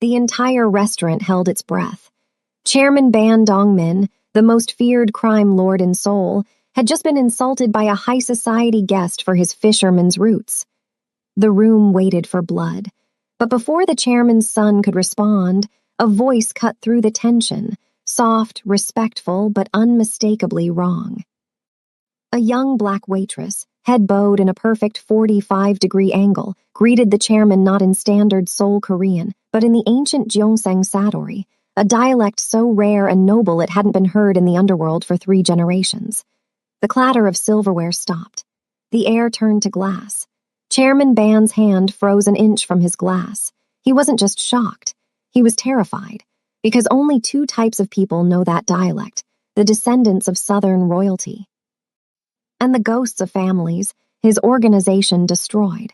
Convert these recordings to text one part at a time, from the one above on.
The entire restaurant held its breath. Chairman Ban Dongmin, the most feared crime lord in Seoul, had just been insulted by a high society guest for his fisherman's roots. The room waited for blood, but before the chairman's son could respond, a voice cut through the tension, soft, respectful, but unmistakably wrong. A young black waitress, head bowed in a perfect 45-degree angle, greeted the chairman not in standard Seoul Korean, but in the ancient Gyeongsang Sadori, a dialect so rare and noble it hadn't been heard in the underworld for 3 generations. The clatter of silverware stopped. The air turned to glass. Chairman Ban's hand froze an inch from his glass. He wasn't just shocked. He was terrified, because only 2 types of people know that dialect, the descendants of Southern royalty. And the ghosts of families his organization destroyed.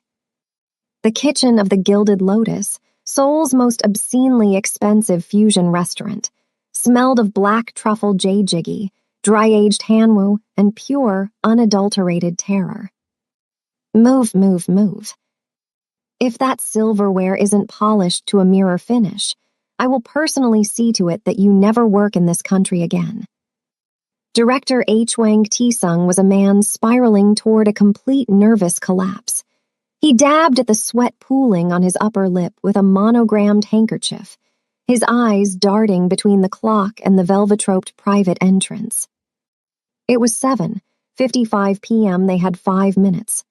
The kitchen of the Gilded Lotus, Seoul's most obscenely expensive fusion restaurant, smelled of black truffle jjigae, dry-aged hanwoo, and pure, unadulterated terror. Move, move, move. If that silverware isn't polished to a mirror finish, I will personally see to it that you never work in this country again. Director H. Wang Tisung was a man spiraling toward a complete nervous collapse. He dabbed at the sweat pooling on his upper lip with a monogrammed handkerchief, his eyes darting between the clock and the velvet-roped private entrance. It was 7:55 p.m. They had 5 minutes.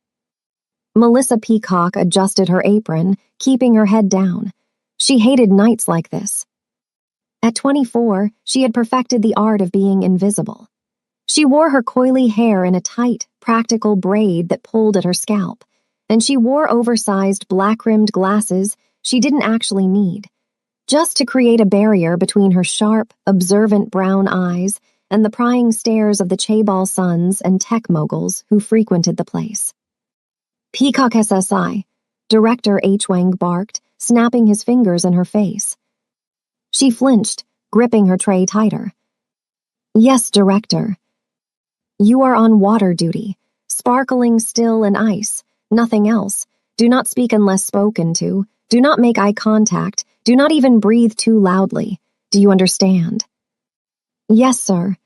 Melissa Peacock adjusted her apron, keeping her head down. She hated nights like this. At 24, she had perfected the art of being invisible. She wore her coily hair in a tight, practical braid that pulled at her scalp, and she wore oversized black-rimmed glasses she didn't actually need, just to create a barrier between her sharp, observant brown eyes and the prying stares of the chaebol sons and tech moguls who frequented the place. Peacock SSI, Director H. Wang barked, snapping his fingers in her face. She flinched, gripping her tray tighter. Yes, Director. You are on water duty, sparkling still and ice, nothing else. Do not speak unless spoken to. Do not make eye contact. Do not even breathe too loudly. Do you understand? Yes, sir.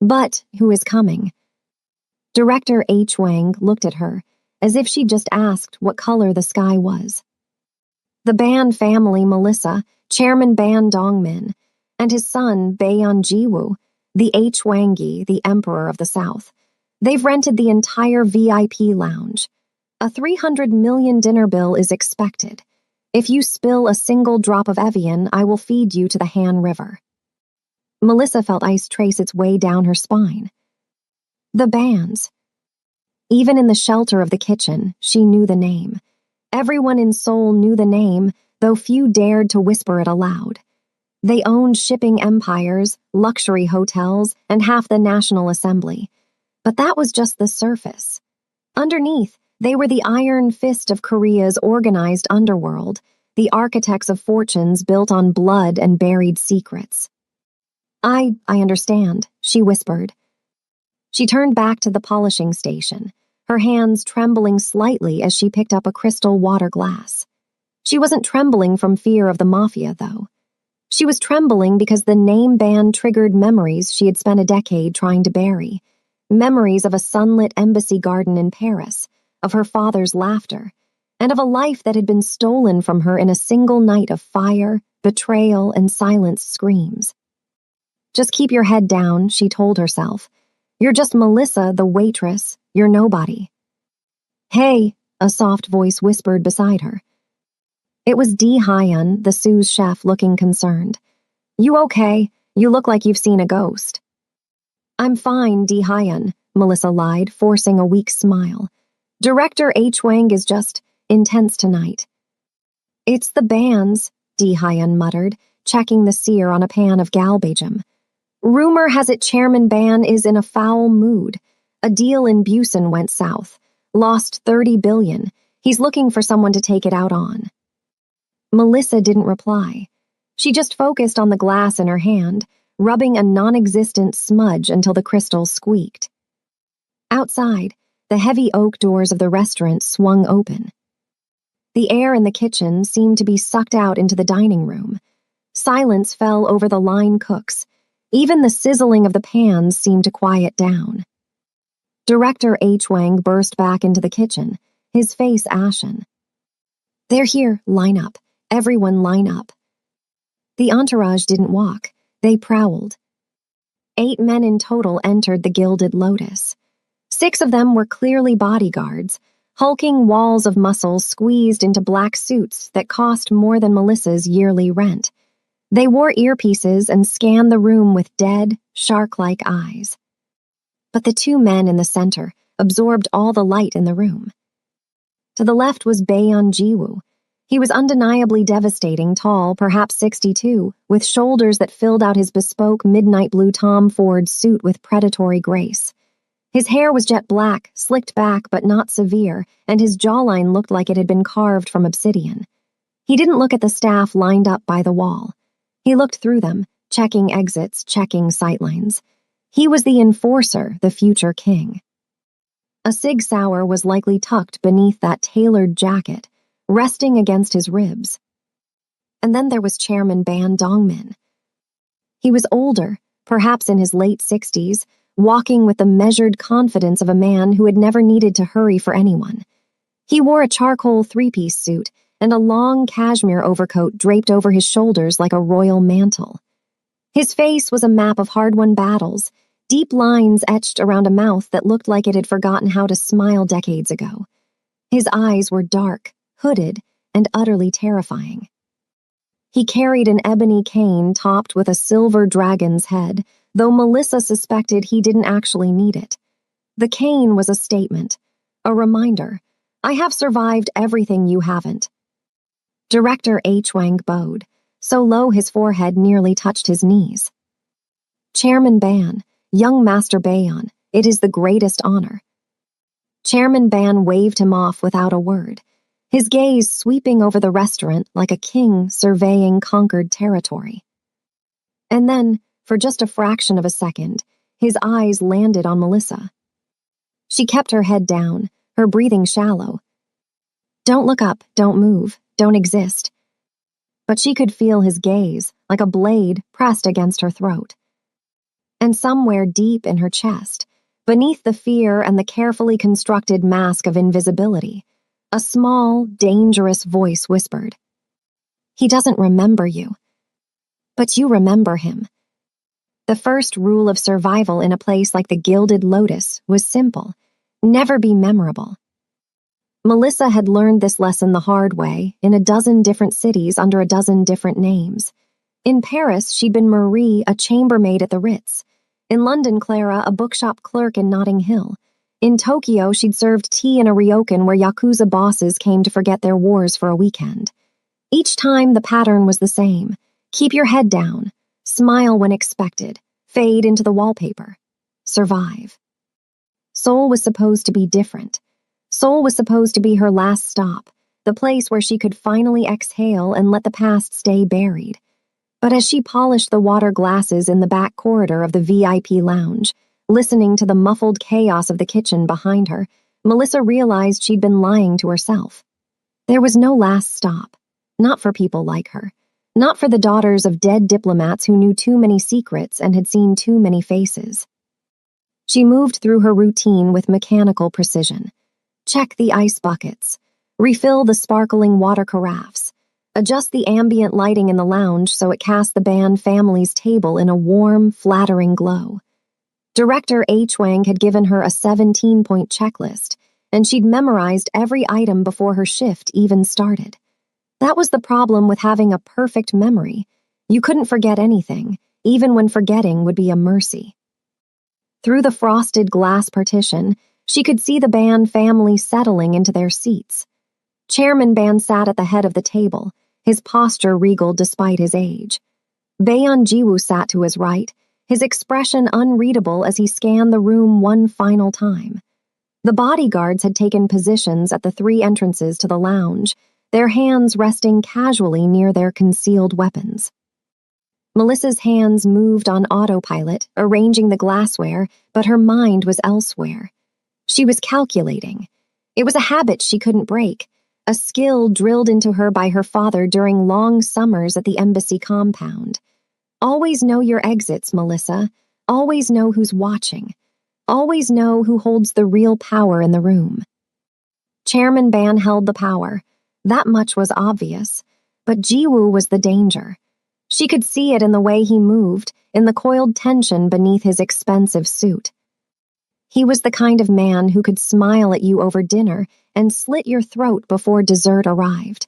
But who is coming? Director H. Wang looked at her, as if she'd just asked what color the sky was. The Ban family, Melissa, Chairman Ban Dongmin, and his son, Baeon Jiwoo, the H. Wangi, the Emperor of the South. They've rented the entire VIP lounge. A 300 million dinner bill is expected. If you spill a single drop of Evian, I will feed you to the Han River. Melissa felt ice trace its way down her spine. The Bans. Even in the shelter of the kitchen, she knew the name. Everyone in Seoul knew the name, though few dared to whisper it aloud. They owned shipping empires, luxury hotels, and half the National Assembly. But that was just the surface. Underneath, they were the iron fist of Korea's organized underworld, the architects of fortunes built on blood and buried secrets. I understand, she whispered. She turned back to the polishing station, her hands trembling slightly as she picked up a crystal water glass. She wasn't trembling from fear of the Mafia, though. She was trembling because the name ban triggered memories she had spent a decade trying to bury. Memories of a sunlit embassy garden in Paris, of her father's laughter, and of a life that had been stolen from her in a single night of fire, betrayal, and silenced screams. Just keep your head down, she told herself. You're just Melissa, the waitress. You're nobody. Hey, a soft voice whispered beside her. It was Dee Hyun, the sous chef, looking concerned. You okay? You look like you've seen a ghost. I'm fine, Dee Hyun, Melissa lied, forcing a weak smile. Director H. Wang is just intense tonight. It's the Bans, Dee Hyun muttered, checking the sear on a pan of galbajam. Rumor has it Chairman Ban is in a foul mood. A deal in Busan went south. Lost $30 billion. He's looking for someone to take it out on. Melissa didn't reply. She just focused on the glass in her hand, rubbing a non-existent smudge until the crystals squeaked. Outside, the heavy oak doors of the restaurant swung open. The air in the kitchen seemed to be sucked out into the dining room. Silence fell over the line cooks. Even the sizzling of the pans seemed to quiet down. Director H. Wang burst back into the kitchen, his face ashen. "They're here. Line up. Everyone line up." The entourage didn't walk. They prowled. 8 men in total entered the Gilded Lotus. 6 of them were clearly bodyguards, hulking walls of muscle squeezed into black suits that cost more than Melissa's yearly rent. They wore earpieces and scanned the room with dead, shark-like eyes. But the 2 men in the center absorbed all the light in the room. To the left was Baeon Jiwoo. He was undeniably devastating, tall, perhaps 62, with shoulders that filled out his bespoke midnight blue Tom Ford suit with predatory grace. His hair was jet black, slicked back but not severe, and his jawline looked like it had been carved from obsidian. He didn't look at the staff lined up by the wall. He looked through them, checking exits, checking sightlines. He was the enforcer, the future king. A Sig Sauer was likely tucked beneath that tailored jacket, resting against his ribs. And then there was Chairman Ban Dongmin. He was older, perhaps in his late 60s, walking with the measured confidence of a man who had never needed to hurry for anyone. He wore a charcoal 3-piece suit and a long cashmere overcoat draped over his shoulders like a royal mantle. His face was a map of hard-won battles, deep lines etched around a mouth that looked like it had forgotten how to smile decades ago. His eyes were dark, hooded, and utterly terrifying. He carried an ebony cane topped with a silver dragon's head, though Melissa suspected he didn't actually need it. The cane was a statement, a reminder. I have survived everything you haven't. Director H. Wang bowed, so low his forehead nearly touched his knees. Chairman Ban, young Master Baeon, it is the greatest honor. Chairman Ban waved him off without a word, his gaze sweeping over the restaurant like a king surveying conquered territory. And then, for just a fraction of a second, his eyes landed on Melissa. She kept her head down, her breathing shallow. Don't look up, don't move, don't exist. But she could feel his gaze, like a blade pressed against her throat. And somewhere deep in her chest, beneath the fear and the carefully constructed mask of invisibility, a small, dangerous voice whispered, "He doesn't remember you. But you remember him." The first rule of survival in a place like the Gilded Lotus was simple: never be memorable. Melissa had learned this lesson the hard way, in a dozen different cities under a dozen different names. In Paris, she'd been Marie, a chambermaid at the Ritz. In London, Clara, a bookshop clerk in Notting Hill. In Tokyo, she'd served tea in a ryokan where Yakuza bosses came to forget their wars for a weekend. Each time, the pattern was the same. Keep your head down. Smile when expected. Fade into the wallpaper. Survive. Seoul was supposed to be different. Seoul was supposed to be her last stop, the place where she could finally exhale and let the past stay buried. But as she polished the water glasses in the back corridor of the VIP lounge, listening to the muffled chaos of the kitchen behind her, Melissa realized she'd been lying to herself. There was no last stop, not for people like her, not for the daughters of dead diplomats who knew too many secrets and had seen too many faces. She moved through her routine with mechanical precision. Check the ice buckets, refill the sparkling water carafes, adjust the ambient lighting in the lounge so it cast the Ban family's table in a warm, flattering glow. Director H. Wang had given her a 17-point checklist, and she'd memorized every item before her shift even started. That was the problem with having a perfect memory. You couldn't forget anything, even when forgetting would be a mercy. Through the frosted glass partition, she could see the Ban family settling into their seats. Chairman Ban sat at the head of the table, his posture regal despite his age. Baeon Jiwoo sat to his right, his expression unreadable as he scanned the room one final time. The bodyguards had taken positions at the 3 entrances to the lounge, their hands resting casually near their concealed weapons. Melissa's hands moved on autopilot, arranging the glassware, but her mind was elsewhere. She was calculating. It was a habit she couldn't break, a skill drilled into her by her father during long summers at the embassy compound. Always know your exits, Melissa. Always know who's watching. Always know who holds the real power in the room. Chairman Ban held the power. That much was obvious. But Jiwoo was the danger. She could see it in the way he moved, in the coiled tension beneath his expensive suit. He was the kind of man who could smile at you over dinner and slit your throat before dessert arrived.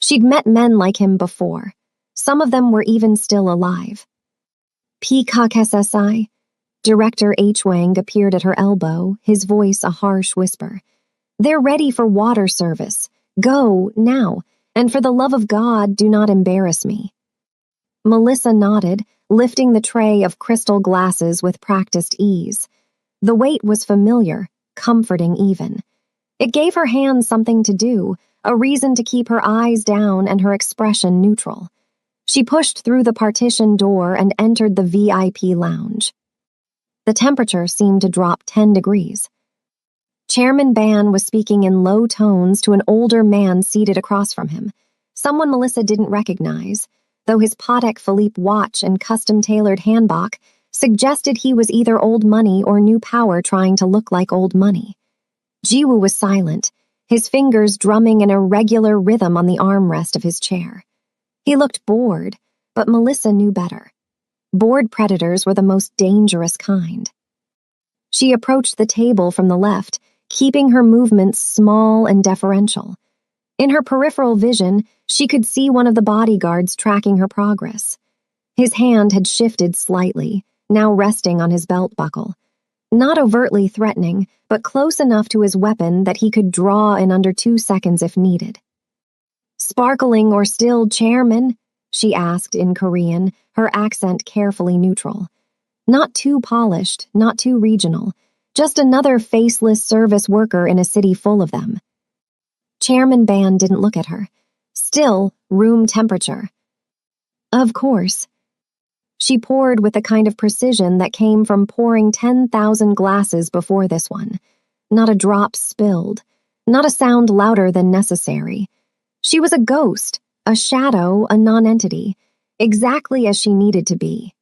She'd met men like him before. Some of them were even still alive. Peacock SSI. Director H. Wang appeared at her elbow, his voice a harsh whisper. They're ready for water service. Go, now, and for the love of God, do not embarrass me. Melissa nodded, lifting the tray of crystal glasses with practiced ease. The weight was familiar, comforting even. It gave her hands something to do, a reason to keep her eyes down and her expression neutral. She pushed through the partition door and entered the VIP lounge. The temperature seemed to drop 10 degrees. Chairman Ban was speaking in low tones to an older man seated across from him, someone Melissa didn't recognize, though his Patek Philippe watch and custom-tailored handbag suggested he was either old money or new power trying to look like old money. Jiwoo was silent, his fingers drumming an irregular rhythm on the armrest of his chair. He looked bored, but Melissa knew better. Bored predators were the most dangerous kind. She approached the table from the left, keeping her movements small and deferential. In her peripheral vision, she could see one of the bodyguards tracking her progress. His hand had shifted slightly, now resting on his belt buckle. Not overtly threatening, but close enough to his weapon that he could draw in under 2 seconds if needed. Sparkling or still, Chairman? She asked in Korean, her accent carefully neutral. Not too polished, not too regional, just another faceless service worker in a city full of them. Chairman Ban didn't look at her. Still, room temperature. Of course. She poured with the kind of precision that came from pouring 10,000 glasses before this one. Not a drop spilled, not a sound louder than necessary. She was a ghost, a shadow, a non-entity, exactly as she needed to be.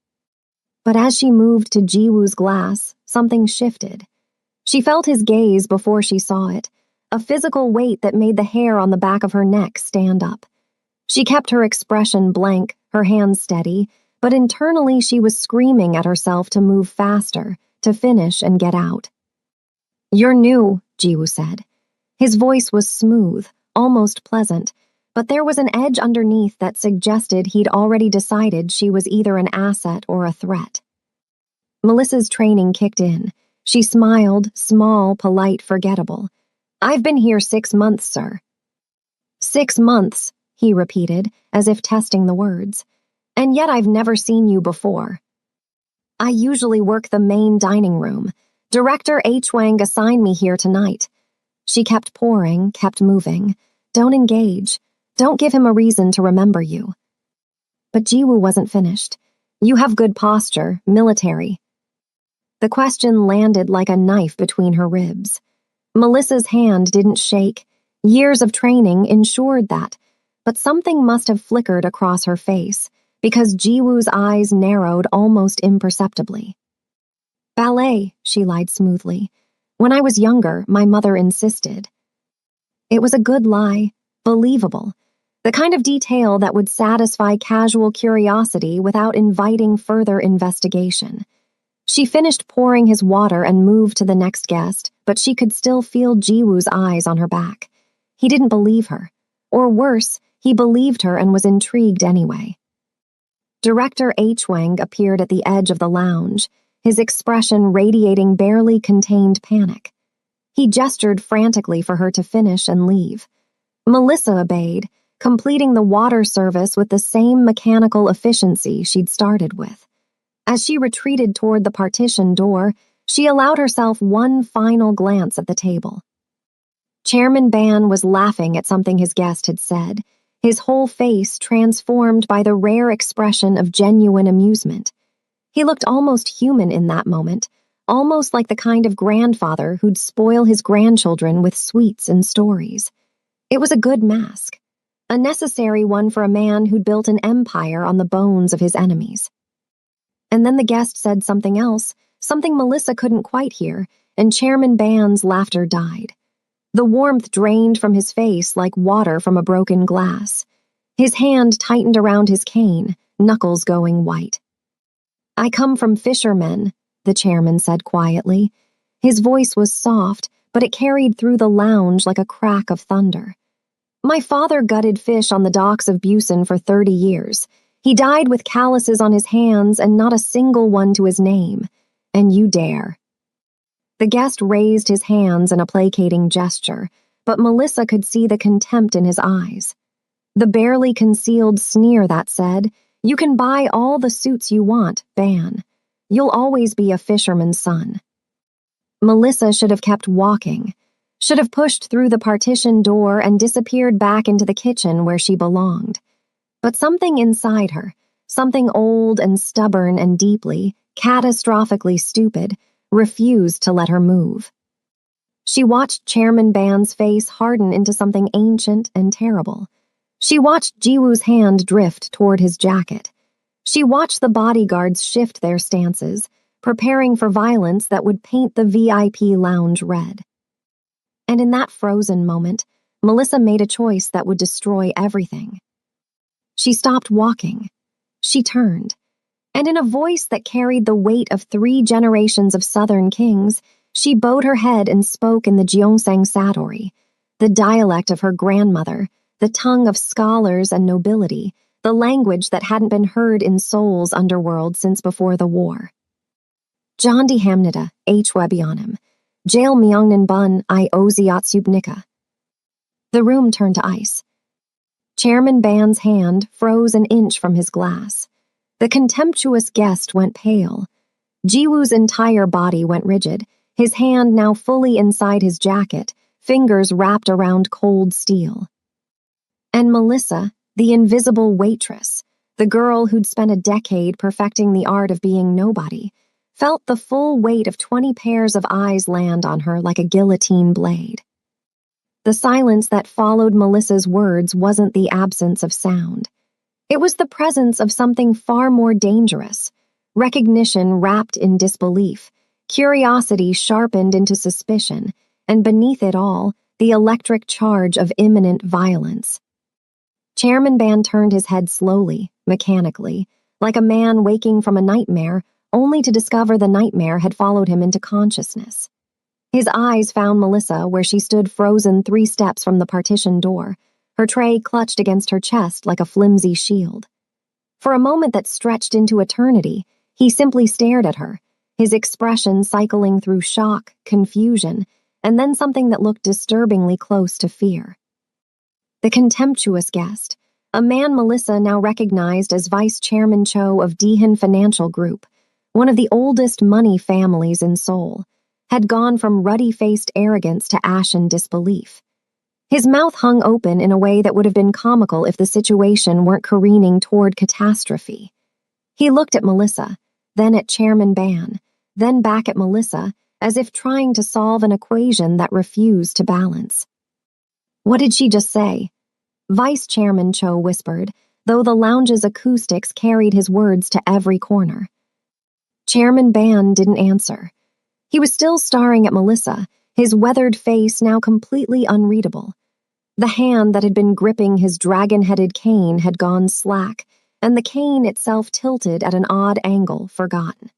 But as she moved to Jiwoo's glass, something shifted. She felt his gaze before she saw it, a physical weight that made the hair on the back of her neck stand up. She kept her expression blank, her hands steady, but internally she was screaming at herself to move faster, to finish and get out. You're new, Jiwoo said. His voice was smooth, almost pleasant, but there was an edge underneath that suggested he'd already decided she was either an asset or a threat. Melissa's training kicked in. She smiled, small, polite, forgettable. I've been here 6 months, sir. 6 months, he repeated, as if testing the words. And yet I've never seen you before. I usually work the main dining room. Director H. Wang assigned me here tonight. She kept pouring, kept moving. Don't engage. Don't give him a reason to remember you. But Jiwoo wasn't finished. You have good posture, military. The question landed like a knife between her ribs. Melissa's hand didn't shake. Years of training ensured that, but something must have flickered across her face, because Jiwoo's eyes narrowed almost imperceptibly. Ballet, she lied smoothly. When I was younger, my mother insisted. It was a good lie, believable, the kind of detail that would satisfy casual curiosity without inviting further investigation. She finished pouring his water and moved to the next guest, but she could still feel Jiwoo's eyes on her back. He didn't believe her. Or worse, he believed her and was intrigued anyway. Director H. Wang appeared at the edge of the lounge, his expression radiating barely contained panic. He gestured frantically for her to finish and leave. Melissa obeyed, completing the water service with the same mechanical efficiency she'd started with. As she retreated toward the partition door, she allowed herself one final glance at the table. Chairman Ban was laughing at something his guest had said, his whole face transformed by the rare expression of genuine amusement. He looked almost human in that moment, almost like the kind of grandfather who'd spoil his grandchildren with sweets and stories. It was a good mask, a necessary one for a man who'd built an empire on the bones of his enemies. And then the guest said something else, something Melissa couldn't quite hear, and Chairman Band's laughter died. The warmth drained from his face like water from a broken glass. His hand tightened around his cane, knuckles going white. "I come from fishermen," the chairman said quietly. His voice was soft, but it carried through the lounge like a crack of thunder. "My father gutted fish on the docks of Busan for 30 years. He died with calluses on his hands and not a single one to his name. And you dare." The guest raised his hands in a placating gesture, but Melissa could see the contempt in his eyes. The barely concealed sneer that said, "You can buy all the suits you want, Ban. You'll always be a fisherman's son." Melissa should have kept walking, should have pushed through the partition door and disappeared back into the kitchen where she belonged. But something inside her, something old and stubborn and deeply, catastrophically stupid, refused to let her move. She watched Chairman Ban's face harden into something ancient and terrible. She watched Jiwoo's hand drift toward his jacket. She watched the bodyguards shift their stances, preparing for violence that would paint the VIP lounge red. And in that frozen moment, Melissa made a choice that would destroy everything. She stopped walking. She turned. And in a voice that carried the weight of 3 generations of Southern kings, she bowed her head and spoke in the Gyeongsang Satori, the dialect of her grandmother, the tongue of scholars and nobility, the language that hadn't been heard in Seoul's underworld since before the war. "Jondi Hamnida, H. Webionim, Jail Myongnan Bun, I Oziatsubnika." The room turned to ice. Chairman Ban's hand froze an inch from his glass. The contemptuous guest went pale. Jiwoo's entire body went rigid, his hand now fully inside his jacket, fingers wrapped around cold steel. And Melissa, the invisible waitress, the girl who'd spent a decade perfecting the art of being nobody, felt the full weight of 20 pairs of eyes land on her like a guillotine blade. The silence that followed Melissa's words wasn't the absence of sound. It was the presence of something far more dangerous, recognition wrapped in disbelief, curiosity sharpened into suspicion, and beneath it all, the electric charge of imminent violence. Chairman Ban turned his head slowly, mechanically, like a man waking from a nightmare, only to discover the nightmare had followed him into consciousness. His eyes found Melissa where she stood frozen 3 steps from the partition door, her tray clutched against her chest like a flimsy shield. For a moment that stretched into eternity, he simply stared at her, his expression cycling through shock, confusion, and then something that looked disturbingly close to fear. The contemptuous guest, a man Melissa now recognized as Vice Chairman Cho of Daehin Financial Group, one of the oldest money families in Seoul, had gone from ruddy-faced arrogance to ashen disbelief. His mouth hung open in a way that would have been comical if the situation weren't careening toward catastrophe. He looked at Melissa, then at Chairman Ban, then back at Melissa, as if trying to solve an equation that refused to balance. "What did she just say?" Vice Chairman Cho whispered, though the lounge's acoustics carried his words to every corner. Chairman Ban didn't answer. He was still staring at Melissa, his weathered face now completely unreadable. The hand that had been gripping his dragon-headed cane had gone slack, and the cane itself tilted at an odd angle, forgotten.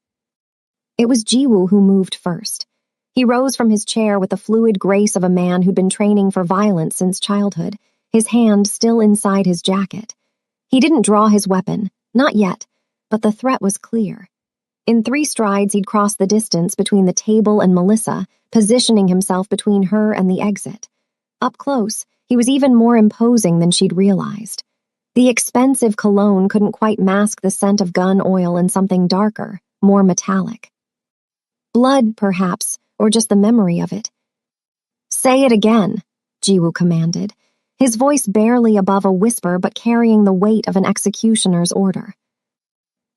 It was Jiwoo who moved first. He rose from his chair with the fluid grace of a man who'd been training for violence since childhood, his hand still inside his jacket. He didn't draw his weapon, not yet, but the threat was clear. In 3 strides, he'd crossed the distance between the table and Melissa, positioning himself between her and the exit. Up close, he was even more imposing than she'd realized. The expensive cologne couldn't quite mask the scent of gun oil and something darker, more metallic. Blood, perhaps, or just the memory of it. "Say it again," Jiwoo commanded, his voice barely above a whisper but carrying the weight of an executioner's order.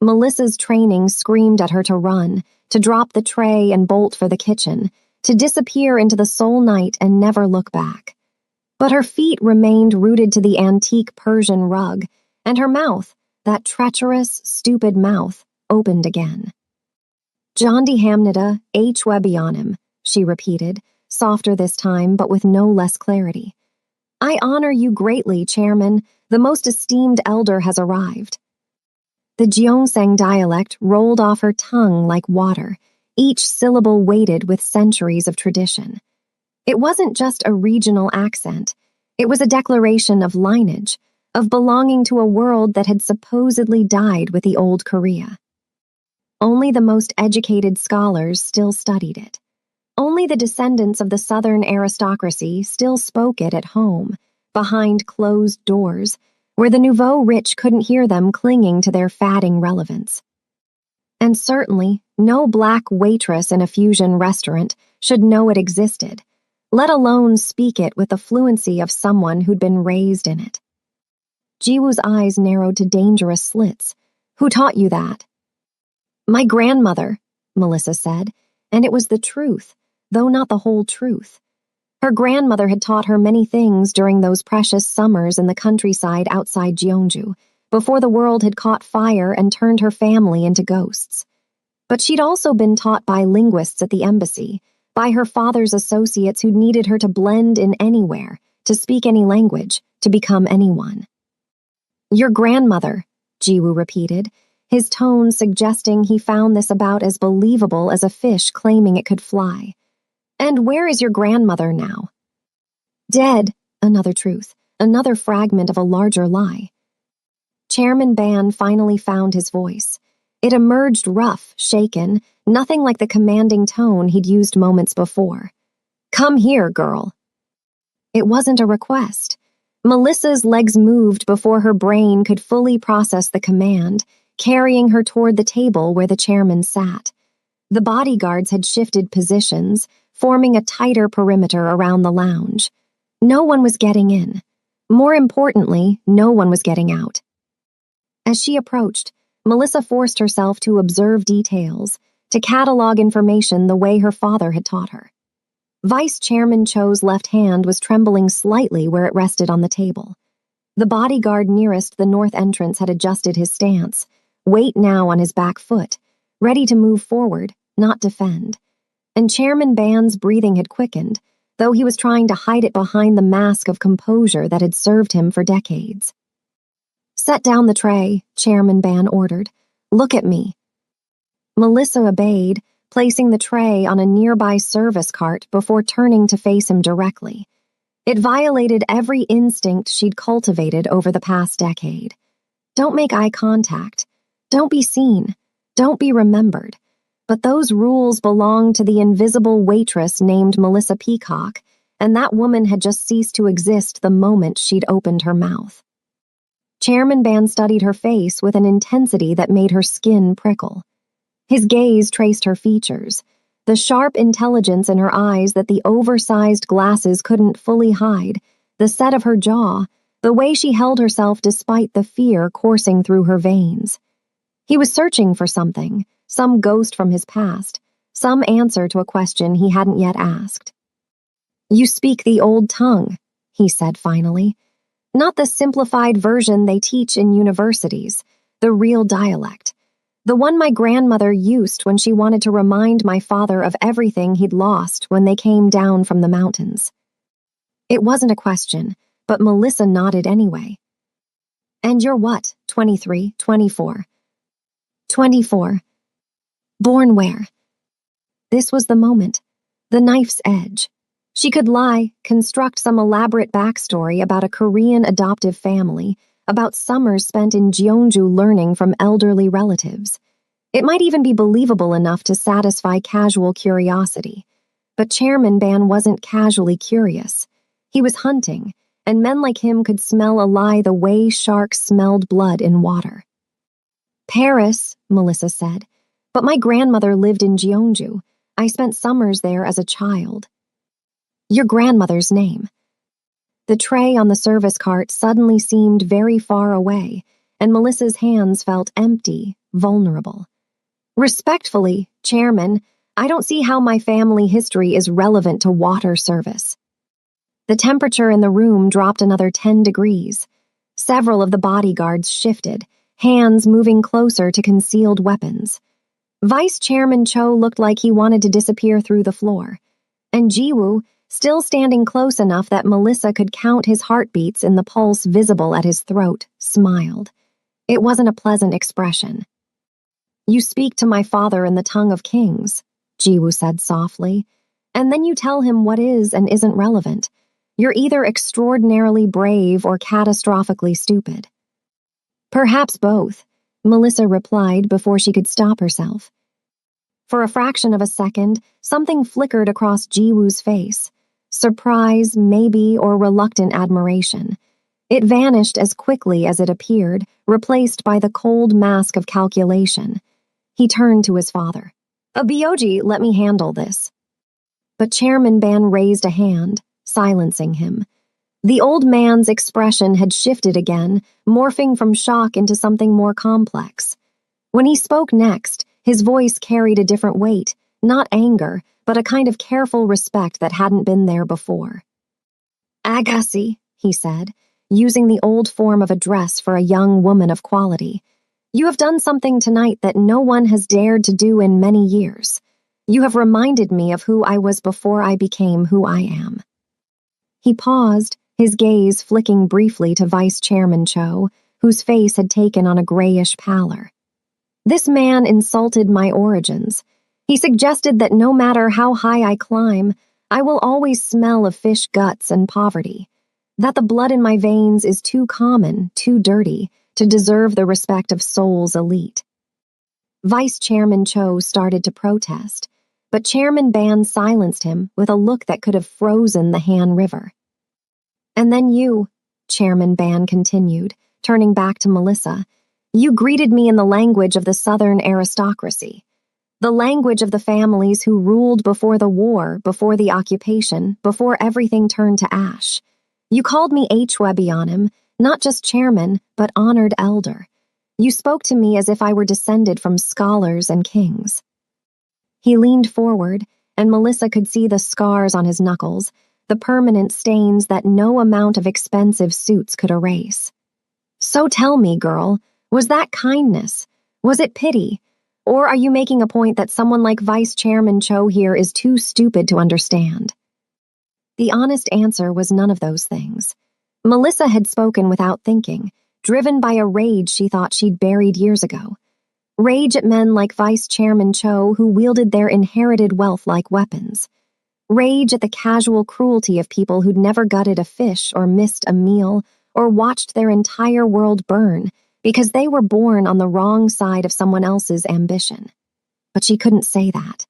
Melissa's training screamed at her to run, to drop the tray and bolt for the kitchen, to disappear into the Seoul night and never look back. But her feet remained rooted to the antique Persian rug, and her mouth, that treacherous, stupid mouth, opened again. Jondi Hamnida, H. Webionim, she repeated, softer this time but with no less clarity. I honor you greatly, Chairman. The most esteemed elder has arrived. The Gyeongsang dialect rolled off her tongue like water, each syllable weighted with centuries of tradition. It wasn't just a regional accent. It was a declaration of lineage, of belonging to a world that had supposedly died with the old Korea. Only the most educated scholars still studied it. Only the descendants of the Southern aristocracy still spoke it at home, behind closed doors, where the nouveau rich couldn't hear them clinging to their fading relevance. And certainly, no black waitress in a fusion restaurant should know it existed, let alone speak it with the fluency of someone who'd been raised in it. Jiwoo's eyes narrowed to dangerous slits. Who taught you that? My grandmother, Melissa said, and it was the truth, though not the whole truth. Her grandmother had taught her many things during those precious summers in the countryside outside Gyeongju, before the world had caught fire and turned her family into ghosts. But she'd also been taught by linguists at the embassy, by her father's associates who'd needed her to blend in anywhere, to speak any language, to become anyone. Your grandmother, Jiwoo repeated, his tone suggesting he found this about as believable as a fish claiming it could fly. And where is your grandmother now? Dead, another truth, another fragment of a larger lie. Chairman Ban finally found his voice. It emerged rough, shaken, nothing like the commanding tone he'd used moments before. Come here, girl. It wasn't a request. Melissa's legs moved before her brain could fully process the command, carrying her toward the table where the chairman sat. The bodyguards had shifted positions, forming a tighter perimeter around the lounge. No one was getting in. More importantly, no one was getting out. As she approached, Melissa forced herself to observe details, to catalog information the way her father had taught her. Vice Chairman Cho's left hand was trembling slightly where it rested on the table. The bodyguard nearest the north entrance had adjusted his stance, weight now on his back foot, ready to move forward, not defend. And Chairman Ban's breathing had quickened, though he was trying to hide it behind the mask of composure that had served him for decades. Set down the tray, Chairman Ban ordered. Look at me. Melissa obeyed, placing the tray on a nearby service cart before turning to face him directly. It violated every instinct she'd cultivated over the past decade. Don't make eye contact. Don't be seen. Don't be remembered. But those rules belonged to the invisible waitress named Melissa Peacock, and that woman had just ceased to exist the moment she'd opened her mouth. Chairman Ban studied her face with an intensity that made her skin prickle. His gaze traced her features, the sharp intelligence in her eyes that the oversized glasses couldn't fully hide, the set of her jaw, the way she held herself despite the fear coursing through her veins. He was searching for something, some ghost from his past, some answer to a question he hadn't yet asked. You speak the old tongue, he said finally. Not the simplified version they teach in universities, the real dialect. The one my grandmother used when she wanted to remind my father of everything he'd lost when they came down from the mountains. It wasn't a question, but Melissa nodded anyway. And you're what, 23, 24? 24. Born where? This was the moment, the knife's edge. She could lie, construct some elaborate backstory about a Korean adoptive family, about summers spent in Gyeongju learning from elderly relatives. It might even be believable enough to satisfy casual curiosity. But Chairman Ban wasn't casually curious. He was hunting, and men like him could smell a lie the way sharks smelled blood in water. Paris, Melissa said, but my grandmother lived in Gyeongju. I spent summers there as a child. Your grandmother's name. The tray on the service cart suddenly seemed very far away, and Melissa's hands felt empty, vulnerable. Respectfully, Chairman, I don't see how my family history is relevant to water service. The temperature in the room dropped another 10 degrees. Several of the bodyguards shifted, hands moving closer to concealed weapons. Vice Chairman Cho looked like he wanted to disappear through the floor, and Jiwoo, still standing close enough that Melissa could count his heartbeats in the pulse visible at his throat, smiled. It wasn't a pleasant expression. "You speak to my father in the tongue of kings," Jiwoo said softly, "and then you tell him what is and isn't relevant. You're either extraordinarily brave or catastrophically stupid." "Perhaps both," Melissa replied before she could stop herself. For a fraction of a second, something flickered across Jiwoo's face. Surprise, maybe, or reluctant admiration. It vanished as quickly as it appeared, replaced by the cold mask of calculation. He turned to his father. "Abiyoji, let me handle this." But Chairman Ban raised a hand, silencing him. The old man's expression had shifted again, morphing from shock into something more complex. When he spoke next, his voice carried a different weight, not anger, but a kind of careful respect that hadn't been there before. "Agassi," he said, using the old form of address for a young woman of quality. "You have done something tonight that no one has dared to do in many years. You have reminded me of who I was before I became who I am." He paused, his gaze flicking briefly to Vice Chairman Cho, whose face had taken on a grayish pallor. "This man insulted my origins. He suggested that no matter how high I climb, I will always smell of fish guts and poverty. That the blood in my veins is too common, too dirty, to deserve the respect of Seoul's elite." Vice Chairman Cho started to protest, but Chairman Ban silenced him with a look that could have frozen the Han River. "And then you," Chairman Ban continued, turning back to Melissa, "you greeted me in the language of the Southern aristocracy. The language of the families who ruled before the war, before the occupation, before everything turned to ash. You called me Hwebionim, not just chairman, but honored elder. You spoke to me as if I were descended from scholars and kings." He leaned forward, and Melissa could see the scars on his knuckles, the permanent stains that no amount of expensive suits could erase. "So tell me, girl, was that kindness? Was it pity? Or are you making a point that someone like Vice Chairman Cho here is too stupid to understand?" The honest answer was none of those things. Melissa had spoken without thinking, driven by a rage she thought she'd buried years ago. Rage at men like Vice Chairman Cho who wielded their inherited wealth like weapons. Rage at the casual cruelty of people who'd never gutted a fish or missed a meal or watched their entire world burn because they were born on the wrong side of someone else's ambition. But she couldn't say that.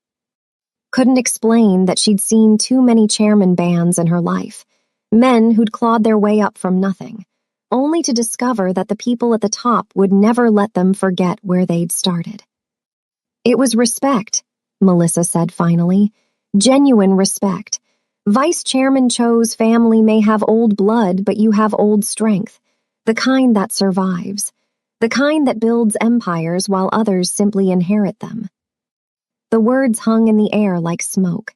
Couldn't explain that she'd seen too many Chairman Bans in her life, men who'd clawed their way up from nothing, only to discover that the people at the top would never let them forget where they'd started. "It was respect," Melissa said finally. "Genuine respect. Vice Chairman Cho's family may have old blood, but you have old strength, the kind that survives, the kind that builds empires while others simply inherit them." The words hung in the air like smoke.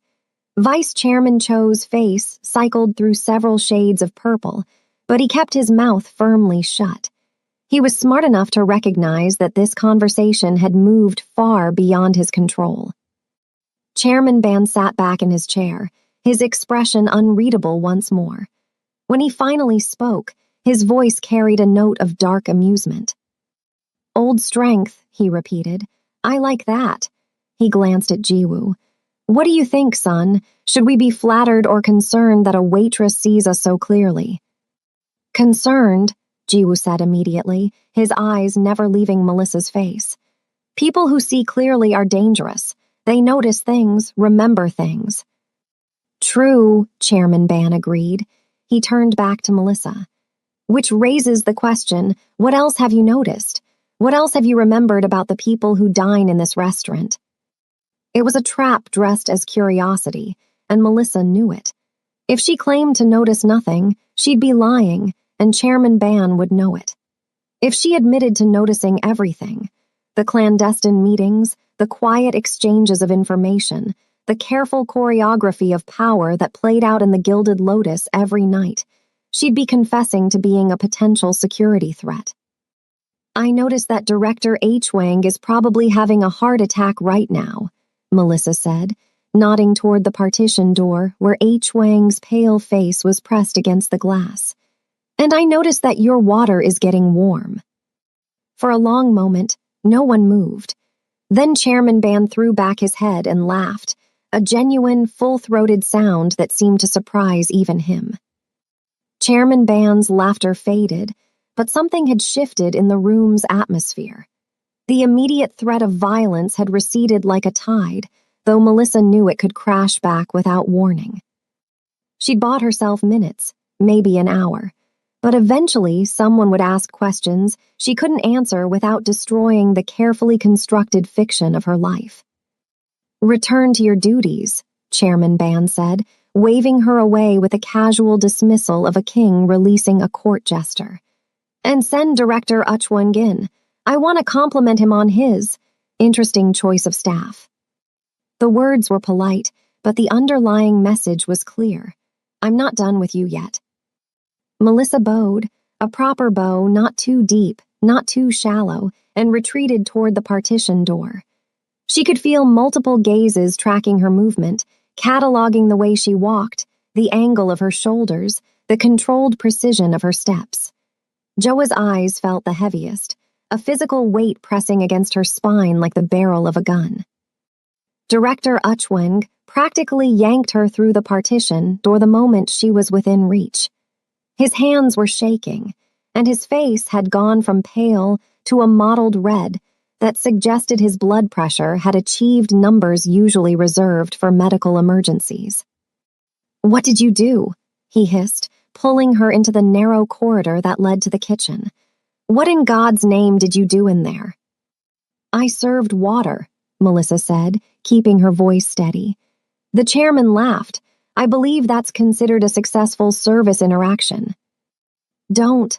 Vice Chairman Cho's face cycled through several shades of purple, but he kept his mouth firmly shut. He was smart enough to recognize that this conversation had moved far beyond his control. Chairman Ban sat back in his chair, his expression unreadable once more. When he finally spoke, his voice carried a note of dark amusement. "Old strength," he repeated. "I like that." He glanced at Jiwoo. "What do you think, son? Should we be flattered or concerned that a waitress sees us so clearly?" "Concerned," Jiwoo said immediately, his eyes never leaving Melissa's face. "People who see clearly are dangerous. They notice things, remember things." "True," Chairman Ban agreed. He turned back to Melissa. "Which raises the question, what else have you noticed? What else have you remembered about the people who dine in this restaurant?" It was a trap dressed as curiosity, and Melissa knew it. If she claimed to notice nothing, she'd be lying, and Chairman Ban would know it. If she admitted to noticing everything, the clandestine meetings, the quiet exchanges of information, the careful choreography of power that played out in the Gilded Lotus every night. She'd be confessing to being a potential security threat. I noticed that Director H. Wang is probably having a heart attack right now, Melissa said, nodding toward the partition door where H. Wang's pale face was pressed against the glass. And I noticed that your water is getting warm. For a long moment, no one moved. Then Chairman Ban threw back his head and laughed, a genuine, full-throated sound that seemed to surprise even him. Chairman Ban's laughter faded, but something had shifted in the room's atmosphere. The immediate threat of violence had receded like a tide, though Melissa knew it could crash back without warning. She'd bought herself minutes, maybe an hour, but eventually someone would ask questions she couldn't answer without destroying the carefully constructed fiction of her life. "Return to your duties," Chairman Ban said, waving her away with a casual dismissal of a king releasing a court jester. "And send Director Uchwang in. I want to compliment him on his interesting choice of staff." The words were polite, but the underlying message was clear. "I'm not done with you yet." Melissa bowed, a proper bow, not too deep, not too shallow, and retreated toward the partition door. She could feel multiple gazes tracking her movement, cataloging the way she walked, the angle of her shoulders, the controlled precision of her steps. Joa's eyes felt the heaviest, a physical weight pressing against her spine like the barrel of a gun. Director Uchwang practically yanked her through the partition door the moment she was within reach. His hands were shaking, and his face had gone from pale to a mottled red that suggested his blood pressure had achieved numbers usually reserved for medical emergencies. "What did you do?" he hissed, pulling her into the narrow corridor that led to the kitchen. "What in God's name did you do in there?" "I served water," Melissa said, keeping her voice steady. The chairman laughed. "I believe that's considered a successful service interaction." "Don't."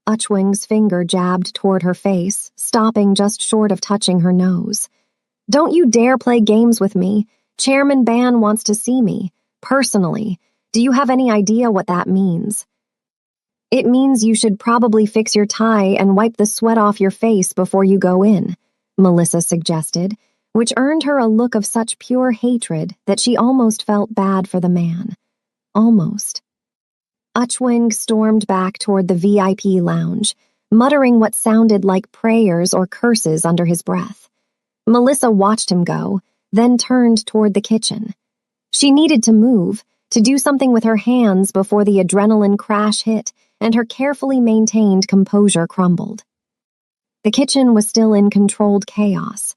Uchwang's finger jabbed toward her face, stopping just short of touching her nose. "Don't you dare play games with me. Chairman Ban wants to see me, personally. Do you have any idea what that means?" "It means you should probably fix your tie and wipe the sweat off your face before you go in," Melissa suggested, which earned her a look of such pure hatred that she almost felt bad for the man. Almost. Uchwang stormed back toward the VIP lounge, muttering what sounded like prayers or curses under his breath. Melissa watched him go, then turned toward the kitchen. She needed to move, to do something with her hands before the adrenaline crash hit and her carefully maintained composure crumbled. The kitchen was still in controlled chaos.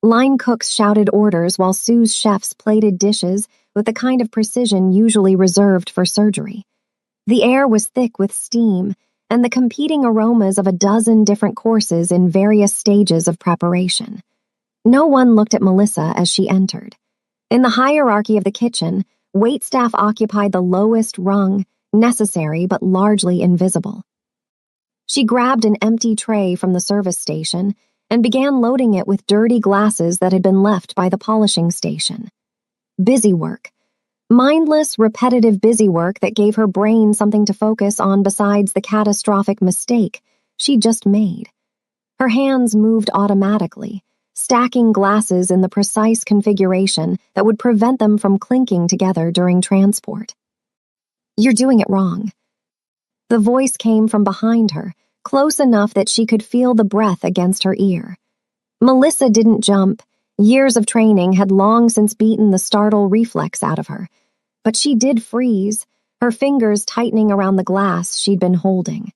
Line cooks shouted orders while Sue's chefs plated dishes with the kind of precision usually reserved for surgery. The air was thick with steam and the competing aromas of a dozen different courses in various stages of preparation. No one looked at Melissa as she entered. In the hierarchy of the kitchen, waitstaff occupied the lowest rung, necessary but largely invisible. She grabbed an empty tray from the service station and began loading it with dirty glasses that had been left by the polishing station. Busy work. Mindless, repetitive busy work that gave her brain something to focus on besides the catastrophic mistake she'd just made. Her hands moved automatically, stacking glasses in the precise configuration that would prevent them from clinking together during transport. "You're doing it wrong." The voice came from behind her, close enough that she could feel the breath against her ear. Melissa didn't jump. Years of training had long since beaten the startle reflex out of her. But she did freeze, her fingers tightening around the glass she'd been holding.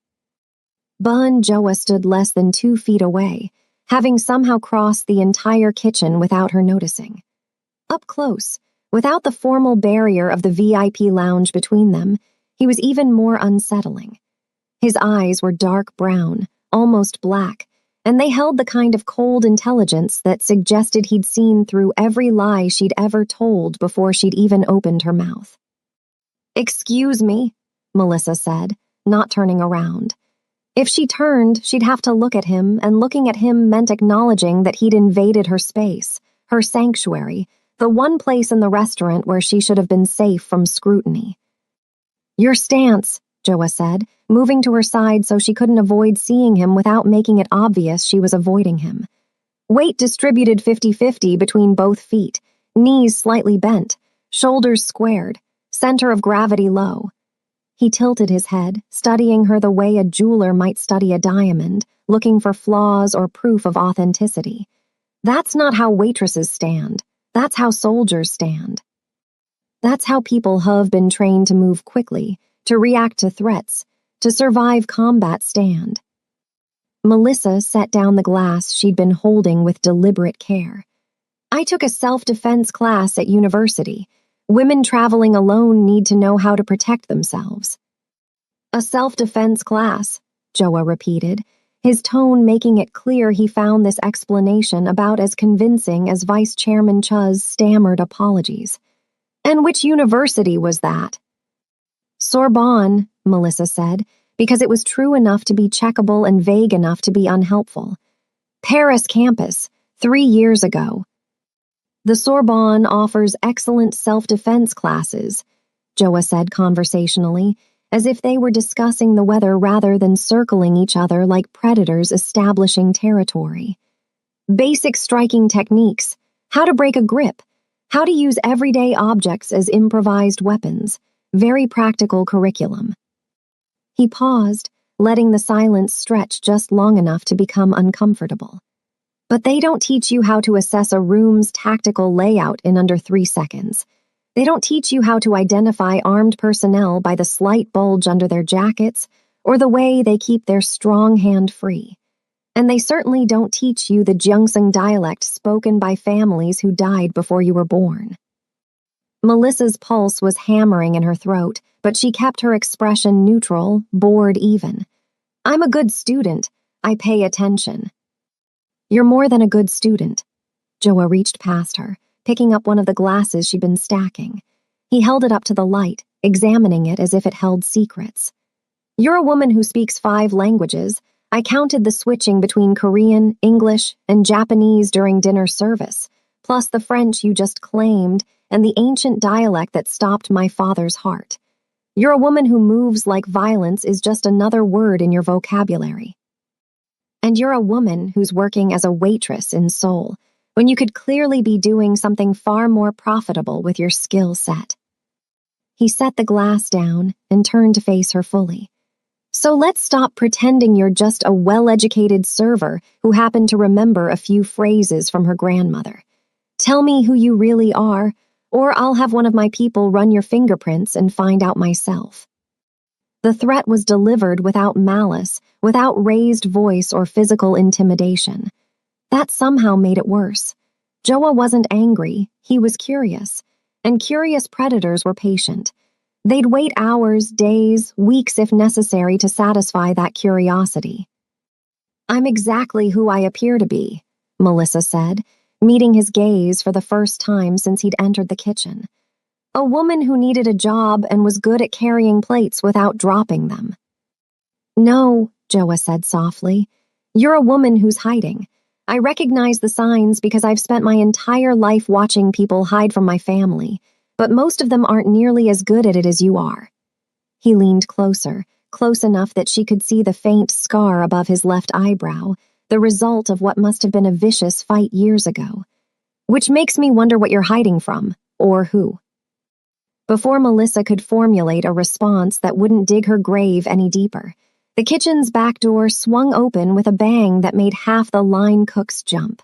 Bun Joa stood less than 2 feet away, having somehow crossed the entire kitchen without her noticing. Up close, without the formal barrier of the VIP lounge between them, he was even more unsettling. His eyes were dark brown, almost black, and they held the kind of cold intelligence that suggested he'd seen through every lie she'd ever told before she'd even opened her mouth. "Excuse me," Melissa said, not turning around. If she turned, she'd have to look at him, and looking at him meant acknowledging that he'd invaded her space, her sanctuary, the one place in the restaurant where she should have been safe from scrutiny. "Your stance," Joa said, moving to her side so she couldn't avoid seeing him without making it obvious she was avoiding him. Weight distributed 50-50 between both feet, knees slightly bent, shoulders squared, center of gravity low. He tilted his head, studying her the way a jeweler might study a diamond, looking for flaws or proof of authenticity. That's not how waitresses stand. That's how soldiers stand. That's how people have been trained to move quickly, to react to threats, to survive combat stand. Melissa set down the glass she'd been holding with deliberate care. "I took a self-defense class at university. Women traveling alone need to know how to protect themselves." "A self-defense class," Joa repeated, his tone making it clear he found this explanation about as convincing as Vice Chairman Chuz's stammered apologies. "And which university was that?" "Sorbonne," Melissa said, because it was true enough to be checkable and vague enough to be unhelpful. "Paris campus, 3 years ago." "The Sorbonne offers excellent self-defense classes," Joa said conversationally, as if they were discussing the weather rather than circling each other like predators establishing territory. "Basic striking techniques, how to break a grip, how to use everyday objects as improvised weapons, very practical curriculum." He paused, letting the silence stretch just long enough to become uncomfortable. "But they don't teach you how to assess a room's tactical layout in under 3 seconds. They don't teach you how to identify armed personnel by the slight bulge under their jackets or the way they keep their strong hand free. And they certainly don't teach you the Gyeongsang dialect spoken by families who died before you were born." Melissa's pulse was hammering in her throat, but she kept her expression neutral, bored even. "I'm a good student. I pay attention." "You're more than a good student." Joa reached past her, picking up one of the glasses she'd been stacking. He held it up to the light, examining it as if it held secrets. "You're a woman who speaks 5 languages. I counted the switching between Korean, English, and Japanese during dinner service, plus the French you just claimed and the ancient dialect that stopped my father's heart. You're a woman who moves like violence is just another word in your vocabulary. And you're a woman who's working as a waitress in Seoul, when you could clearly be doing something far more profitable with your skill set." He set the glass down and turned to face her fully. "So let's stop pretending you're just a well-educated server who happened to remember a few phrases from her grandmother. Tell me who you really are, or I'll have one of my people run your fingerprints and find out myself." The threat was delivered without malice, without raised voice or physical intimidation. That somehow made it worse. Joa wasn't angry, he was curious, and curious predators were patient. They'd wait hours, days, weeks if necessary to satisfy that curiosity. "I'm exactly who I appear to be," Melissa said, meeting his gaze for the first time since he'd entered the kitchen. "A woman who needed a job and was good at carrying plates without dropping them." "No," Joa said softly. "You're a woman who's hiding. I recognize the signs because I've spent my entire life watching people hide from my family, but most of them aren't nearly as good at it as you are." He leaned closer, close enough that she could see the faint scar above his left eyebrow, the result of what must have been a vicious fight years ago. "Which makes me wonder what you're hiding from, or who." Before Melissa could formulate a response that wouldn't dig her grave any deeper, the kitchen's back door swung open with a bang that made half the line cooks jump.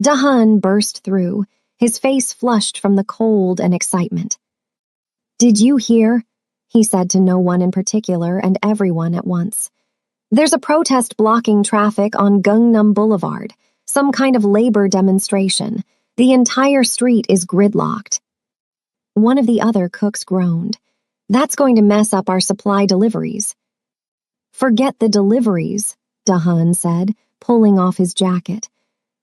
Da-hun burst through, his face flushed from the cold and excitement. "Did you hear?" he said to no one in particular and everyone at once. "There's a protest blocking traffic on Gangnam Boulevard, some kind of labor demonstration. The entire street is gridlocked." One of the other cooks groaned. "That's going to mess up our supply deliveries." "Forget the deliveries," Da-hun said, pulling off his jacket.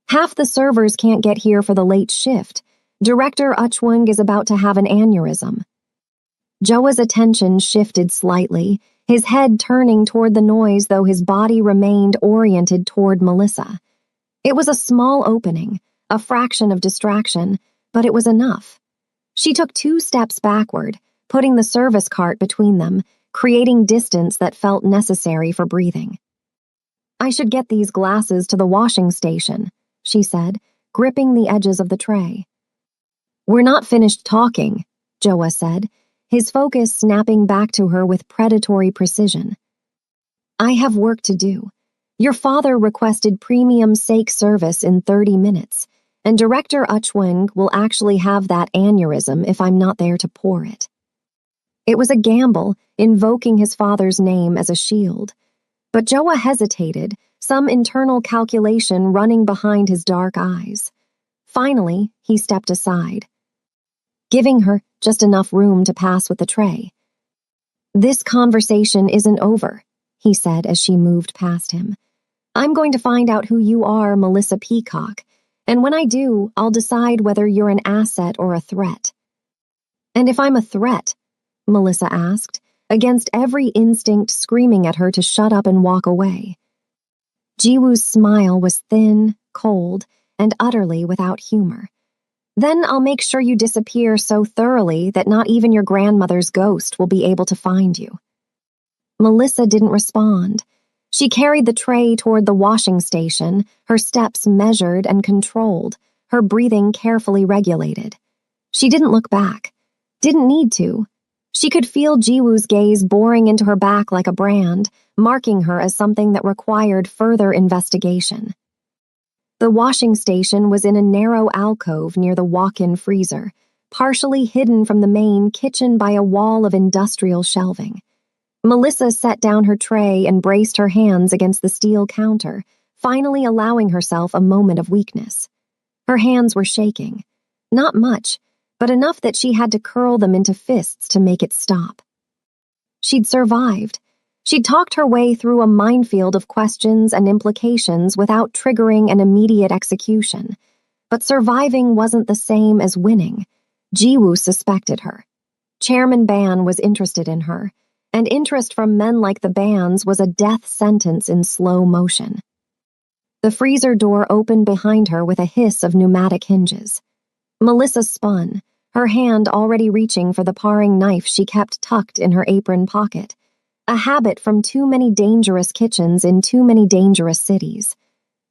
"Half the servers can't get here for the late shift. Director Uchwung is about to have an aneurysm." Joa's attention shifted slightly, his head turning toward the noise though his body remained oriented toward Melissa. It was a small opening, a fraction of distraction, but it was enough. She took 2 steps backward, putting the service cart between them, creating distance that felt necessary for breathing. "I should get these glasses to the washing station," she said, gripping the edges of the tray. "We're not finished talking," Joa said, his focus snapping back to her with predatory precision. "I have work to do. Your father requested premium sake service in 30 minutes, and Director Uchwing will actually have that aneurysm if I'm not there to pour it." It was a gamble, invoking his father's name as a shield. But Joa hesitated, some internal calculation running behind his dark eyes. Finally, he stepped aside, giving her just enough room to pass with the tray. "This conversation isn't over," he said as she moved past him. "I'm going to find out who you are, Melissa Peacock, and when I do, I'll decide whether you're an asset or a threat." "And if I'm a threat?" Melissa asked, against every instinct screaming at her to shut up and walk away. Jiwoo's smile was thin, cold, and utterly without humor. "Then I'll make sure you disappear so thoroughly that not even your grandmother's ghost will be able to find you." Melissa didn't respond. She carried the tray toward the washing station, her steps measured and controlled, her breathing carefully regulated. She didn't look back. Didn't need to. She could feel Jiwoo's gaze boring into her back like a brand, marking her as something that required further investigation. The washing station was in a narrow alcove near the walk-in freezer, partially hidden from the main kitchen by a wall of industrial shelving. Melissa set down her tray and braced her hands against the steel counter, finally allowing herself a moment of weakness. Her hands were shaking. Not much, but enough that she had to curl them into fists to make it stop. She'd survived. She'd talked her way through a minefield of questions and implications without triggering an immediate execution. But surviving wasn't the same as winning. Jiwoo suspected her. Chairman Ban was interested in her, and interest from men like the Bans was a death sentence in slow motion. The freezer door opened behind her with a hiss of pneumatic hinges. Melissa spun, her hand already reaching for the paring knife she kept tucked in her apron pocket, a habit from too many dangerous kitchens in too many dangerous cities.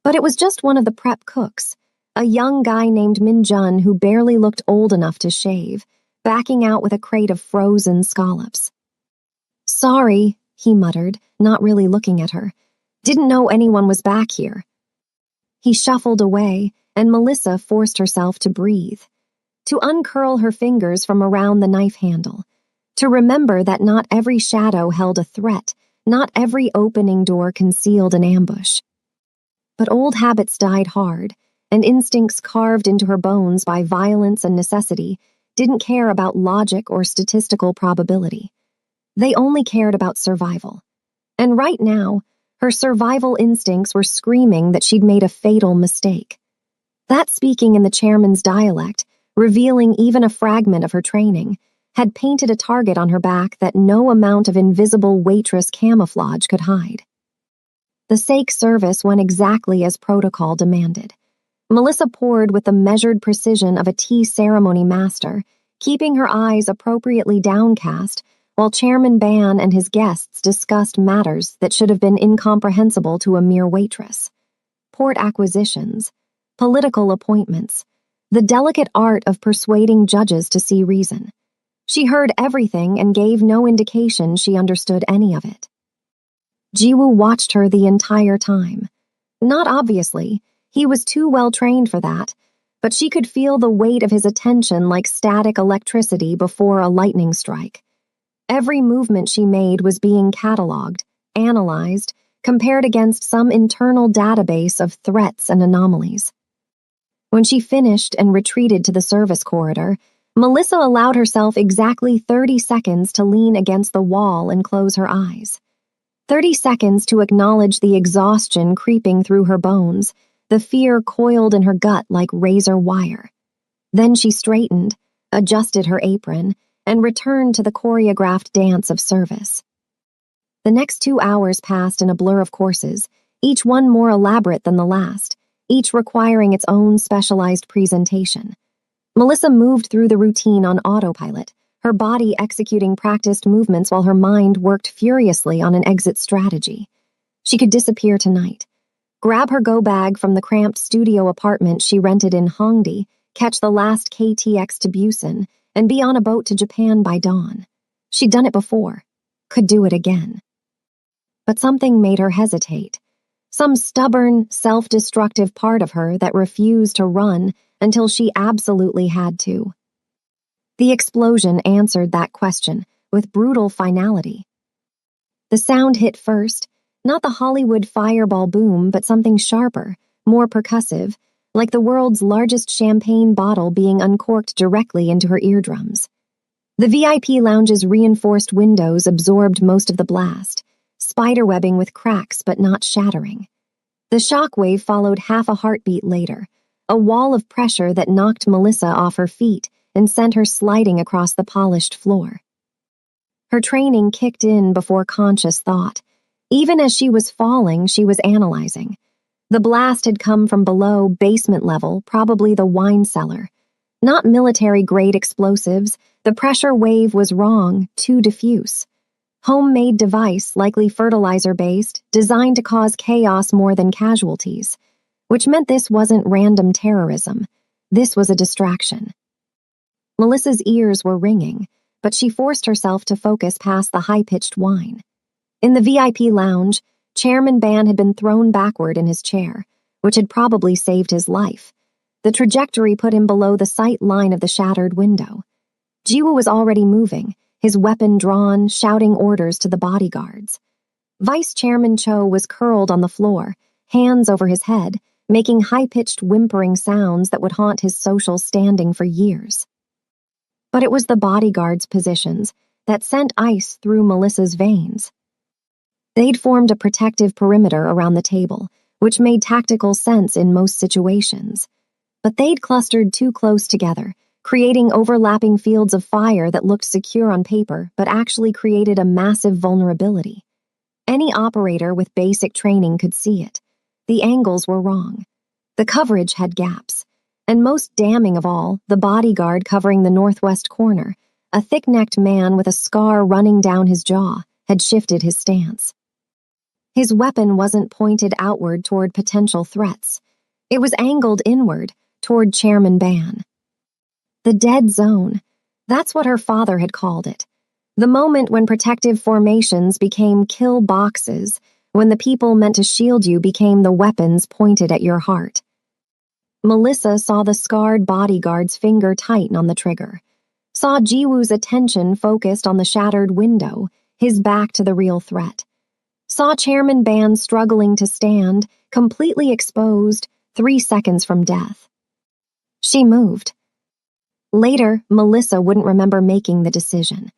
But it was just one of the prep cooks, a young guy named Min Jun who barely looked old enough to shave, backing out with a crate of frozen scallops. "Sorry," he muttered, not really looking at her. "Didn't know anyone was back here." He shuffled away, and Melissa forced herself to breathe, to uncurl her fingers from around the knife handle, to remember that not every shadow held a threat, not every opening door concealed an ambush. But old habits died hard, and instincts carved into her bones by violence and necessity didn't care about logic or statistical probability. They only cared about survival. And right now, her survival instincts were screaming that she'd made a fatal mistake. That speaking in the chairman's dialect, revealing even a fragment of her training, had painted a target on her back that no amount of invisible waitress camouflage could hide. The sake service went exactly as protocol demanded. Melissa poured with the measured precision of a tea ceremony master, keeping her eyes appropriately downcast while Chairman Ban and his guests discussed matters that should have been incomprehensible to a mere waitress. Port acquisitions, political appointments, the delicate art of persuading judges to see reason. She heard everything and gave no indication she understood any of it. Jiwoo watched her the entire time. Not obviously, he was too well trained for that, but she could feel the weight of his attention like static electricity before a lightning strike. Every movement she made was being catalogued, analyzed, compared against some internal database of threats and anomalies. When she finished and retreated to the service corridor, Melissa allowed herself exactly 30 seconds to lean against the wall and close her eyes. 30 seconds to acknowledge the exhaustion creeping through her bones, the fear coiled in her gut like razor wire. Then she straightened, adjusted her apron, and returned to the choreographed dance of service. The next 2 hours passed in a blur of courses, each one more elaborate than the last, each requiring its own specialized presentation. Melissa moved through the routine on autopilot, her body executing practiced movements while her mind worked furiously on an exit strategy. She could disappear tonight, grab her go bag from the cramped studio apartment she rented in Hongdae, catch the last KTX to Busan, and be on a boat to Japan by dawn. She'd done it before, could do it again. But something made her hesitate. Some stubborn, self-destructive part of her that refused to run until she absolutely had to. The explosion answered that question with brutal finality. The sound hit first, not the Hollywood fireball boom, but something sharper, more percussive, like the world's largest champagne bottle being uncorked directly into her eardrums. The VIP lounge's reinforced windows absorbed most of the blast, spiderwebbing with cracks but not shattering. The shockwave followed half a heartbeat later, a wall of pressure that knocked Melissa off her feet and sent her sliding across the polished floor. Her training kicked in before conscious thought. Even as she was falling, she was analyzing. The blast had come from below, basement level, probably the wine cellar. Not military-grade explosives, the pressure wave was wrong, too diffuse. Homemade device, likely fertilizer-based, designed to cause chaos more than casualties, which meant this wasn't random terrorism. This was a distraction. Melissa's ears were ringing, but she forced herself to focus past the high-pitched whine. In the VIP lounge, Chairman Ban had been thrown backward in his chair, which had probably saved his life. The trajectory put him below the sight line of the shattered window. Jiwoo was already moving, his weapon drawn, shouting orders to the bodyguards. Vice Chairman Cho was curled on the floor, hands over his head, making high-pitched whimpering sounds that would haunt his social standing for years. But it was the bodyguards' positions that sent ice through Melissa's veins. They'd formed a protective perimeter around the table, which made tactical sense in most situations. But they'd clustered too close together, creating overlapping fields of fire that looked secure on paper but actually created a massive vulnerability. Any operator with basic training could see it. The angles were wrong. The coverage had gaps. And most damning of all, the bodyguard covering the northwest corner, a thick-necked man with a scar running down his jaw, had shifted his stance. His weapon wasn't pointed outward toward potential threats. It was angled inward, toward Chairman Ban. The dead zone. That's what her father had called it. The moment when protective formations became kill boxes, when the people meant to shield you became the weapons pointed at your heart. Melissa saw the scarred bodyguard's finger tighten on the trigger, saw Jiwoo's attention focused on the shattered window, his back to the real threat. Saw Chairman Ban struggling to stand, completely exposed, 3 seconds from death. She moved. Later, Melissa wouldn't remember making the decision.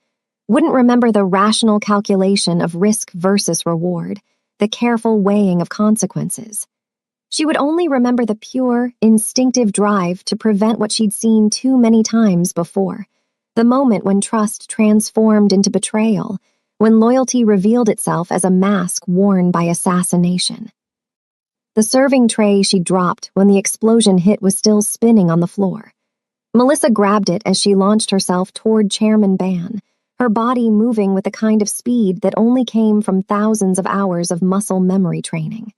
Wouldn't remember the rational calculation of risk versus reward, the careful weighing of consequences. She would only remember the pure, instinctive drive to prevent what she'd seen too many times before, the moment when trust transformed into betrayal, when loyalty revealed itself as a mask worn by assassination. The serving tray she dropped when the explosion hit was still spinning on the floor. Melissa grabbed it as she launched herself toward Chairman Ban, her body moving with a kind of speed that only came from thousands of hours of muscle memory training.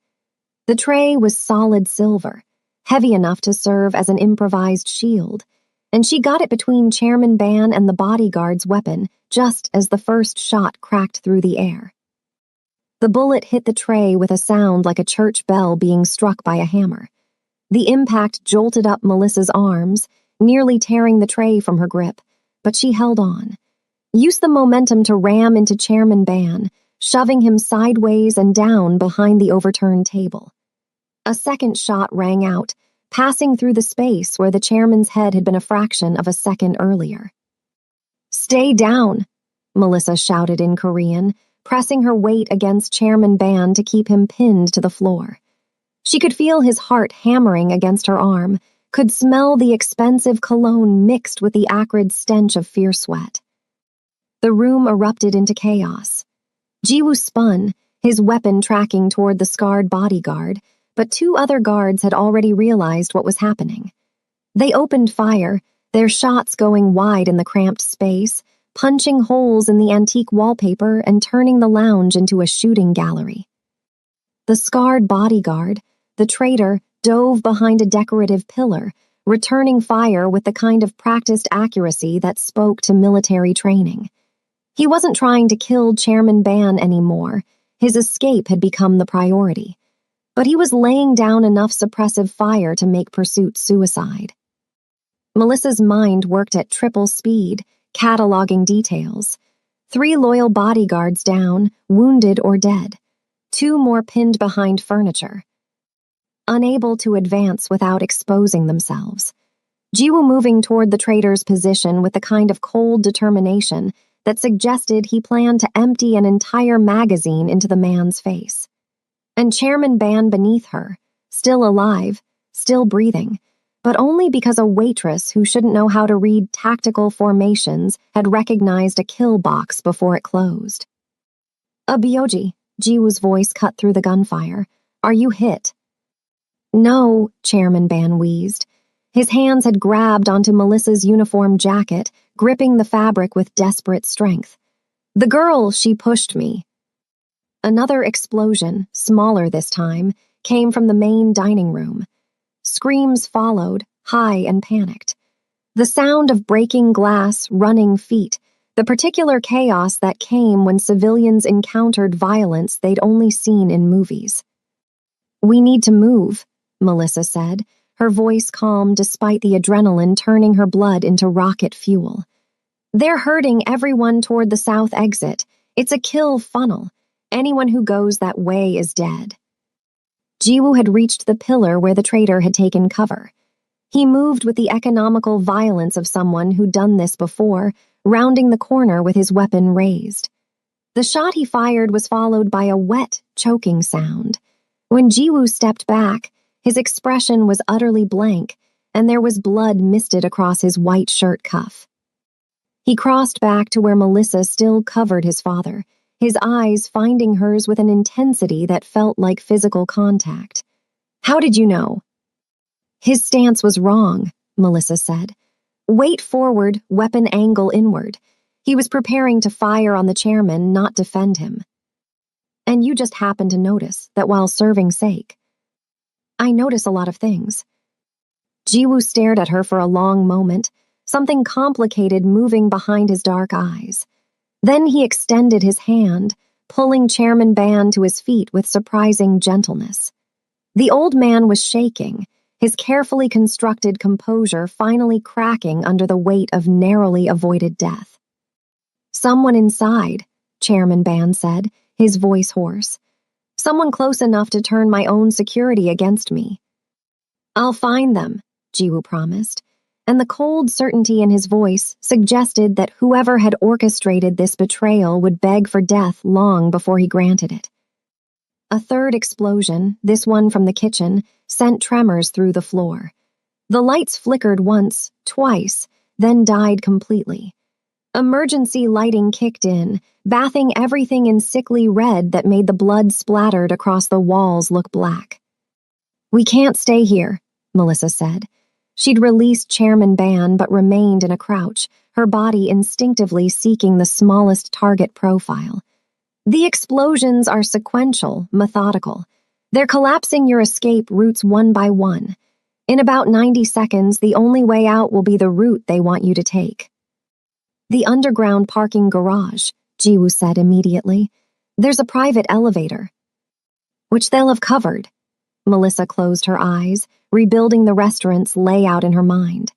The tray was solid silver, heavy enough to serve as an improvised shield, and she got it between Chairman Ban and the bodyguard's weapon just as the first shot cracked through the air. The bullet hit the tray with a sound like a church bell being struck by a hammer. The impact jolted up Melissa's arms, nearly tearing the tray from her grip, but she held on. Used the momentum to ram into Chairman Ban, shoving him sideways and down behind the overturned table. A second shot rang out, passing through the space where the chairman's head had been a fraction of a second earlier. "Stay down," Melissa shouted in Korean, pressing her weight against Chairman Ban to keep him pinned to the floor. She could feel his heart hammering against her arm, could smell the expensive cologne mixed with the acrid stench of fierce sweat. The room erupted into chaos. Jiwoo spun, his weapon tracking toward the scarred bodyguard, but 2 other guards had already realized what was happening. They opened fire, their shots going wide in the cramped space, punching holes in the antique wallpaper and turning the lounge into a shooting gallery. The scarred bodyguard, the traitor, dove behind a decorative pillar, returning fire with the kind of practiced accuracy that spoke to military training. He wasn't trying to kill Chairman Ban anymore. His escape had become the priority. But he was laying down enough suppressive fire to make pursuit suicide. Melissa's mind worked at triple speed, cataloging details. 3 loyal bodyguards down, wounded or dead. 2 more pinned behind furniture. Unable to advance without exposing themselves. Jiwoo moving toward the traitor's position with the kind of cold determination that suggested he planned to empty an entire magazine into the man's face. And Chairman Ban beneath her, still alive, still breathing, but only because a waitress who shouldn't know how to read tactical formations had recognized a kill box before it closed. Byoji, Jiwoo's voice cut through the gunfire. Are you hit? No, Chairman Ban wheezed. His hands had grabbed onto Melissa's uniform jacket, gripping the fabric with desperate strength. The girl, she pushed me. Another explosion, smaller this time, came from the main dining room. Screams followed, high and panicked. The sound of breaking glass, running feet, the particular chaos that came when civilians encountered violence they'd only seen in movies. We need to move, Melissa said, her voice calm despite the adrenaline turning her blood into rocket fuel. They're herding everyone toward the south exit. It's a kill funnel. Anyone who goes that way is dead. Jiwoo had reached the pillar where the traitor had taken cover. He moved with the economical violence of someone who'd done this before, rounding the corner with his weapon raised. The shot he fired was followed by a wet, choking sound. When Jiwoo stepped back, his expression was utterly blank, and there was blood misted across his white shirt cuff. He crossed back to where Melissa still covered his father, his eyes finding hers with an intensity that felt like physical contact. How did you know? His stance was wrong, Melissa said. Weight forward, weapon angle inward. He was preparing to fire on the chairman, not defend him. And you just happened to notice that while serving sake. I notice a lot of things. Jiwoo stared at her for a long moment, something complicated moving behind his dark eyes. Then he extended his hand, pulling Chairman Ban to his feet with surprising gentleness. The old man was shaking, his carefully constructed composure finally cracking under the weight of narrowly avoided death. Someone inside, Chairman Ban said, his voice hoarse. Someone close enough to turn my own security against me. I'll find them, Jiwoo promised, and the cold certainty in his voice suggested that whoever had orchestrated this betrayal would beg for death long before he granted it. A third explosion, this one from the kitchen, sent tremors through the floor. The lights flickered once, twice, then died completely. Emergency lighting kicked in, bathing everything in sickly red that made the blood splattered across the walls look black. We can't stay here, Melissa said. She'd released Chairman Ban but remained in a crouch, her body instinctively seeking the smallest target profile. The explosions are sequential, methodical. They're collapsing your escape routes one by one. In about 90 seconds, the only way out will be the route they want you to take. The underground parking garage, Jiwoo said immediately. There's a private elevator. Which they'll have covered. Melissa closed her eyes, rebuilding the restaurant's layout in her mind.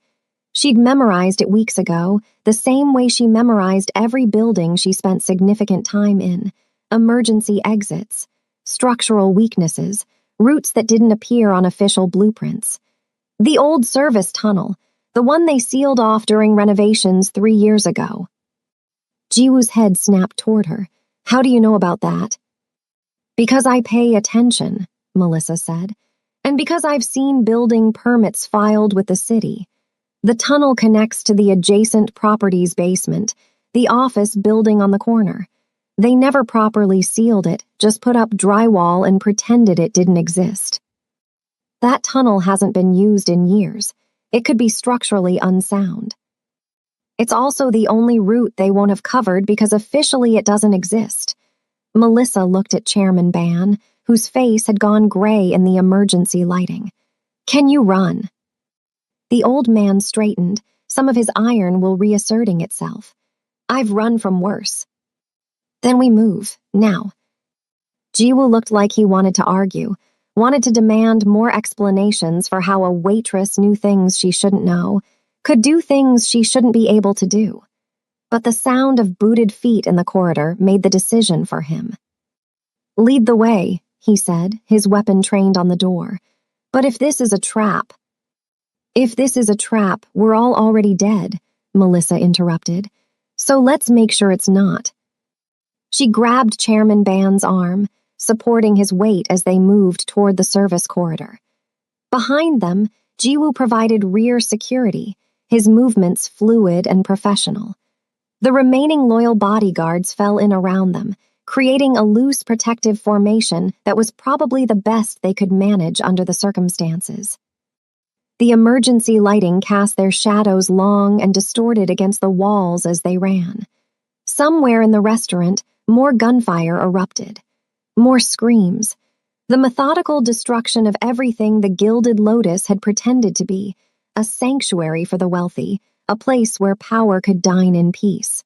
She'd memorized it weeks ago, the same way she memorized every building she spent significant time in. Emergency exits, structural weaknesses, routes that didn't appear on official blueprints. The old service tunnel, the one they sealed off during renovations 3 years ago. Jiwoo's head snapped toward her. How do you know about that? Because I pay attention, Melissa said, and because I've seen building permits filed with the city. The tunnel connects to the adjacent property's basement, the office building on the corner. They never properly sealed it, just put up drywall and pretended it didn't exist. That tunnel hasn't been used in years. It could be structurally unsound. It's also the only route they won't have covered because officially it doesn't exist. Melissa looked at Chairman Ban, whose face had gone gray in the emergency lighting. Can you run? The old man straightened, some of his iron will reasserting itself. I've run from worse. Then we move, now. Jiwoo looked like he wanted to argue, wanted to demand more explanations for how a waitress knew things she shouldn't know, could do things she shouldn't be able to do. But the sound of booted feet in the corridor made the decision for him. Lead the way, he said, his weapon trained on the door. But if this is a trap... If this is a trap, we're all already dead, Melissa interrupted. So let's make sure it's not. She grabbed Chairman Ban's arm, supporting his weight as they moved toward the service corridor. Behind them, Jiwoo provided rear security, his movements fluid and professional. The remaining loyal bodyguards fell in around them, creating a loose protective formation that was probably the best they could manage under the circumstances. The emergency lighting cast their shadows long and distorted against the walls as they ran. Somewhere in the restaurant, more gunfire erupted. More screams. The methodical destruction of everything the Gilded Lotus had pretended to be, a sanctuary for the wealthy, a place where power could dine in peace.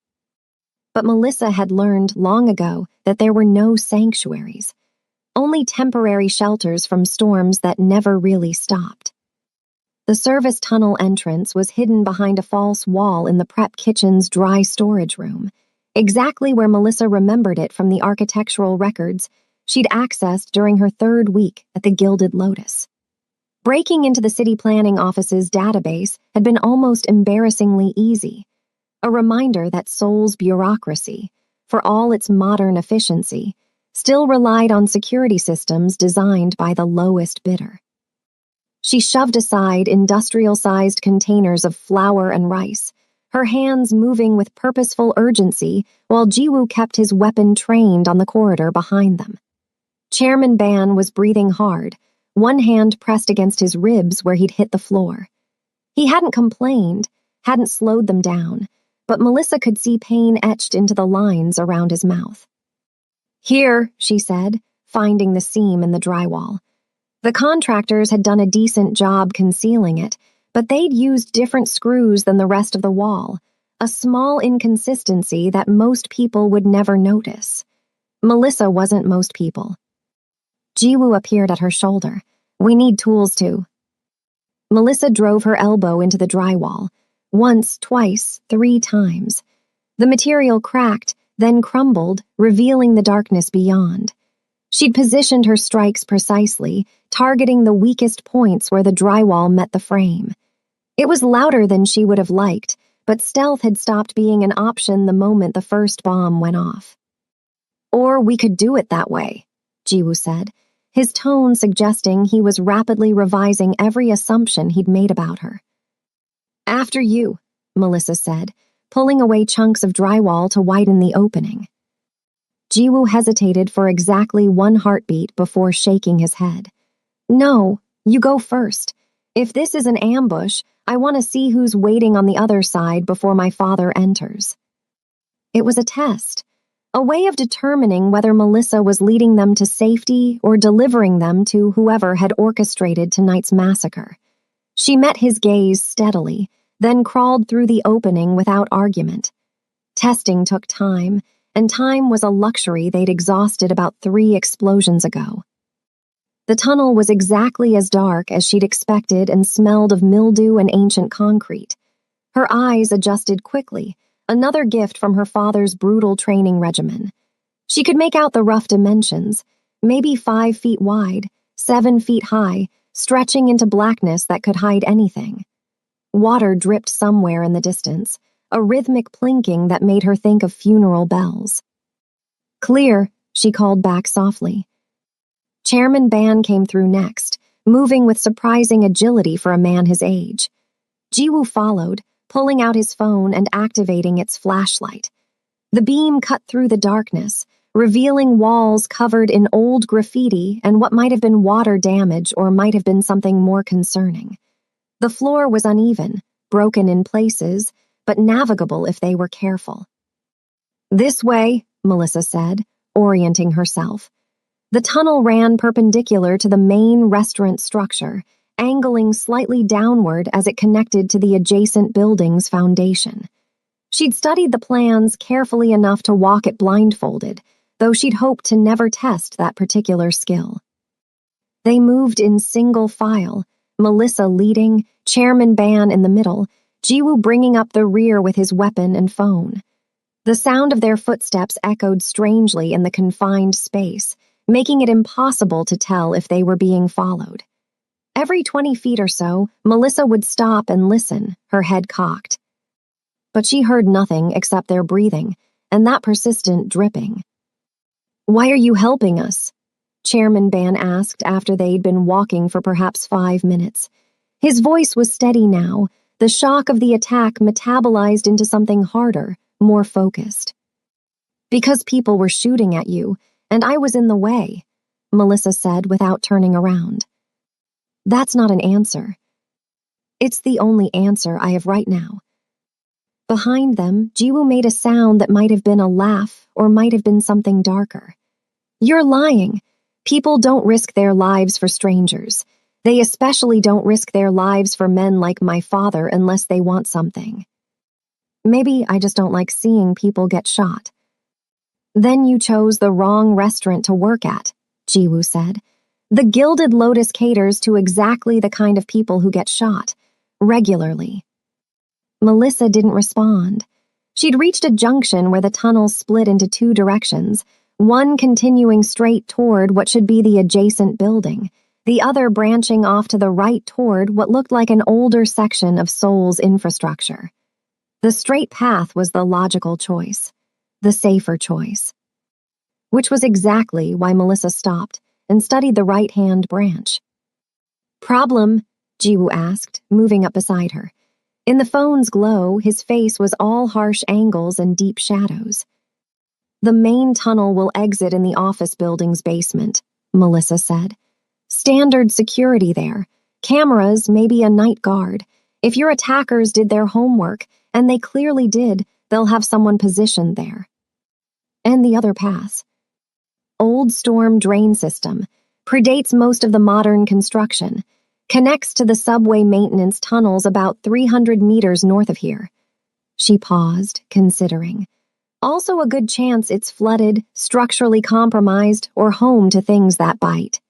But Melissa had learned long ago that there were no sanctuaries, only temporary shelters from storms that never really stopped. The service tunnel entrance was hidden behind a false wall in the prep kitchen's dry storage room, exactly where Melissa remembered it from the architectural records she'd accessed during her 3rd week at the Gilded Lotus. Breaking into the city planning office's database had been almost embarrassingly easy, a reminder that Seoul's bureaucracy, for all its modern efficiency, still relied on security systems designed by the lowest bidder. She shoved aside industrial-sized containers of flour and rice, her hands moving with purposeful urgency while Jiwoo kept his weapon trained on the corridor behind them. Chairman Ban was breathing hard, one hand pressed against his ribs where he'd hit the floor. He hadn't complained, hadn't slowed them down, but Melissa could see pain etched into the lines around his mouth. Here, she said, finding the seam in the drywall. The contractors had done a decent job concealing it, but they'd used different screws than the rest of the wall, a small inconsistency that most people would never notice. Melissa wasn't most people. Jiwoo appeared at her shoulder. We need tools too. Melissa drove her elbow into the drywall. Once, twice, 3 times. The material cracked, then crumbled, revealing the darkness beyond. She'd positioned her strikes precisely, targeting the weakest points where the drywall met the frame. It was louder than she would have liked, but stealth had stopped being an option the moment the first bomb went off. Or we could do it that way, Jiwoo said, his tone suggesting he was rapidly revising every assumption he'd made about her. After you, Melissa said, pulling away chunks of drywall to widen the opening. Jiwoo hesitated for exactly 1 heartbeat before shaking his head. No, you go first. If this is an ambush, I want to see who's waiting on the other side before my father enters. It was a test, a way of determining whether Melissa was leading them to safety or delivering them to whoever had orchestrated tonight's massacre. She met his gaze steadily, then crawled through the opening without argument. Testing took time, and time was a luxury they'd exhausted about 3 explosions ago. The tunnel was exactly as dark as she'd expected and smelled of mildew and ancient concrete. Her eyes adjusted quickly, another gift from her father's brutal training regimen. She could make out the rough dimensions, maybe 5 feet wide, 7 feet high, stretching into blackness that could hide anything. Water dripped somewhere in the distance, a rhythmic plinking that made her think of funeral bells. Clear, she called back softly. Chairman Ban came through next, moving with surprising agility for a man his age. Jiwoo followed, pulling out his phone and activating its flashlight. The beam cut through the darkness, revealing walls covered in old graffiti and what might have been water damage or might have been something more concerning. The floor was uneven, broken in places, but navigable if they were careful. "This way," Melissa said, orienting herself. The tunnel ran perpendicular to the main restaurant structure, angling slightly downward as it connected to the adjacent building's foundation. She'd studied the plans carefully enough to walk it blindfolded, though she'd hoped to never test that particular skill. They moved in single file, Melissa leading, Chairman Ban in the middle, Jiwoo bringing up the rear with his weapon and phone. The sound of their footsteps echoed strangely in the confined space, making it impossible to tell if they were being followed. Every 20 feet or so, Melissa would stop and listen, her head cocked. But she heard nothing except their breathing, and that persistent dripping. "Why are you helping us?" Chairman Ban asked after they'd been walking for perhaps 5 minutes. His voice was steady now, the shock of the attack metabolized into something harder, more focused. "Because people were shooting at you, and I was in the way," Melissa said without turning around. "That's not an answer. It's the only answer I have right now." Behind them, Jiwoo made a sound that might have been a laugh or might have been something darker. "You're lying. People don't risk their lives for strangers. They especially don't risk their lives for men like my father unless they want something. Maybe I just don't like seeing people get shot." "Then you chose the wrong restaurant to work at," Jiwoo said. "The Gilded Lotus caters to exactly the kind of people who get shot, regularly." Melissa didn't respond. She'd reached a junction where the tunnel split into 2 directions, one continuing straight toward what should be the adjacent building, the other branching off to the right toward what looked like an older section of Seoul's infrastructure. The straight path was the logical choice, the safer choice. Which was exactly why Melissa stopped and studied the right-hand branch. "Problem?" Jiwoo asked, moving up beside her. In the phone's glow, his face was all harsh angles and deep shadows. "The main tunnel will exit in the office building's basement," Melissa said. "Standard security there. Cameras, maybe a night guard. If your attackers did their homework, and they clearly did, they'll have someone positioned there." "And the other pass?" "Old storm drain system. Predates most of the modern construction. Connects to the subway maintenance tunnels about 300 meters north of here." She paused, considering. "Also a good chance it's flooded, structurally compromised, or home to things that bite."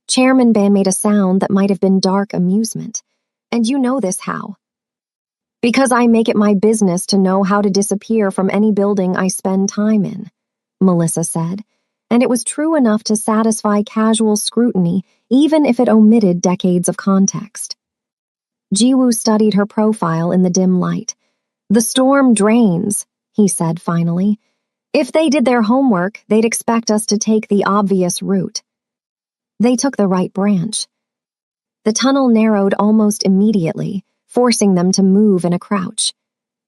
Chairman Ban made a sound that might have been dark amusement. "And you know this how?" "Because I make it my business to know how to disappear from any building I spend time in," Melissa said, and it was true enough to satisfy casual scrutiny even if it omitted decades of context. Jiwoo studied her profile in the dim light. "The storm drains," he said finally. "If they did their homework, they'd expect us to take the obvious route." They took the right branch. The tunnel narrowed almost immediately, forcing them to move in a crouch.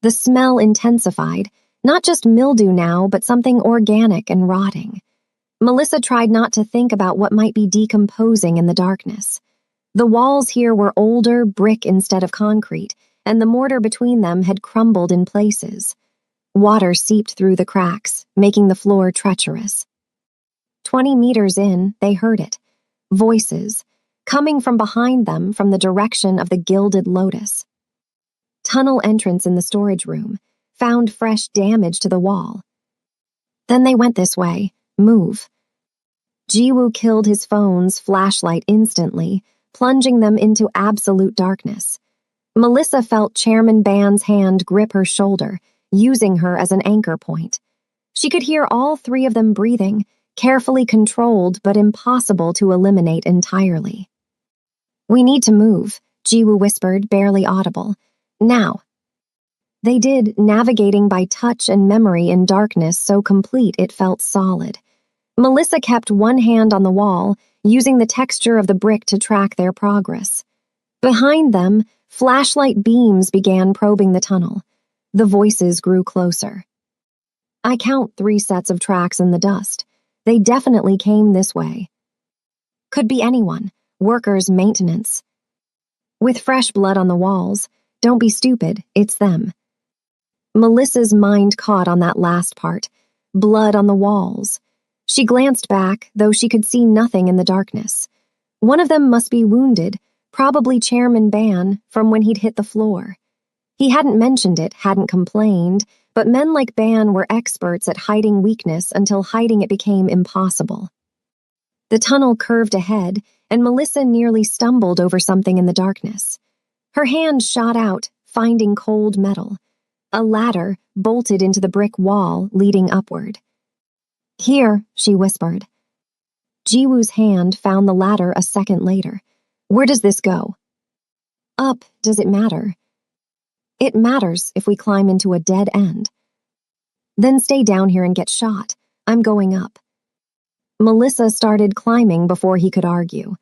The smell intensified, not just mildew now, but something organic and rotting. Melissa tried not to think about what might be decomposing in the darkness. The walls here were older, brick instead of concrete, and the mortar between them had crumbled in places. Water seeped through the cracks, making the floor treacherous. 20 meters in, they heard it. Voices, coming from behind them from the direction of the Gilded Lotus. Tunnel entrance in the storage room, found fresh damage to the wall. Then they went this way. Move. Jiwoo killed his phone's flashlight instantly, plunging them into absolute darkness. Melissa felt Chairman Ban's hand grip her shoulder, using her as an anchor point. She could hear all 3 of them breathing, carefully controlled but impossible to eliminate entirely. "We need to move," Jiwoo whispered, barely audible. "Now." They did, navigating by touch and memory in darkness so complete it felt solid. Melissa kept one hand on the wall, using the texture of the brick to track their progress. Behind them, flashlight beams began probing the tunnel. The voices grew closer. "I count 3 sets of tracks in the dust. They definitely came this way." "Could be anyone. Workers, maintenance." With fresh blood on the walls. Don't be stupid, it's them. Melissa's mind caught on that last part. Blood on the walls. She glanced back, though she could see nothing in the darkness. One of them must be wounded, probably Chairman Ban, from when he'd hit the floor. He hadn't mentioned it, hadn't complained, but men like Ban were experts at hiding weakness until hiding it became impossible. The tunnel curved ahead, and Melissa nearly stumbled over something in the darkness. Her hand shot out, finding cold metal. A ladder bolted into the brick wall, leading upward. Here, she whispered. Jiwoo's hand found the ladder a second later. Where does this go? Up, does it matter? It matters if we climb into a dead end. Then stay down here and get shot. I'm going up. Melissa started climbing before he could argue.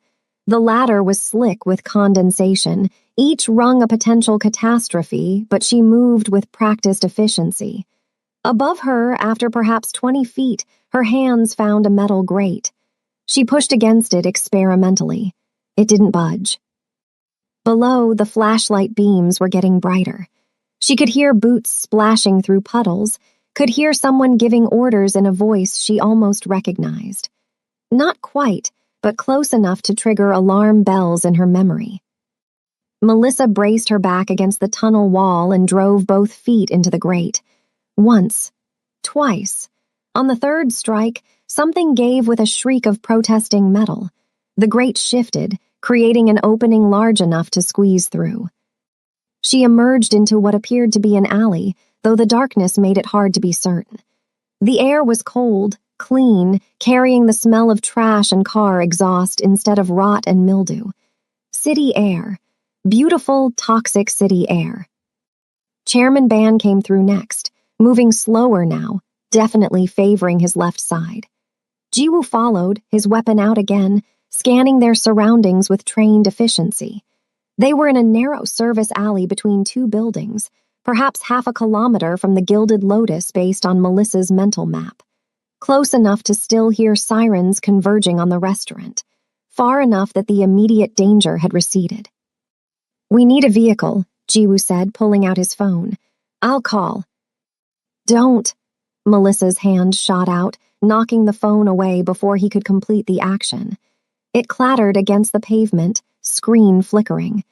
The ladder was slick with condensation, each rung a potential catastrophe, but she moved with practiced efficiency. Above her, after perhaps 20 feet, her hands found a metal grate. She pushed against it experimentally. It didn't budge. Below, the flashlight beams were getting brighter. She could hear boots splashing through puddles, could hear someone giving orders in a voice she almost recognized. Not quite, but close enough to trigger alarm bells in her memory. Melissa braced her back against the tunnel wall and drove both feet into the grate. Once. Twice. On the third strike, something gave with a shriek of protesting metal. The grate shifted, creating an opening large enough to squeeze through. She emerged into what appeared to be an alley, though the darkness made it hard to be certain. The air was cold, clean, carrying the smell of trash and car exhaust instead of rot and mildew. City air. Beautiful, toxic city air. Chairman Ban came through next, moving slower now, definitely favoring his left side. Jiwoo followed, his weapon out again, scanning their surroundings with trained efficiency. They were in a narrow service alley between two buildings, perhaps half a kilometer from the Gilded Lotus based on Melissa's mental map. Close enough to still hear sirens converging on the restaurant, far enough that the immediate danger had receded. We need a vehicle, Jiwoo said, pulling out his phone. I'll call. Don't. Melissa's hand shot out, knocking the phone away before he could complete the action. It clattered against the pavement, screen flickering.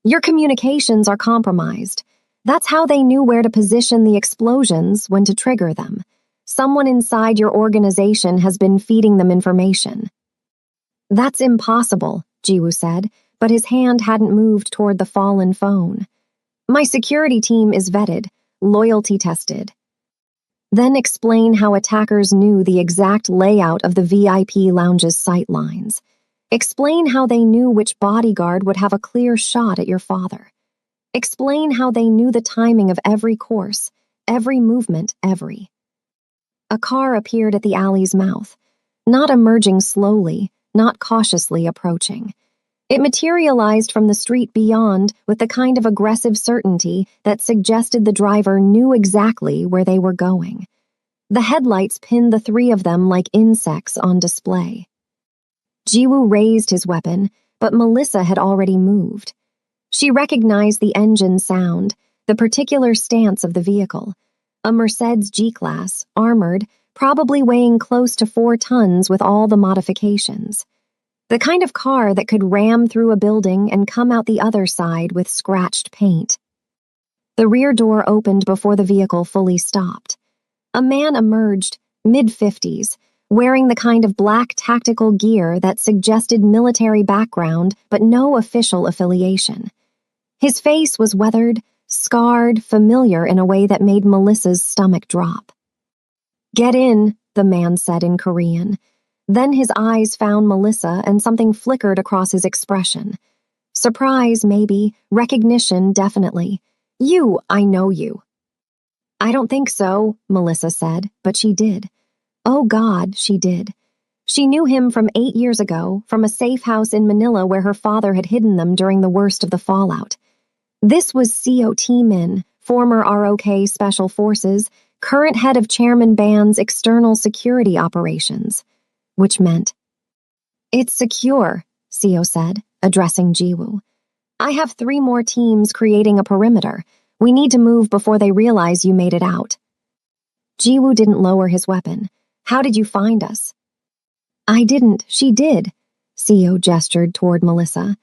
Your communications are compromised. That's how they knew where to position the explosions, when to trigger them. Someone inside your organization has been feeding them information. That's impossible, Jiwoo said, but his hand hadn't moved toward the fallen phone. My security team is vetted, loyalty tested. Then explain how attackers knew the exact layout of the VIP lounge's sight lines. Explain how they knew which bodyguard would have a clear shot at your father. Explain how they knew the timing of every course, every movement, every. A car appeared at the alley's mouth, not emerging slowly, not cautiously approaching. It materialized from the street beyond with the kind of aggressive certainty that suggested the driver knew exactly where they were going. The headlights pinned the three of them like insects on display. Jiwoo raised his weapon, but Melissa had already moved. She recognized the engine sound, the particular stance of the vehicle. A Mercedes G-Class, armored, probably weighing close to 4 tons with all the modifications. The kind of car that could ram through a building and come out the other side with scratched paint. The rear door opened before the vehicle fully stopped. A man emerged, mid-50s, wearing the kind of black tactical gear that suggested military background but no official affiliation. His face was weathered, scarred, familiar in a way that made Melissa's stomach drop. Get in, the man said in Korean. Then his eyes found Melissa and something flickered across his expression. Surprise, maybe. Recognition, definitely. You, I know you. I don't think so, Melissa said, but she did. Oh God, she did. She knew him from 8 years ago, from a safe house in Manila where her father had hidden them during the worst of the fallout. This was COT Min, former ROK Special Forces, current head of Chairman Ban's external security operations. Which meant, it's secure, CO said, addressing Jiwoo. I have 3 more teams creating a perimeter. We need to move before they realize you made it out. Jiwoo didn't lower his weapon. How did you find us? I didn't. She did. Seo gestured toward Melissa.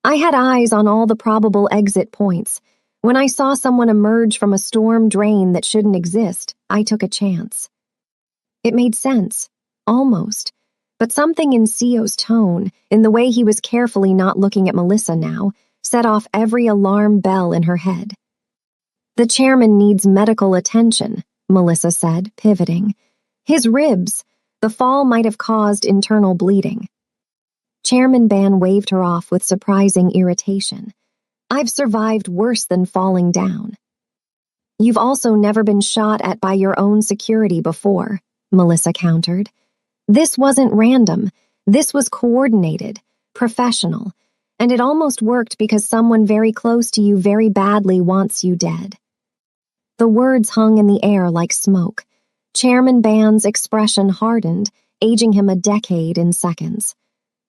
I had eyes on all the probable exit points. When I saw someone emerge from a storm drain that shouldn't exist, I took a chance. It made sense. Almost. But something in Seo's tone, in the way he was carefully not looking at Melissa now, set off every alarm bell in her head. The chairman needs medical attention, Melissa said, pivoting. His ribs. The fall might have caused internal bleeding. Chairman Ban waved her off with surprising irritation. I've survived worse than falling down. You've also never been shot at by your own security before, Melissa countered. This wasn't random. This was coordinated, professional, and it almost worked because someone very close to you very badly wants you dead. The words hung in the air like smoke. Chairman Ban's expression hardened, aging him a decade in seconds.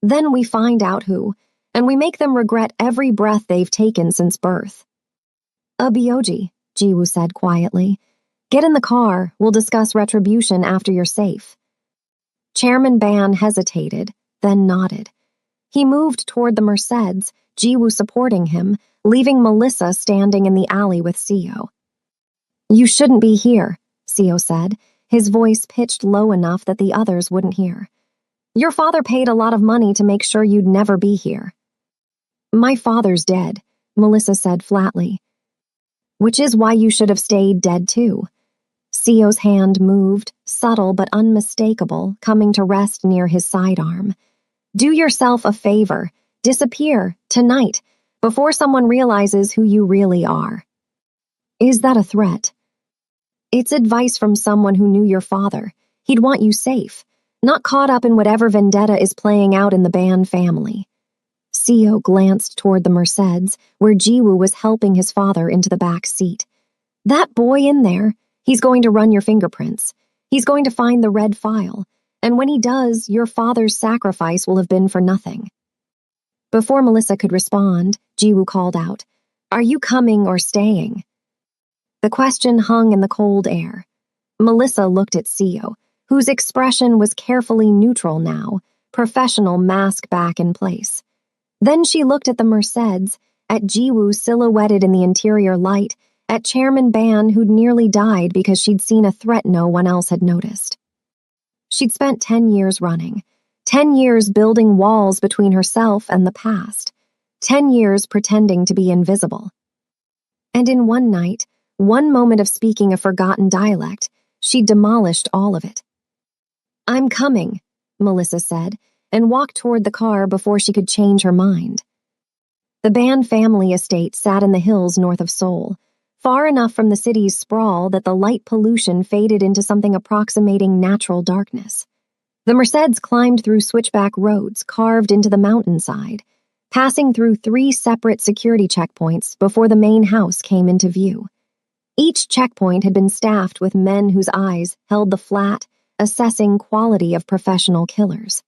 Then we find out who, and we make them regret every breath they've taken since birth. Abioji, Jiwoo said quietly. Get in the car, we'll discuss retribution after you're safe. Chairman Ban hesitated, then nodded. He moved toward the Mercedes, Jiwoo supporting him, leaving Melissa standing in the alley with Seo. You shouldn't be here, Seo said, his voice pitched low enough that the others wouldn't hear. Your father paid a lot of money to make sure you'd never be here. My father's dead, Melissa said flatly. Which is why you should have stayed dead too. Seo's hand moved, subtle but unmistakable, coming to rest near his sidearm. Do yourself a favor. Disappear, tonight, before someone realizes who you really are. Is that a threat? It's advice from someone who knew your father. He'd want you safe, not caught up in whatever vendetta is playing out in the Ban family. Seo glanced toward the Mercedes, where Jiwoo was helping his father into the back seat. That boy in there, he's going to run your fingerprints. He's going to find the red file, and when he does, your father's sacrifice will have been for nothing. Before Melissa could respond, Jiwoo called out, Are you coming or staying? The question hung in the cold air. Melissa looked at Seo, whose expression was carefully neutral now, professional mask back in place. Then she looked at the Mercedes, at Jiwoo silhouetted in the interior light, at Chairman Ban who'd nearly died because she'd seen a threat no one else had noticed. She'd spent 10 years running, 10 years building walls between herself and the past, 10 years pretending to be invisible. And in one night, one moment of speaking a forgotten dialect, she demolished all of it. I'm coming, Melissa said, and walked toward the car before she could change her mind. The Ban family estate sat in the hills north of Seoul, far enough from the city's sprawl that the light pollution faded into something approximating natural darkness. The Mercedes climbed through switchback roads carved into the mountainside, passing through 3 separate security checkpoints before the main house came into view. Each checkpoint had been staffed with men whose eyes held the flat, assessing quality of professional killers.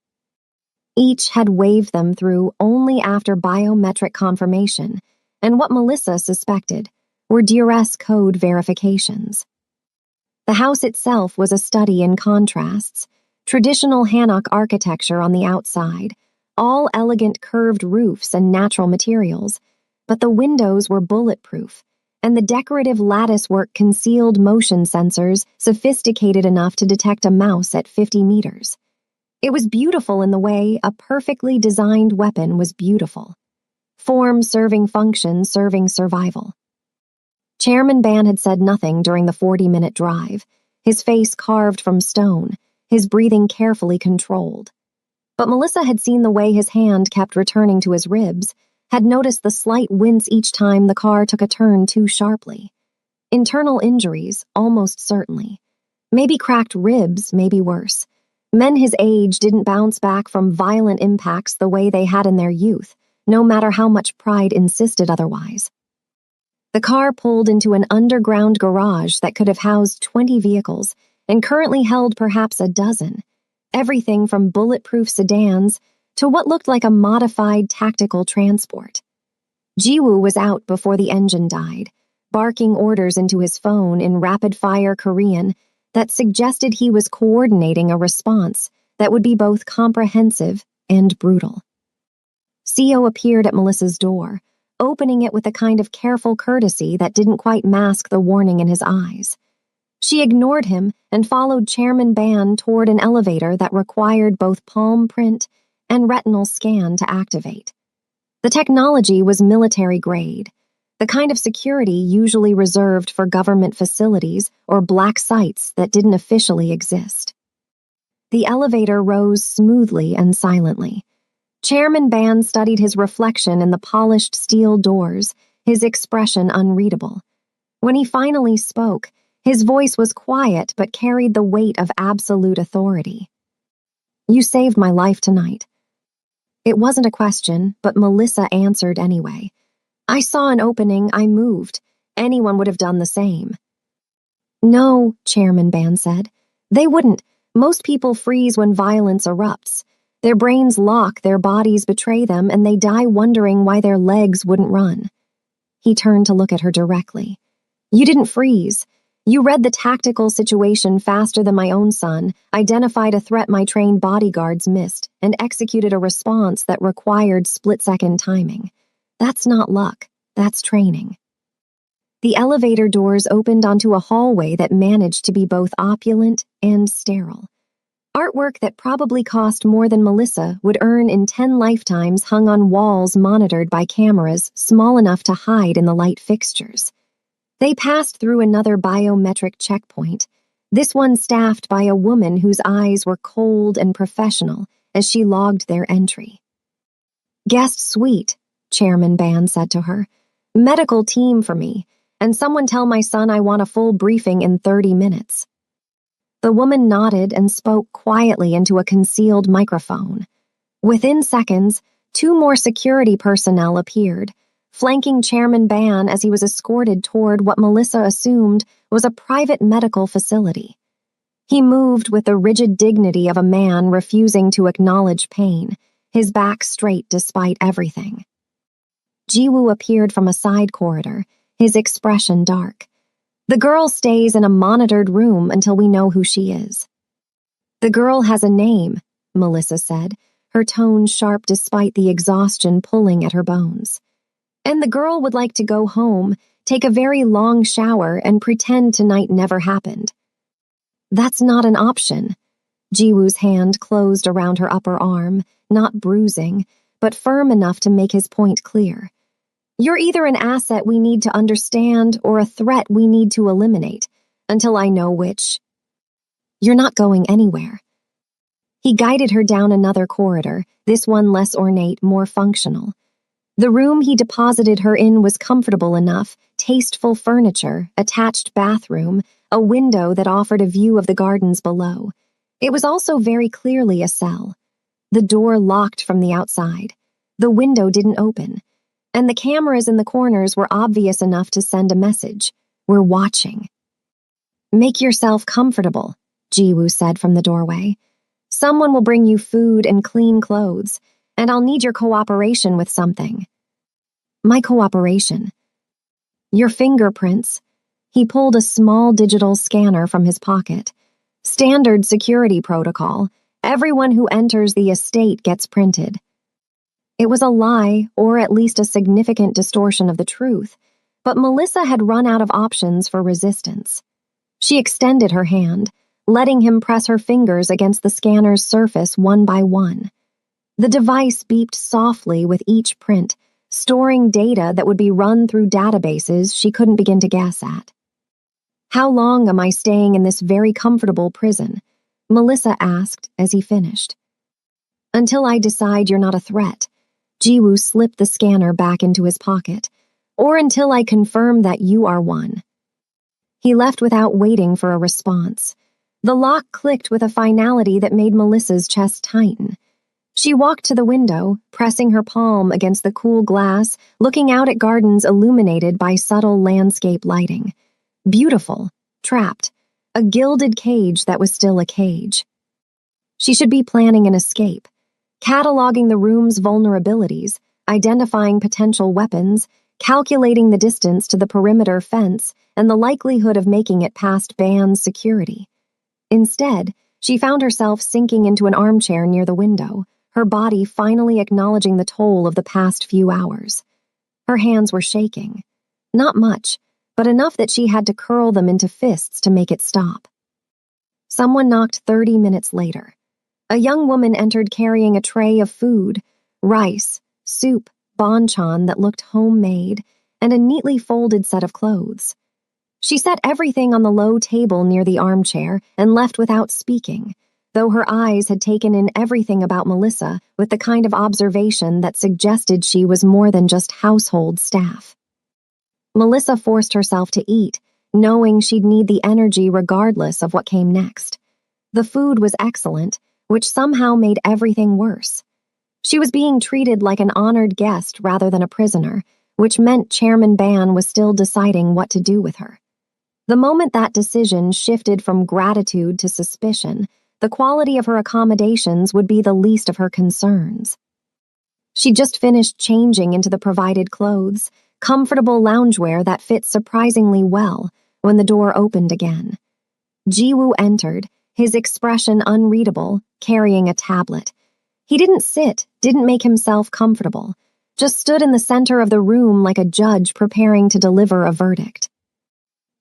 Each had waved them through only after biometric confirmation, and what Melissa suspected were duress code verifications. The house itself was a study in contrasts, traditional Hanok architecture on the outside, all elegant curved roofs and natural materials, but the windows were bulletproof, and the decorative latticework concealed motion sensors sophisticated enough to detect a mouse at 50 meters. It was beautiful in the way a perfectly designed weapon was beautiful. Form serving function serving survival. Chairman Ban had said nothing during the 40-minute drive, his face carved from stone, his breathing carefully controlled. But Melissa had seen the way his hand kept returning to his ribs, had noticed the slight wince each time the car took a turn too sharply. Internal injuries, almost certainly. Maybe cracked ribs, maybe worse. Men his age didn't bounce back from violent impacts the way they had in their youth, no matter how much pride insisted otherwise. The car pulled into an underground garage that could have housed 20 vehicles and currently held perhaps a dozen, everything from bulletproof sedans to what looked like a modified tactical transport. Jiwoo was out before the engine died, barking orders into his phone in rapid-fire Korean that suggested he was coordinating a response that would be both comprehensive and brutal. Seo appeared at Melissa's door, opening it with a kind of careful courtesy that didn't quite mask the warning in his eyes. She ignored him and followed Chairman Ban toward an elevator that required both palm print and retinal scan to activate. The technology was military grade, the kind of security usually reserved for government facilities or black sites that didn't officially exist. The elevator rose smoothly and silently. Chairman Ban studied his reflection in the polished steel doors, his expression unreadable. When he finally spoke, his voice was quiet but carried the weight of absolute authority. "You saved my life tonight." It wasn't a question, but Melissa answered anyway. "I saw an opening, I moved. Anyone would have done the same." "No," Chairman Ban said. "They wouldn't. Most people freeze when violence erupts. Their brains lock, their bodies betray them, and they die wondering why their legs wouldn't run." He turned to look at her directly. "You didn't freeze. You read the tactical situation faster than my own son, identified a threat my trained bodyguards missed, and executed a response that required split-second timing. That's not luck. That's training." The elevator doors opened onto a hallway that managed to be both opulent and sterile. Artwork that probably cost more than Melissa would earn in 10 lifetimes hung on walls monitored by cameras small enough to hide in the light fixtures. They passed through another biometric checkpoint, this one staffed by a woman whose eyes were cold and professional as she logged their entry. "Guest suite," Chairman Ban said to her. "Medical team for me, and someone tell my son I want a full briefing in 30 minutes. The woman nodded and spoke quietly into a concealed microphone. Within seconds, 2 more security personnel appeared, flanking Chairman Ban as he was escorted toward what Melissa assumed was a private medical facility. He moved with the rigid dignity of a man refusing to acknowledge pain, his back straight despite everything. Jiwoo appeared from a side corridor, his expression dark. "The girl stays in a monitored room until we know who she is." "The girl has a name," Melissa said, her tone sharp despite the exhaustion pulling at her bones. "And the girl would like to go home, take a very long shower, and pretend tonight never happened." "That's not an option." Jiwoo's hand closed around her upper arm, not bruising, but firm enough to make his point clear. "You're either an asset we need to understand or a threat we need to eliminate, until I know which. You're not going anywhere." He guided her down another corridor, this one less ornate, more functional. The room he deposited her in was comfortable enough, tasteful furniture, attached bathroom, a window that offered a view of the gardens below. It was also very clearly a cell. The door locked from the outside. The window didn't open. And the cameras in the corners were obvious enough to send a message. "We're watching." "Make yourself comfortable," Jiwoo said from the doorway. "Someone will bring you food and clean clothes, and I'll need your cooperation with something." "My cooperation?" "Your fingerprints." He pulled a small digital scanner from his pocket. "Standard security protocol. Everyone who enters the estate gets printed." It was a lie, or at least a significant distortion of the truth, but Melissa had run out of options for resistance. She extended her hand, letting him press her fingers against the scanner's surface one by one. The device beeped softly with each print, storing data that would be run through databases she couldn't begin to guess at. "How long am I staying in this very comfortable prison?" Melissa asked as he finished. "Until I decide you're not a threat." Jiwoo slipped the scanner back into his pocket. "Or until I confirm that you are one." He left without waiting for a response. The lock clicked with a finality that made Melissa's chest tighten. She walked to the window, pressing her palm against the cool glass, looking out at gardens illuminated by subtle landscape lighting. Beautiful, trapped, a gilded cage that was still a cage. She should be planning an escape, cataloging the room's vulnerabilities, identifying potential weapons, calculating the distance to the perimeter fence, and the likelihood of making it past Ban's security. Instead, she found herself sinking into an armchair near the window, her body finally acknowledging the toll of the past few hours. Her hands were shaking. Not much, but enough that she had to curl them into fists to make it stop. Someone knocked 30 minutes later. A young woman entered carrying a tray of food, rice, soup, banchan that looked homemade, and a neatly folded set of clothes. She set everything on the low table near the armchair and left without speaking, though her eyes had taken in everything about Melissa with the kind of observation that suggested she was more than just household staff. Melissa forced herself to eat, knowing she'd need the energy regardless of what came next. The food was excellent, which somehow made everything worse. She was being treated like an honored guest rather than a prisoner, which meant Chairman Ban was still deciding what to do with her. The moment that decision shifted from gratitude to suspicion, the quality of her accommodations would be the least of her concerns. She'd just finished changing into the provided clothes, comfortable loungewear that fit surprisingly well, when the door opened again. Jiwoo entered, his expression unreadable, carrying a tablet. He didn't sit, didn't make himself comfortable, just stood in the center of the room like a judge preparing to deliver a verdict.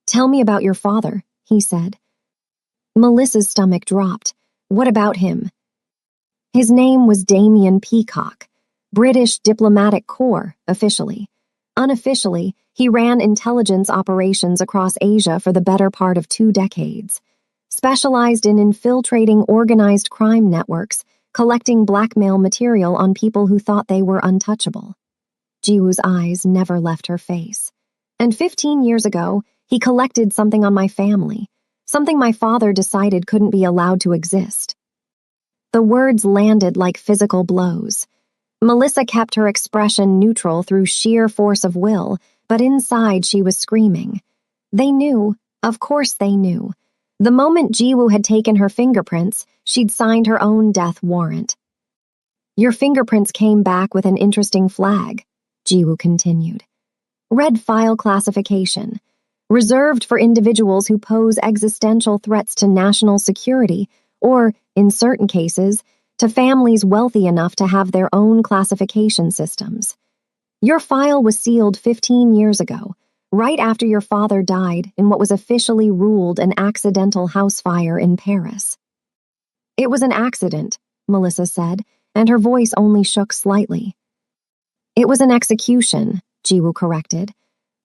"Tell me about your father," he said. Melissa's stomach dropped. What about him? His name was Damien Peacock, British Diplomatic Corps, officially. Unofficially, he ran intelligence operations across Asia for the better part of 2 decades. Specialized in infiltrating organized crime networks, collecting blackmail material on people who thought they were untouchable. Jiwoo's eyes never left her face. And 15 years ago, he collected something on my family, something my father decided couldn't be allowed to exist. The words landed like physical blows. Melissa kept her expression neutral through sheer force of will, but inside she was screaming. They knew, of course they knew. The moment Jiwoo had taken her fingerprints, she'd signed her own death warrant. "Your fingerprints came back with an interesting flag," Jiwoo continued. "Red file classification. Reserved for individuals who pose existential threats to national security or, in certain cases, to families wealthy enough to have their own classification systems. Your file was sealed 15 years ago, right after your father died in what was officially ruled an accidental house fire in Paris." "It was an accident," Melissa said, and her voice only shook slightly. "It was an execution," Jiwoo corrected.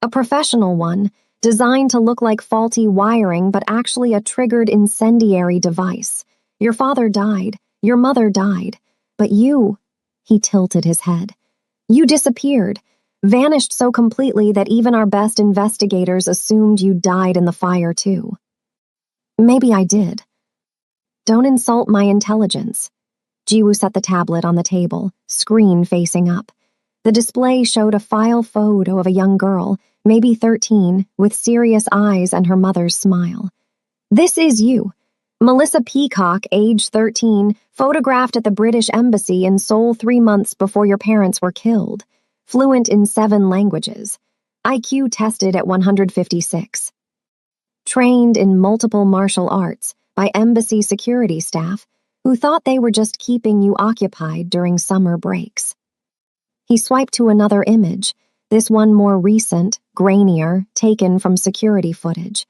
"A professional one, designed to look like faulty wiring but actually a triggered incendiary device. Your father died, your mother died, but you," he tilted his head, "you disappeared, vanished so completely that even our best investigators assumed you died in the fire too." "Maybe I did." "Don't insult my intelligence." Jiwoo set the tablet on the table, screen facing up. The display showed a file photo of a young girl, maybe 13, with serious eyes and her mother's smile. "This is you. Melissa Peacock, age 13, photographed at the British Embassy in Seoul 3 months before your parents were killed. Fluent in 7 languages. IQ tested at 156. Trained in multiple martial arts by embassy security staff who thought they were just keeping you occupied during summer breaks." He swiped to another image, this one more recent, grainier, taken from security footage.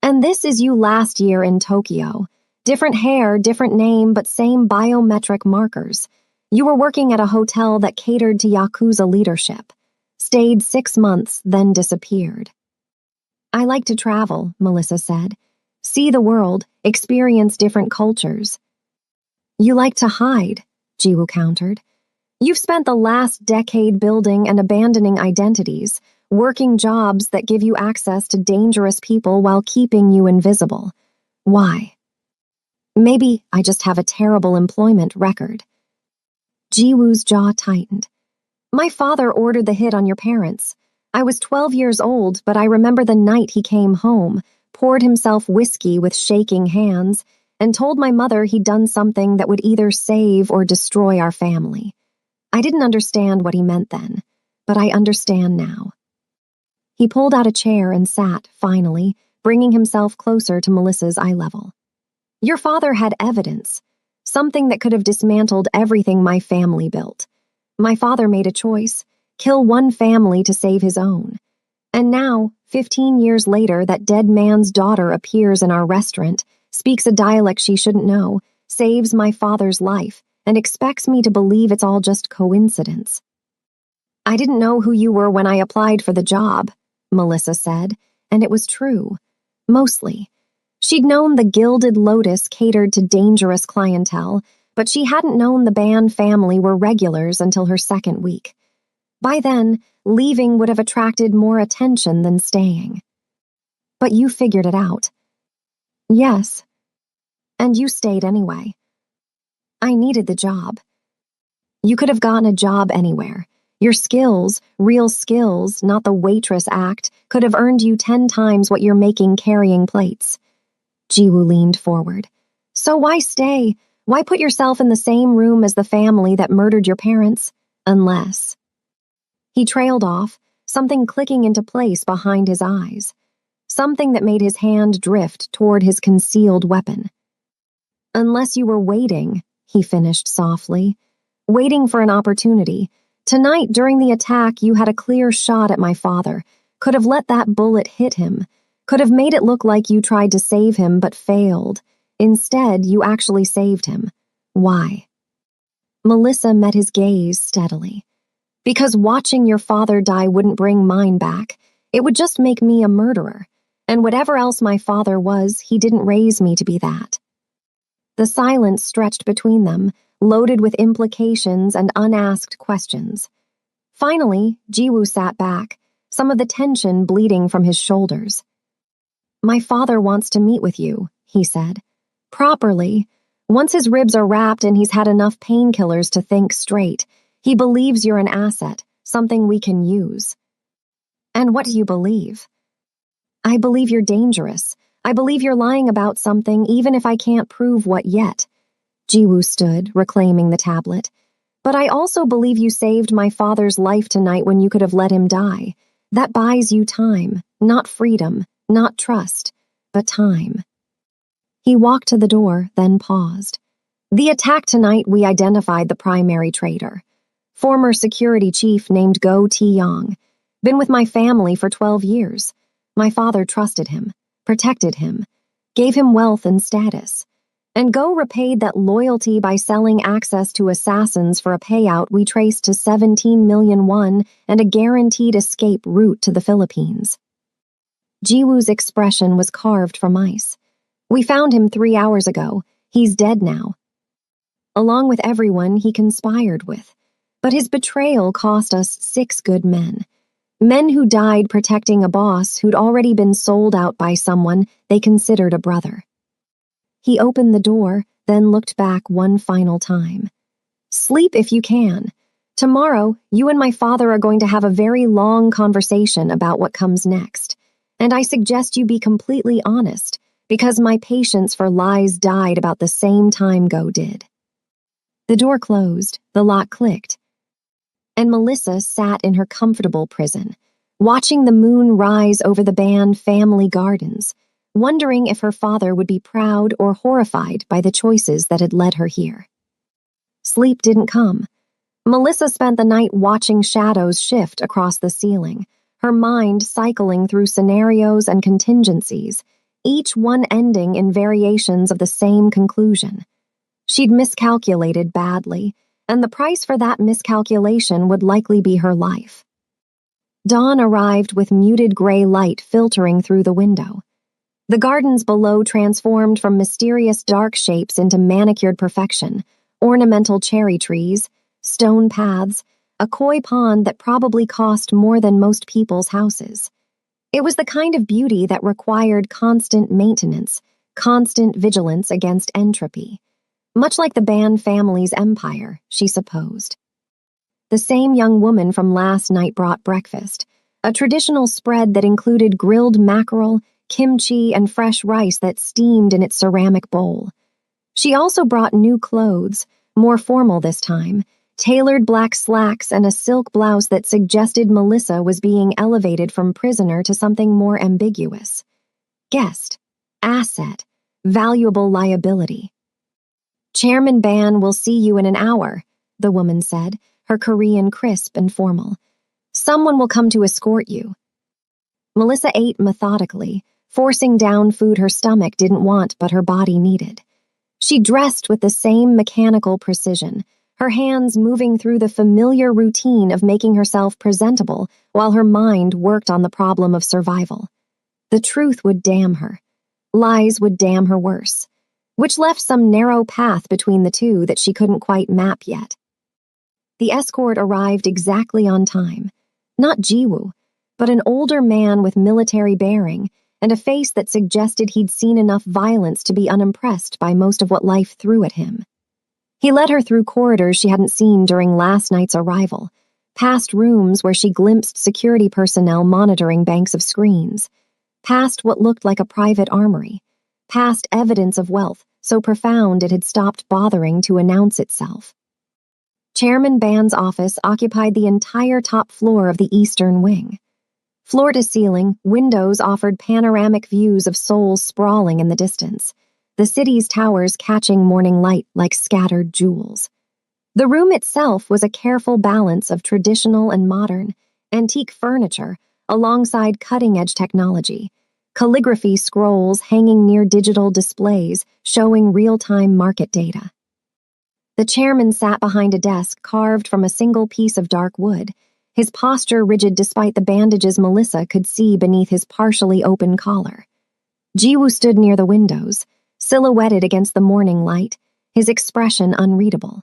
"And this is you last year in Tokyo. Different hair, different name, but same biometric markers. You were working at a hotel that catered to Yakuza leadership. Stayed 6 months, then disappeared." "I like to travel," Melissa said. "See the world, experience different cultures." "You like to hide," Jiwoo countered. "You've spent the last decade building and abandoning identities, working jobs that give you access to dangerous people while keeping you invisible. Why?" "Maybe I just have a terrible employment record." Jiwoo's jaw tightened. "My father ordered the hit on your parents. I was 12 years old, but I remember the night he came home, poured himself whiskey with shaking hands, and told my mother he'd done something that would either save or destroy our family. I didn't understand what he meant then, but I understand now. He pulled out a chair and sat, finally, bringing himself closer to Melissa's eye level. Your father had evidence, something that could have dismantled everything my family built. My father made a choice, kill one family to save his own. And now, 15 years later, that dead man's daughter appears in our restaurant, speaks a dialect she shouldn't know, saves my father's life, and expects me to believe it's all just coincidence. I didn't know who you were when I applied for the job, Melissa said, and it was true. Mostly. She'd known the Gilded Lotus catered to dangerous clientele, but she hadn't known the Ban family were regulars until her second week. By then, leaving would have attracted more attention than staying. But you figured it out. Yes. And you stayed anyway. I needed the job. You could have gotten a job anywhere. Your skills, real skills, not the waitress act, could have earned you 10 times what you're making carrying plates. Jiwoo leaned forward. So why stay? Why put yourself in the same room as the family that murdered your parents? Unless... He trailed off, something clicking into place behind his eyes. Something that made his hand drift toward his concealed weapon. Unless you were waiting, he finished softly. Waiting for an opportunity. Tonight, during the attack, you had a clear shot at my father. Could have let that bullet hit him. Could have made it look like you tried to save him but failed. Instead, you actually saved him. Why? Melissa met his gaze steadily. Because watching your father die wouldn't bring mine back. It would just make me a murderer. And whatever else my father was, he didn't raise me to be that. The silence stretched between them, loaded with implications and unasked questions. Finally, Jiwoo sat back, some of the tension bleeding from his shoulders. My father wants to meet with you, he said. Properly. Once his ribs are wrapped and he's had enough painkillers to think straight, he believes you're an asset, something we can use. And what do you believe? I believe you're dangerous. I believe you're lying about something, even if I can't prove what yet. Jiwoo stood, reclaiming the tablet. But I also believe you saved my father's life tonight when you could have let him die. That buys you time, not freedom, not trust, but time. He walked to the door, then paused. The attack tonight, we identified the primary traitor. Former security chief named Go Tae-yong. Been with my family for 12 years. My father trusted him, protected him, gave him wealth and status. And Go repaid that loyalty by selling access to assassins for a payout we traced to 17 million won and a guaranteed escape route to the Philippines. Jiwoo's expression was carved from ice. We found him 3 hours ago. He's dead now. Along with everyone he conspired with. But his betrayal cost us 6 good men. Men who died protecting a boss who'd already been sold out by someone they considered a brother. He opened the door, then looked back one final time. Sleep if you can. Tomorrow, you and my father are going to have a very long conversation about what comes next. And I suggest you be completely honest, because my patience for lies died about the same time Go did. The door closed, the lock clicked. And Melissa sat in her comfortable prison, watching the moon rise over the Ban family gardens, wondering if her father would be proud or horrified by the choices that had led her here. Sleep didn't come. Melissa spent the night watching shadows shift across the ceiling, her mind cycling through scenarios and contingencies, each one ending in variations of the same conclusion. She'd miscalculated badly, and the price for that miscalculation would likely be her life. Dawn arrived with muted gray light filtering through the window. The gardens below transformed from mysterious dark shapes into manicured perfection, ornamental cherry trees, stone paths, a koi pond that probably cost more than most people's houses. It was the kind of beauty that required constant maintenance, constant vigilance against entropy. Much like the Ban family's empire, she supposed. The same young woman from last night brought breakfast, a traditional spread that included grilled mackerel, kimchi, and fresh rice that steamed in its ceramic bowl. She also brought new clothes, more formal this time, tailored black slacks and a silk blouse that suggested Melissa was being elevated from prisoner to something more ambiguous. Guest, asset, valuable liability. "Chairman Ban will see you in an hour," the woman said, her Korean crisp and formal. "Someone will come to escort you." Melissa ate methodically, forcing down food her stomach didn't want but her body needed. She dressed with the same mechanical precision, her hands moving through the familiar routine of making herself presentable while her mind worked on the problem of survival. The truth would damn her. Lies would damn her worse, which left some narrow path between the two that she couldn't quite map yet. The escort arrived exactly on time. Not Jiwoo, but an older man with military bearing and a face that suggested he'd seen enough violence to be unimpressed by most of what life threw at him. He led her through corridors she hadn't seen during last night's arrival, past rooms where she glimpsed security personnel monitoring banks of screens, past what looked like a private armory, past evidence of wealth so profound it had stopped bothering to announce itself. Chairman Ban's office occupied the entire top floor of the eastern wing. Floor to ceiling, windows offered panoramic views of Seoul sprawling in the distance, the city's towers catching morning light like scattered jewels. The room itself was a careful balance of traditional and modern, antique furniture alongside cutting-edge technology, calligraphy scrolls hanging near digital displays showing real-time market data. The chairman sat behind a desk carved from a single piece of dark wood, his posture rigid despite the bandages Melissa could see beneath his partially open collar. Jiwoo stood near the windows, silhouetted against the morning light, his expression unreadable.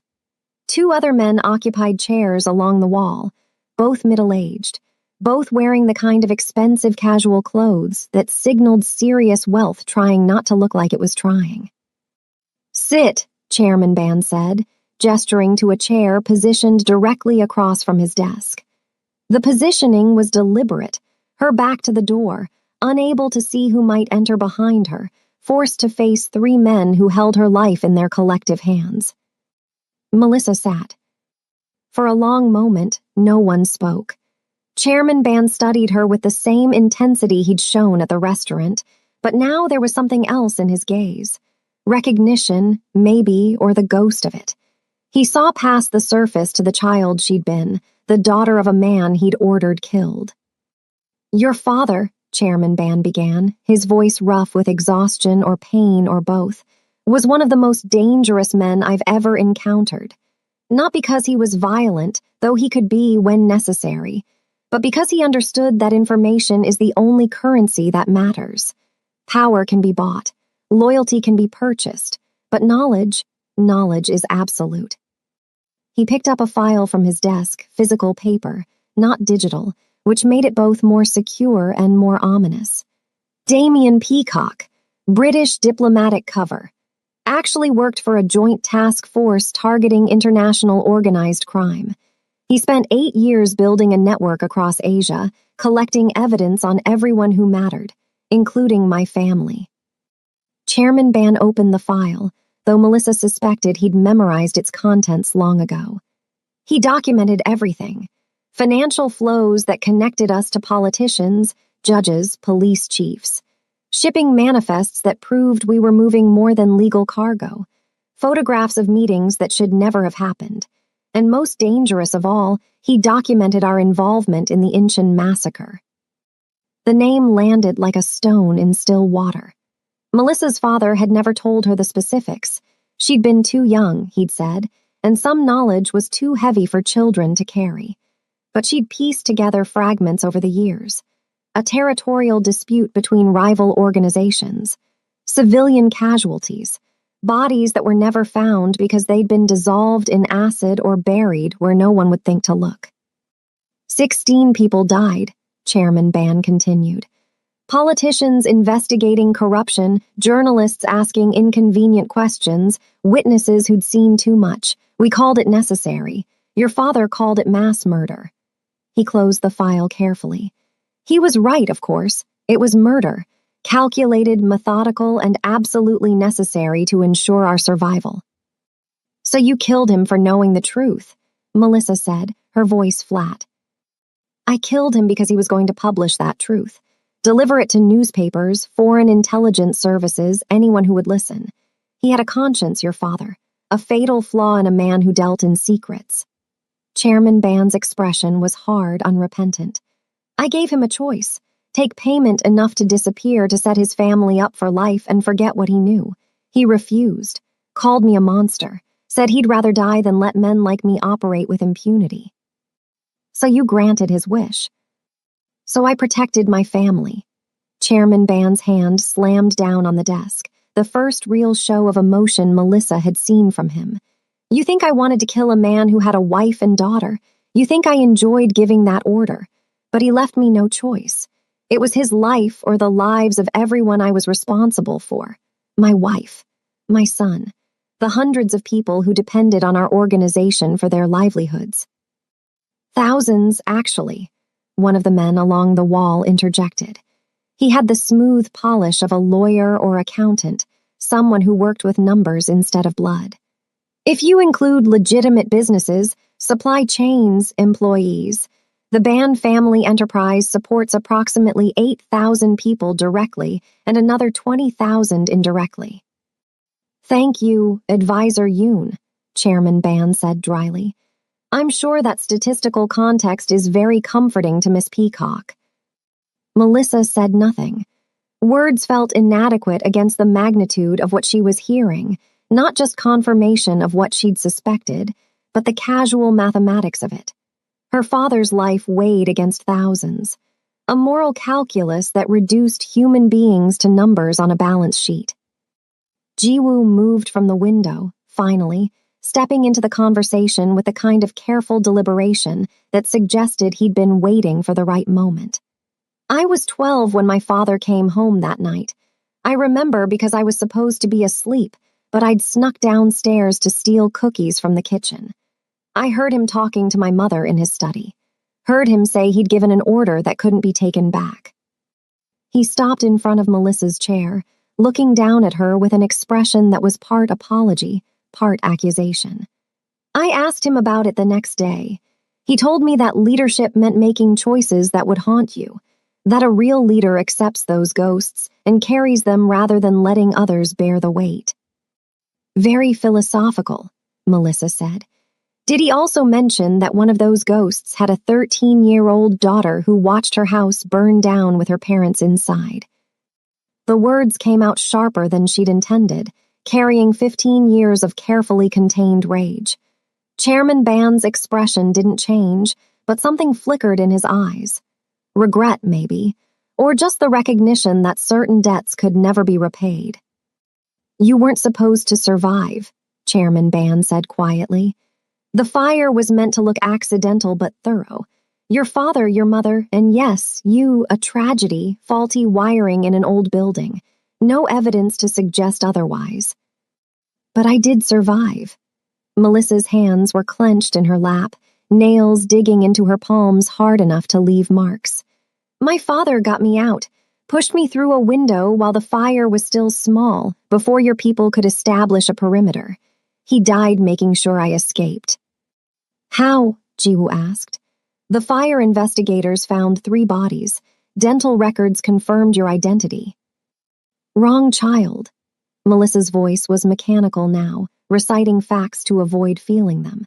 Two other men occupied chairs along the wall, both middle-aged, both wearing the kind of expensive casual clothes that signaled serious wealth trying not to look like it was trying. "Sit," Chairman Ban said, gesturing to a chair positioned directly across from his desk. The positioning was deliberate, her back to the door, unable to see who might enter behind her, forced to face three men who held her life in their collective hands. Melissa sat. For a long moment, no one spoke. Chairman Ban studied her with the same intensity he'd shown at the restaurant, but now there was something else in his gaze. Recognition, maybe, or the ghost of it. He saw past the surface to the child she'd been, the daughter of a man he'd ordered killed. "Your father," Chairman Ban began, his voice rough with exhaustion or pain or both, "was one of the most dangerous men I've ever encountered. Not because he was violent, though he could be when necessary, but because he understood that information is the only currency that matters. Power can be bought, loyalty can be purchased, but knowledge is absolute." He picked up a file from his desk, physical paper, not digital, which made it both more secure and more ominous. Damien Peacock, British diplomatic cover. Actually worked for a joint task force targeting international organized crime. He spent 8 years building a network across Asia, collecting evidence on everyone who mattered, including my family. Chairman Ban opened the file, though Melissa suspected he'd memorized its contents long ago. He documented everything. Financial flows that connected us to politicians, judges, police chiefs. Shipping manifests that proved we were moving more than legal cargo. Photographs of meetings that should never have happened. And most dangerous of all, he documented our involvement in the Incheon massacre. The name landed like a stone in still water. Melissa's father had never told her the specifics. She'd been too young, he'd said, and some knowledge was too heavy for children to carry. But she'd pieced together fragments over the years. A territorial dispute between rival organizations. Civilian casualties. Bodies that were never found because they'd been dissolved in acid or buried where no one would think to look. 16 people died, Chairman Ban continued. Politicians investigating corruption, journalists asking inconvenient questions, witnesses who'd seen too much. We called it necessary. Your father called it mass murder. He closed the file carefully. He was right, of course. It was murder, calculated, methodical, and absolutely necessary to ensure our survival. So you killed him for knowing the truth, Melissa said, her voice flat. I killed him because he was going to publish that truth. Deliver it to newspapers, foreign intelligence services, anyone who would listen. He had a conscience, your father. A fatal flaw in a man who dealt in secrets. Chairman Band's expression was hard, unrepentant. I gave him a choice. Take payment enough to disappear to set his family up for life and forget what he knew. He refused, called me a monster, said he'd rather die than let men like me operate with impunity. So you granted his wish. So I protected my family. Chairman Band's hand slammed down on the desk, the first real show of emotion Melissa had seen from him. You think I wanted to kill a man who had a wife and daughter? You think I enjoyed giving that order? But he left me no choice. It was his life or the lives of everyone I was responsible for. My wife, my son, the hundreds of people who depended on our organization for their livelihoods. Thousands, actually, one of the men along the wall interjected. He had the smooth polish of a lawyer or accountant, someone who worked with numbers instead of blood. If you include legitimate businesses, supply chains, employees, the Band family enterprise supports approximately 8,000 people directly and another 20,000 indirectly. Thank you, Advisor Yoon, Chairman Band said dryly. I'm sure that statistical context is very comforting to Miss Peacock. Melissa said nothing. Words felt inadequate against the magnitude of what she was hearing, not just confirmation of what she'd suspected, but the casual mathematics of it. Her father's life weighed against thousands, a moral calculus that reduced human beings to numbers on a balance sheet. Jiwoo moved from the window, finally, stepping into the conversation with the kind of careful deliberation that suggested he'd been waiting for the right moment. I was 12 when my father came home that night. I remember because I was supposed to be asleep, but I'd snuck downstairs to steal cookies from the kitchen. I heard him talking to my mother in his study. Heard him say he'd given an order that couldn't be taken back. He stopped in front of Melissa's chair, looking down at her with an expression that was part apology, part accusation. I asked him about it the next day. He told me that leadership meant making choices that would haunt you, that a real leader accepts those ghosts and carries them rather than letting others bear the weight. Very philosophical, Melissa said. Did he also mention that one of those ghosts had a 13-year-old daughter who watched her house burn down with her parents inside? The words came out sharper than she'd intended, carrying 15 years of carefully contained rage. Chairman Band's expression didn't change, but something flickered in his eyes. Regret, maybe, or just the recognition that certain debts could never be repaid. You weren't supposed to survive, Chairman Band said quietly. The fire was meant to look accidental but thorough. Your father, your mother, and yes, you, a tragedy, faulty wiring in an old building. No evidence to suggest otherwise. But I did survive. Melissa's hands were clenched in her lap, nails digging into her palms hard enough to leave marks. My father got me out, pushed me through a window while the fire was still small, before your people could establish a perimeter. He died making sure I escaped. How? Jiwoo asked. The fire investigators found 3 bodies. Dental records confirmed your identity. Wrong child. Melissa's voice was mechanical now, reciting facts to avoid feeling them.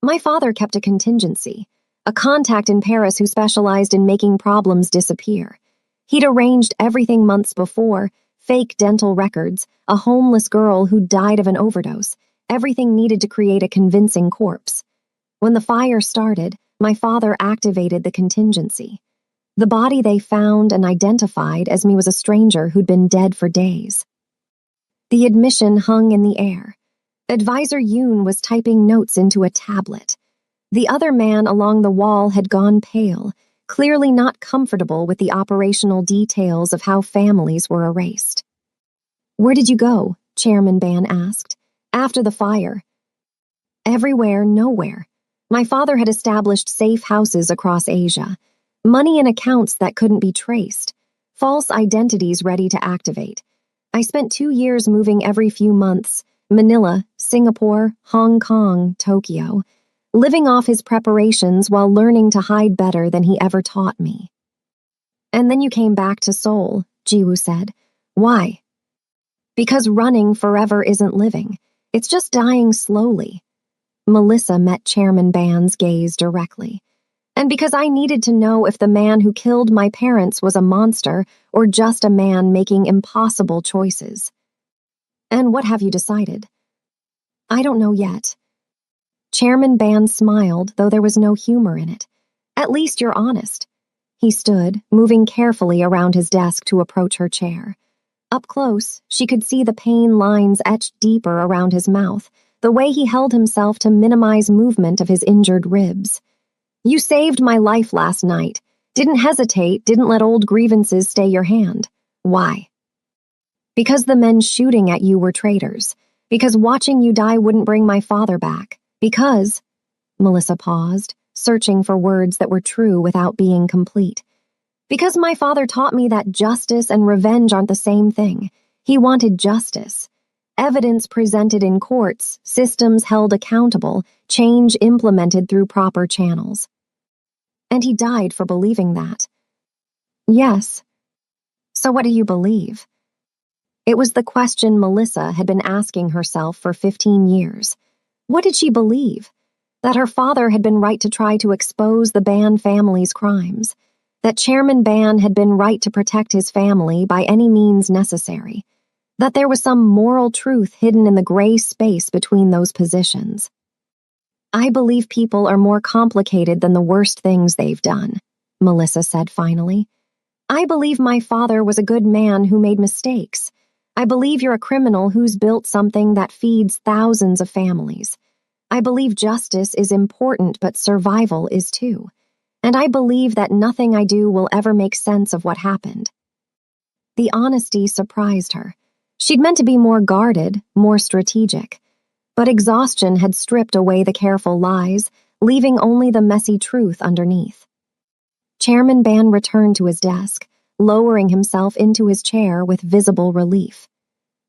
My father kept a contingency, a contact in Paris who specialized in making problems disappear. He'd arranged everything months before, fake dental records, a homeless girl who died of an overdose, everything needed to create a convincing corpse. When the fire started, my father activated the contingency. The body they found and identified as me was a stranger who'd been dead for days. The admission hung in the air. Advisor Yoon was typing notes into a tablet. The other man along the wall had gone pale, clearly not comfortable with the operational details of how families were erased. Where did you go? Chairman Ban asked. After the fire. Everywhere, nowhere. My father had established safe houses across Asia, money in accounts that couldn't be traced, false identities ready to activate. I spent 2 years moving every few months, Manila, Singapore, Hong Kong, Tokyo. living off his preparations while learning to hide better than he ever taught me. And then you came back to Seoul, Jiwoo said. Why? Because running forever isn't living. It's just dying slowly. Melissa met Chairman Ban's gaze directly. And because I needed to know if the man who killed my parents was a monster or just a man making impossible choices. And what have you decided? I don't know yet. Chairman Ban smiled, though there was no humor in it. At least you're honest. He stood, moving carefully around his desk to approach her chair. Up close, she could see the pain lines etched deeper around his mouth, the way he held himself to minimize movement of his injured ribs. You saved my life last night. Didn't hesitate, didn't let old grievances stay your hand. Why? Because the men shooting at you were traitors. Because watching you die wouldn't bring my father back. Because... Melissa paused, searching for words that were true without being complete. Because my father taught me that justice and revenge aren't the same thing. He wanted justice. Evidence presented in courts, systems held accountable, change implemented through proper channels. And he died for believing that. Yes. So what do you believe? It was the question Melissa had been asking herself for 15 years. What did she believe? That her father had been right to try to expose the Ban family's crimes. That Chairman Ban had been right to protect his family by any means necessary. That there was some moral truth hidden in the gray space between those positions. I believe people are more complicated than the worst things they've done, Melissa said finally. I believe my father was a good man who made mistakes. I believe you're a criminal who's built something that feeds thousands of families. I believe justice is important, but survival is too. And I believe that nothing I do will ever make sense of what happened. The honesty surprised her. She'd meant to be more guarded, more strategic. But exhaustion had stripped away the careful lies, leaving only the messy truth underneath. Chairman Ban returned to his desk, lowering himself into his chair with visible relief.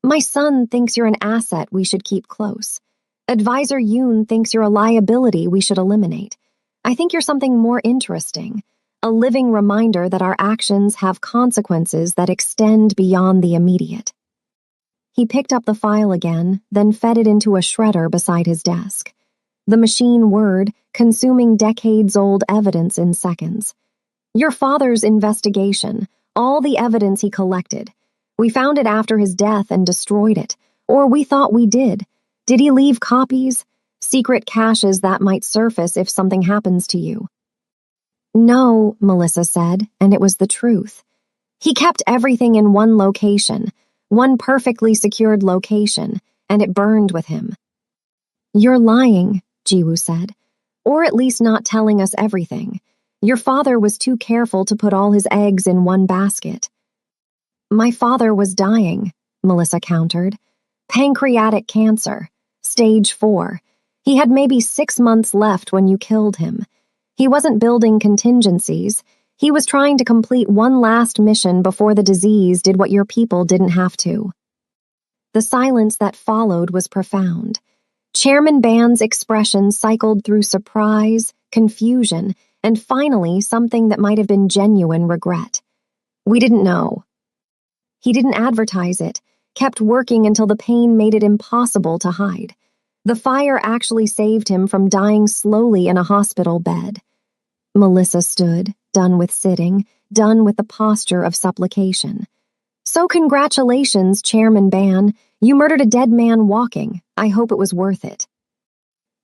My son thinks you're an asset we should keep close. Advisor Yoon thinks you're a liability we should eliminate. I think you're something more interesting, a living reminder that our actions have consequences that extend beyond the immediate. He picked up the file again, then fed it into a shredder beside his desk. The machine whirred, consuming decades-old evidence in seconds. Your father's investigation, all the evidence he collected. We found it after his death and destroyed it. Or we thought we did. Did he leave copies? Secret caches that might surface if something happens to you. No, Melissa said, and it was the truth. He kept everything in one location, one perfectly secured location, and it burned with him. You're lying, Jiwoo said, or at least not telling us everything. Your father was too careful to put all his eggs in one basket. My father was dying, Melissa countered. Pancreatic cancer, stage 4. He had maybe 6 months left when you killed him. He wasn't building contingencies. He was trying to complete one last mission before the disease did what your people didn't have to. The silence that followed was profound. Chairman Ban's expression cycled through surprise, confusion, and finally something that might have been genuine regret. We didn't know. He didn't advertise it, kept working until the pain made it impossible to hide. The fire actually saved him from dying slowly in a hospital bed. Melissa stood, done with sitting, done with the posture of supplication. So congratulations, Chairman Ban. You murdered a dead man walking. I hope it was worth it.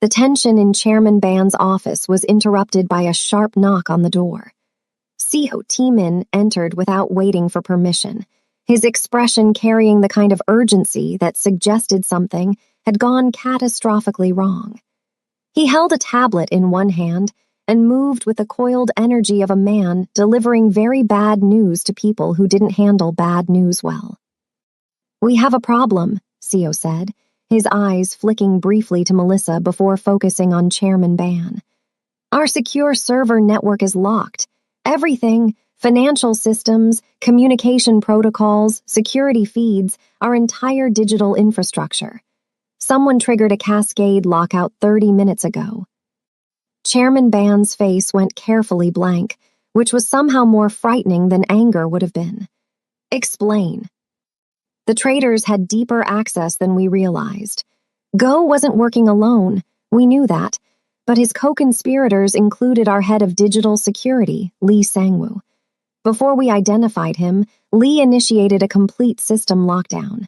The tension in Chairman Ban's office was interrupted by a sharp knock on the door. Seo Taemin entered without waiting for permission, his expression carrying the kind of urgency that suggested something had gone catastrophically wrong. He held a tablet in one hand and moved with the coiled energy of a man delivering very bad news to people who didn't handle bad news well. We have a problem, Seo said, his eyes flicking briefly to Melissa before focusing on Chairman Ban. Our secure server network is locked. Everything, financial systems, communication protocols, security feeds, our entire digital infrastructure. Someone triggered a cascade lockout 30 minutes ago. Chairman Ban's face went carefully blank, which was somehow more frightening than anger would have been. Explain. The traitors had deeper access than we realized. Go wasn't working alone, we knew that, but his co-conspirators included our head of digital security, Lee Sangwoo. Before we identified him, Lee initiated a complete system lockdown.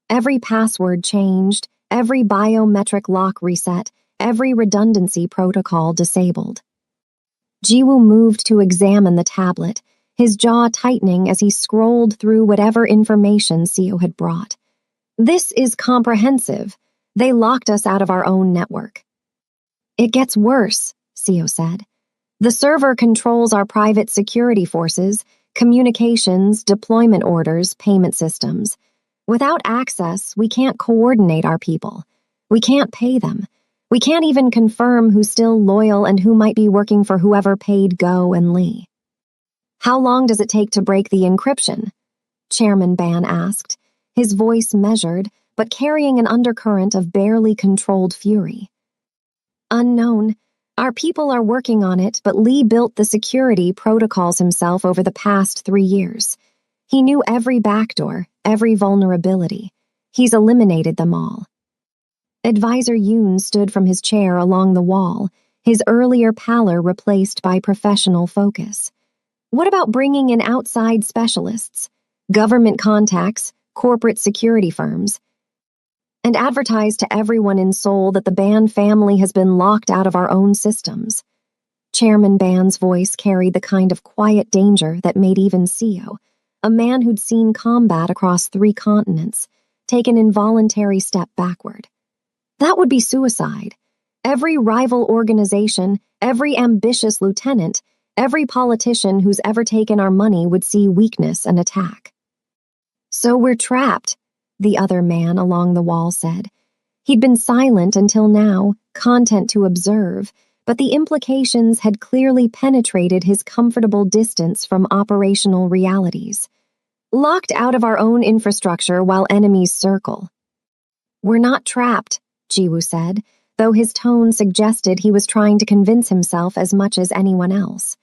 Every password changed, every biometric lock reset, every redundancy protocol disabled. Jiwoo moved to examine the tablet, his jaw tightening as he scrolled through whatever information Seo had brought. This is comprehensive. They locked us out of our own network. It gets worse, Seo said. The server controls our private security forces, communications, deployment orders, payment systems. Without access, we can't coordinate our people. We can't pay them. We can't even confirm who's still loyal and who might be working for whoever paid Go and Lee. How long does it take to break the encryption? Chairman Ban asked, his voice measured, but carrying an undercurrent of barely controlled fury. Unknown. Our people are working on it, but Lee built the security protocols himself over the past 3 years. He knew every backdoor, every vulnerability. He's eliminated them all. Advisor Yoon stood from his chair along the wall, his earlier pallor replaced by professional focus. What about bringing in outside specialists, government contacts, corporate security firms, and advertise to everyone in Seoul that the Ban family has been locked out of our own systems? Chairman Ban's voice carried the kind of quiet danger that made even Seo, a man who'd seen combat across 3 continents, take an involuntary step backward. That would be suicide. Every rival organization, every ambitious lieutenant, every politician who's ever taken our money would see weakness and attack. So we're trapped, the other man along the wall said. He'd been silent until now, content to observe, but the implications had clearly penetrated his comfortable distance from operational realities. Locked out of our own infrastructure while enemies circle. We're not trapped, Jiwoo said, though his tone suggested he was trying to convince himself as much as anyone else.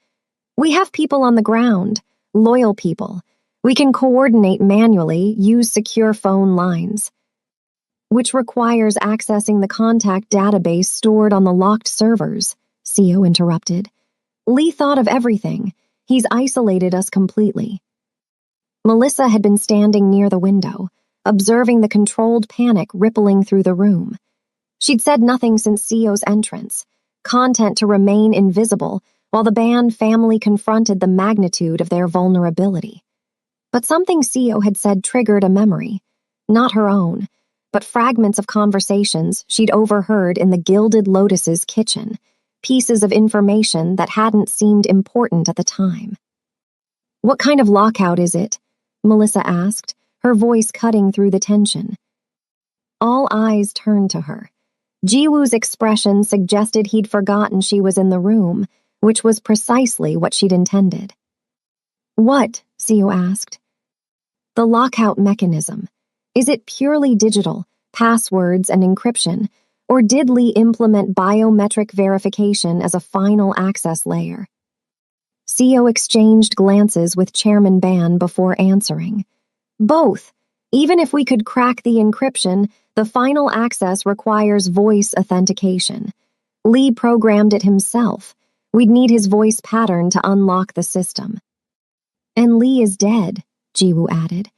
We have people on the ground, loyal people. We can coordinate manually, use secure phone lines, which requires accessing the contact database stored on the locked servers, Seo interrupted. Lee thought of everything. He's isolated us completely. Melissa had been standing near the window, observing the controlled panic rippling through the room. She'd said nothing since Seo's entrance, content to remain invisible while the Ban family confronted the magnitude of their vulnerability. But something Seo had said triggered a memory, not her own, but fragments of conversations she'd overheard in the Gilded Lotus's kitchen, pieces of information that hadn't seemed important at the time. What kind of lockout is it? Melissa asked, her voice cutting through the tension. All eyes turned to her. Jiwoo's expression suggested he'd forgotten she was in the room, which was precisely what she'd intended. What? Seo asked. The lockout mechanism. Is it purely digital, passwords and encryption, or did Lee implement biometric verification as a final access layer? Seo exchanged glances with Chairman Ban before answering. Both. Even if we could crack the encryption, the final access requires voice authentication. Lee programmed it himself. We'd need his voice pattern to unlock the system. And Lee is dead, Jiwoo added.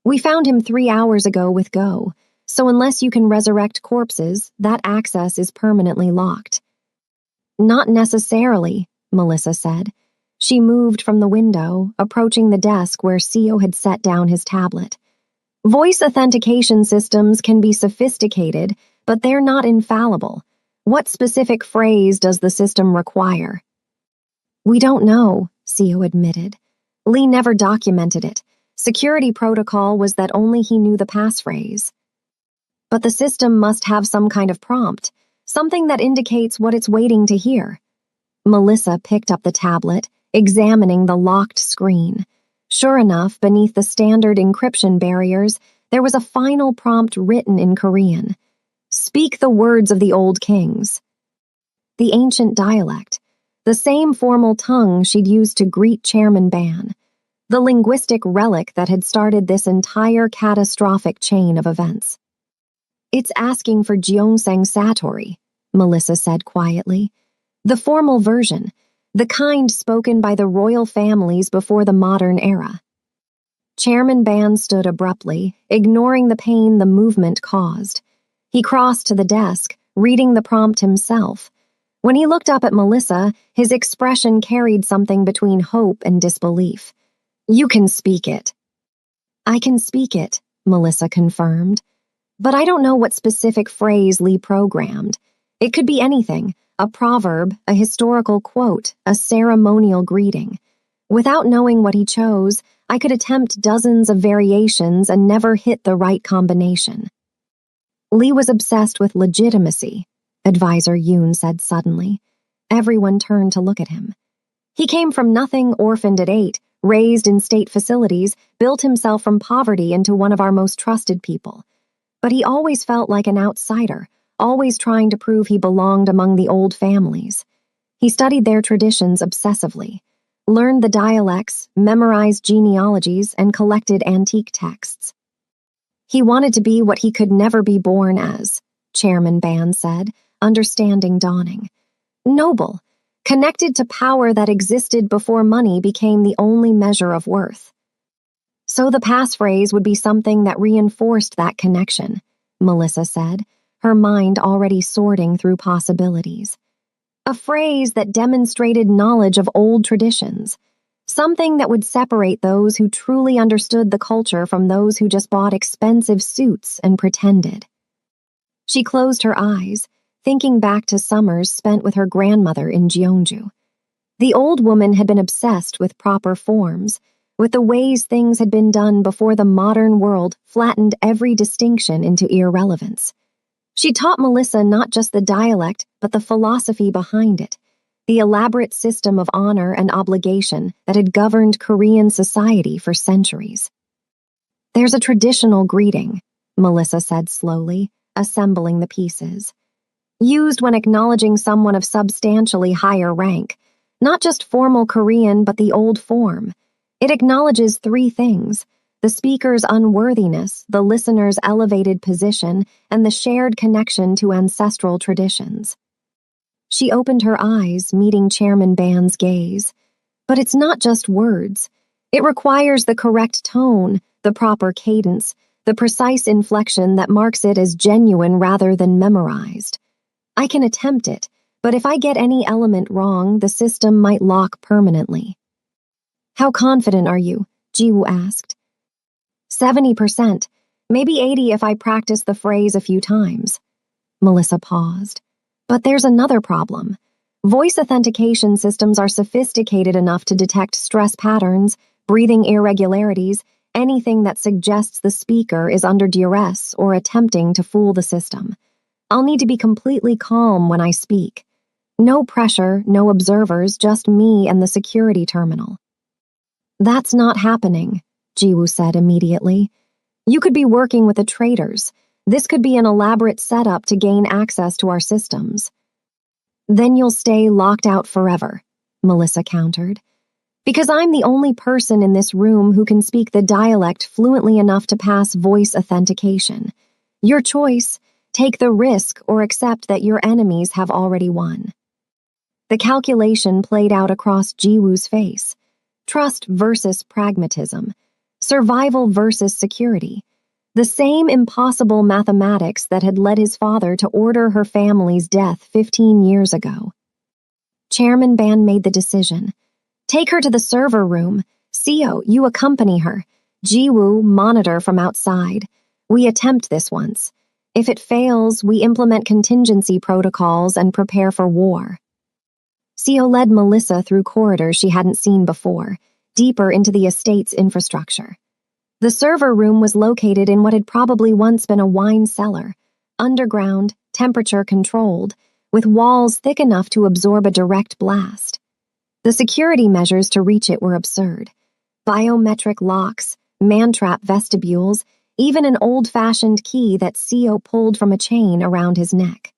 We found him 3 hours ago with Go, so unless you can resurrect corpses, that access is permanently locked. Not necessarily, Melissa said. She moved from the window, approaching the desk where Seo had set down his tablet. Voice authentication systems can be sophisticated, but they're not infallible. What specific phrase does the system require? We don't know, Seo admitted. Lee never documented it. Security protocol was that only he knew the passphrase. But the system must have some kind of prompt, something that indicates what it's waiting to hear. Melissa picked up the tablet, examining the locked screen. Sure enough, beneath the standard encryption barriers, there was a final prompt written in Korean. Speak the words of the old kings. the ancient dialect, the same formal tongue she'd used to greet Chairman Ban, the linguistic relic that had started this entire catastrophic chain of events. "It's asking for Gyeongsang Satori," Melissa said quietly. "The formal version, the kind spoken by the royal families before the modern era." Chairman Ban stood abruptly, ignoring the pain the movement caused. He crossed to the desk, reading the prompt himself. When he looked up at Melissa, his expression carried something between hope and disbelief. "You can speak it." "I can speak it," Melissa confirmed. "But I don't know what specific phrase Lee programmed. It could be anything, a proverb, a historical quote, a ceremonial greeting. Without knowing what he chose, I could attempt dozens of variations and never hit the right combination." "Lee was obsessed with legitimacy," Advisor Yoon said suddenly. Everyone turned to look at him. "He came from nothing, orphaned at 8, raised in state facilities, built himself from poverty into one of our most trusted people. But he always felt like an outsider, always trying to prove he belonged among the old families. He studied their traditions obsessively, learned the dialects, memorized genealogies, and collected antique texts. He wanted to be what he could never be born as," Chairman Ban said, understanding dawning. "Noble, connected to power that existed before money became the only measure of worth." "So the passphrase would be something that reinforced that connection," Melissa said, her mind already sorting through possibilities. "A phrase that demonstrated knowledge of old traditions. Something that would separate those who truly understood the culture from those who just bought expensive suits and pretended." She closed her eyes, thinking back to summers spent with her grandmother in Jeonju. The old woman had been obsessed with proper forms, with the ways things had been done before the modern world flattened every distinction into irrelevance. She taught Melissa not just the dialect, but the philosophy behind it, the elaborate system of honor and obligation that had governed Korean society for centuries. "There's a traditional greeting," Melissa said slowly, assembling the pieces. "Used when acknowledging someone of substantially higher rank, not just formal Korean but the old form. It acknowledges 3 things: the speaker's unworthiness, the listener's elevated position, and the shared connection to ancestral traditions." She opened her eyes, meeting Chairman Ban's gaze. "But it's not just words. It requires the correct tone, the proper cadence, the precise inflection that marks it as genuine rather than memorized. I can attempt it, but if I get any element wrong, the system might lock permanently." "How confident are you?" Jiwoo asked. 70%, maybe 80 if I practice the phrase a few times." Melissa paused. "But there's another problem. Voice authentication systems are sophisticated enough to detect stress patterns, breathing irregularities, anything that suggests the speaker is under duress or attempting to fool the system. I'll need to be completely calm when I speak. No pressure, no observers, just me and the security terminal." "That's not happening," Jiwoo said immediately. "You could be working with the traitors. This could be an elaborate setup to gain access to our systems." "Then you'll stay locked out forever," Melissa countered. "Because I'm the only person in this room who can speak the dialect fluently enough to pass voice authentication. Your choice, take the risk or accept that your enemies have already won." The calculation played out across Jiwoo's face. Trust versus pragmatism. Survival versus security. The same impossible mathematics that had led his father to order her family's death 15 years ago. Chairman Ban made the decision. "Take her to the server room. Seo, you accompany her. Jiwoo, monitor from outside. We attempt this once. If it fails, we implement contingency protocols and prepare for war." Seo led Melissa through corridors she hadn't seen before, deeper into the estate's infrastructure. The server room was located in what had probably once been a wine cellar, underground, temperature-controlled, with walls thick enough to absorb a direct blast. The security measures to reach it were absurd. Biometric locks, man-trap vestibules, even an old-fashioned key that Seo pulled from a chain around his neck.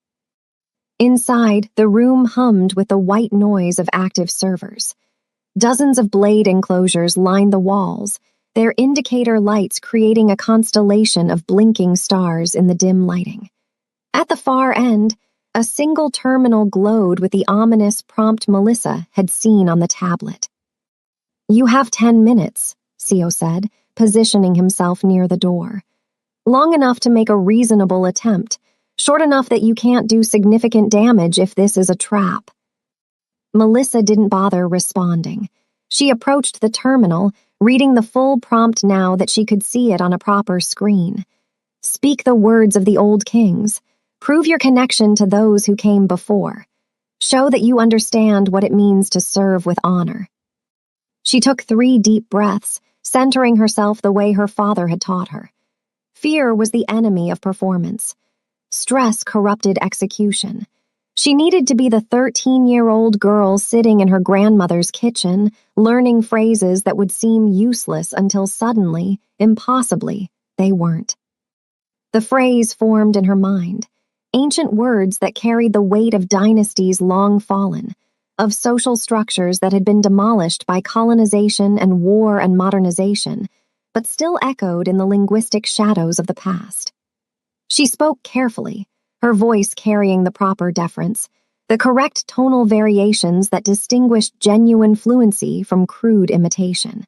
Inside, the room hummed with the white noise of active servers. Dozens of blade enclosures lined the walls, their indicator lights creating a constellation of blinking stars in the dim lighting. At the far end, a single terminal glowed with the ominous prompt Melissa had seen on the tablet. "You have 10 minutes, Sio said, positioning himself near the door. "Long enough to make a reasonable attempt, short enough that you can't do significant damage if this is a trap." Melissa didn't bother responding. She approached the terminal, reading the full prompt now that she could see it on a proper screen. "Speak the words of the old kings. Prove your connection to those who came before. Show that you understand what it means to serve with honor." She took 3 deep breaths, centering herself the way her father had taught her. Fear was the enemy of performance. Stress corrupted execution. She needed to be the 13-year-old girl sitting in her grandmother's kitchen, learning phrases that would seem useless until suddenly, impossibly, they weren't. The phrase formed in her mind, ancient words that carried the weight of dynasties long fallen, of social structures that had been demolished by colonization and war and modernization, but still echoed in the linguistic shadows of the past. She spoke carefully, her voice carrying the proper deference, the correct tonal variations that distinguished genuine fluency from crude imitation.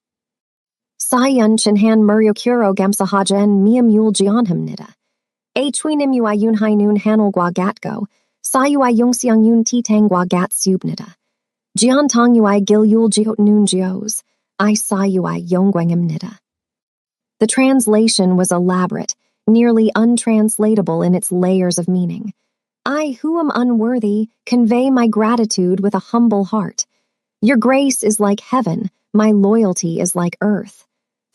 "Sayun chinhan muryokuro gamsahajan miamul gionhamnida. Achwinim yuayun hainun hanolgwa gatgo, sayui yungsiang yun titangwa gat subnida. Jiantong ui gilyul jiot nun jios, I sayui yongwangam nida." The translation was elaborate, nearly untranslatable in its layers of meaning. "I, who am unworthy, convey my gratitude with a humble heart. Your grace is like heaven, my loyalty is like earth.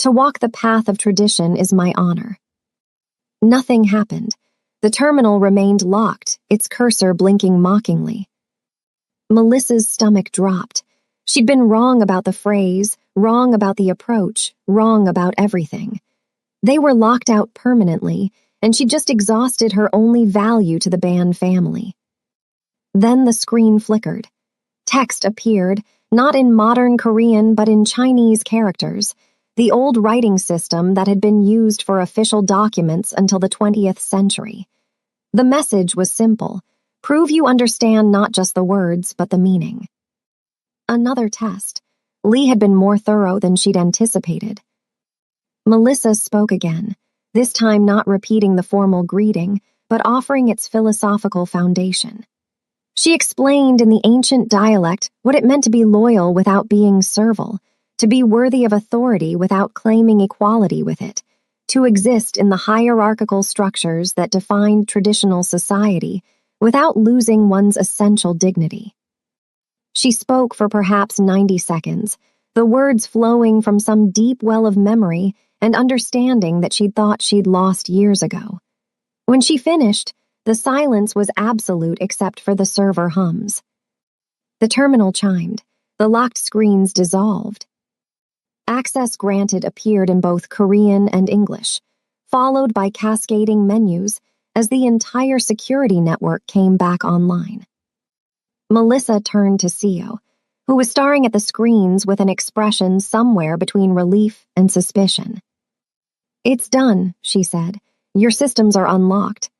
To walk the path of tradition is my honor." Nothing happened. The terminal remained locked, its cursor blinking mockingly. Melissa's stomach dropped. She'd been wrong about the phrase, wrong about the approach, wrong about everything. They were locked out permanently, and she'd just exhausted her only value to the Ban family. Then the screen flickered. Text appeared, not in modern Korean but in Chinese characters, the old writing system that had been used for official documents until the 20th century. The message was simple: prove you understand not just the words, but the meaning. Another test. Lee had been more thorough than she'd anticipated. Melissa spoke again, this time not repeating the formal greeting, but offering its philosophical foundation. She explained in the ancient dialect what it meant to be loyal without being servile, to be worthy of authority without claiming equality with it, to exist in the hierarchical structures that defined traditional society without losing one's essential dignity. She spoke for perhaps 90 seconds, the words flowing from some deep well of memory and understanding that she'd thought she'd lost years ago. When she finished, the silence was absolute except for the server hums. The terminal chimed. The locked screens dissolved. Access granted appeared in both Korean and English, followed by cascading menus as the entire security network came back online. Melissa turned to Sio, who was staring at the screens with an expression somewhere between relief and suspicion. "It's done," she said. "Your systems are unlocked."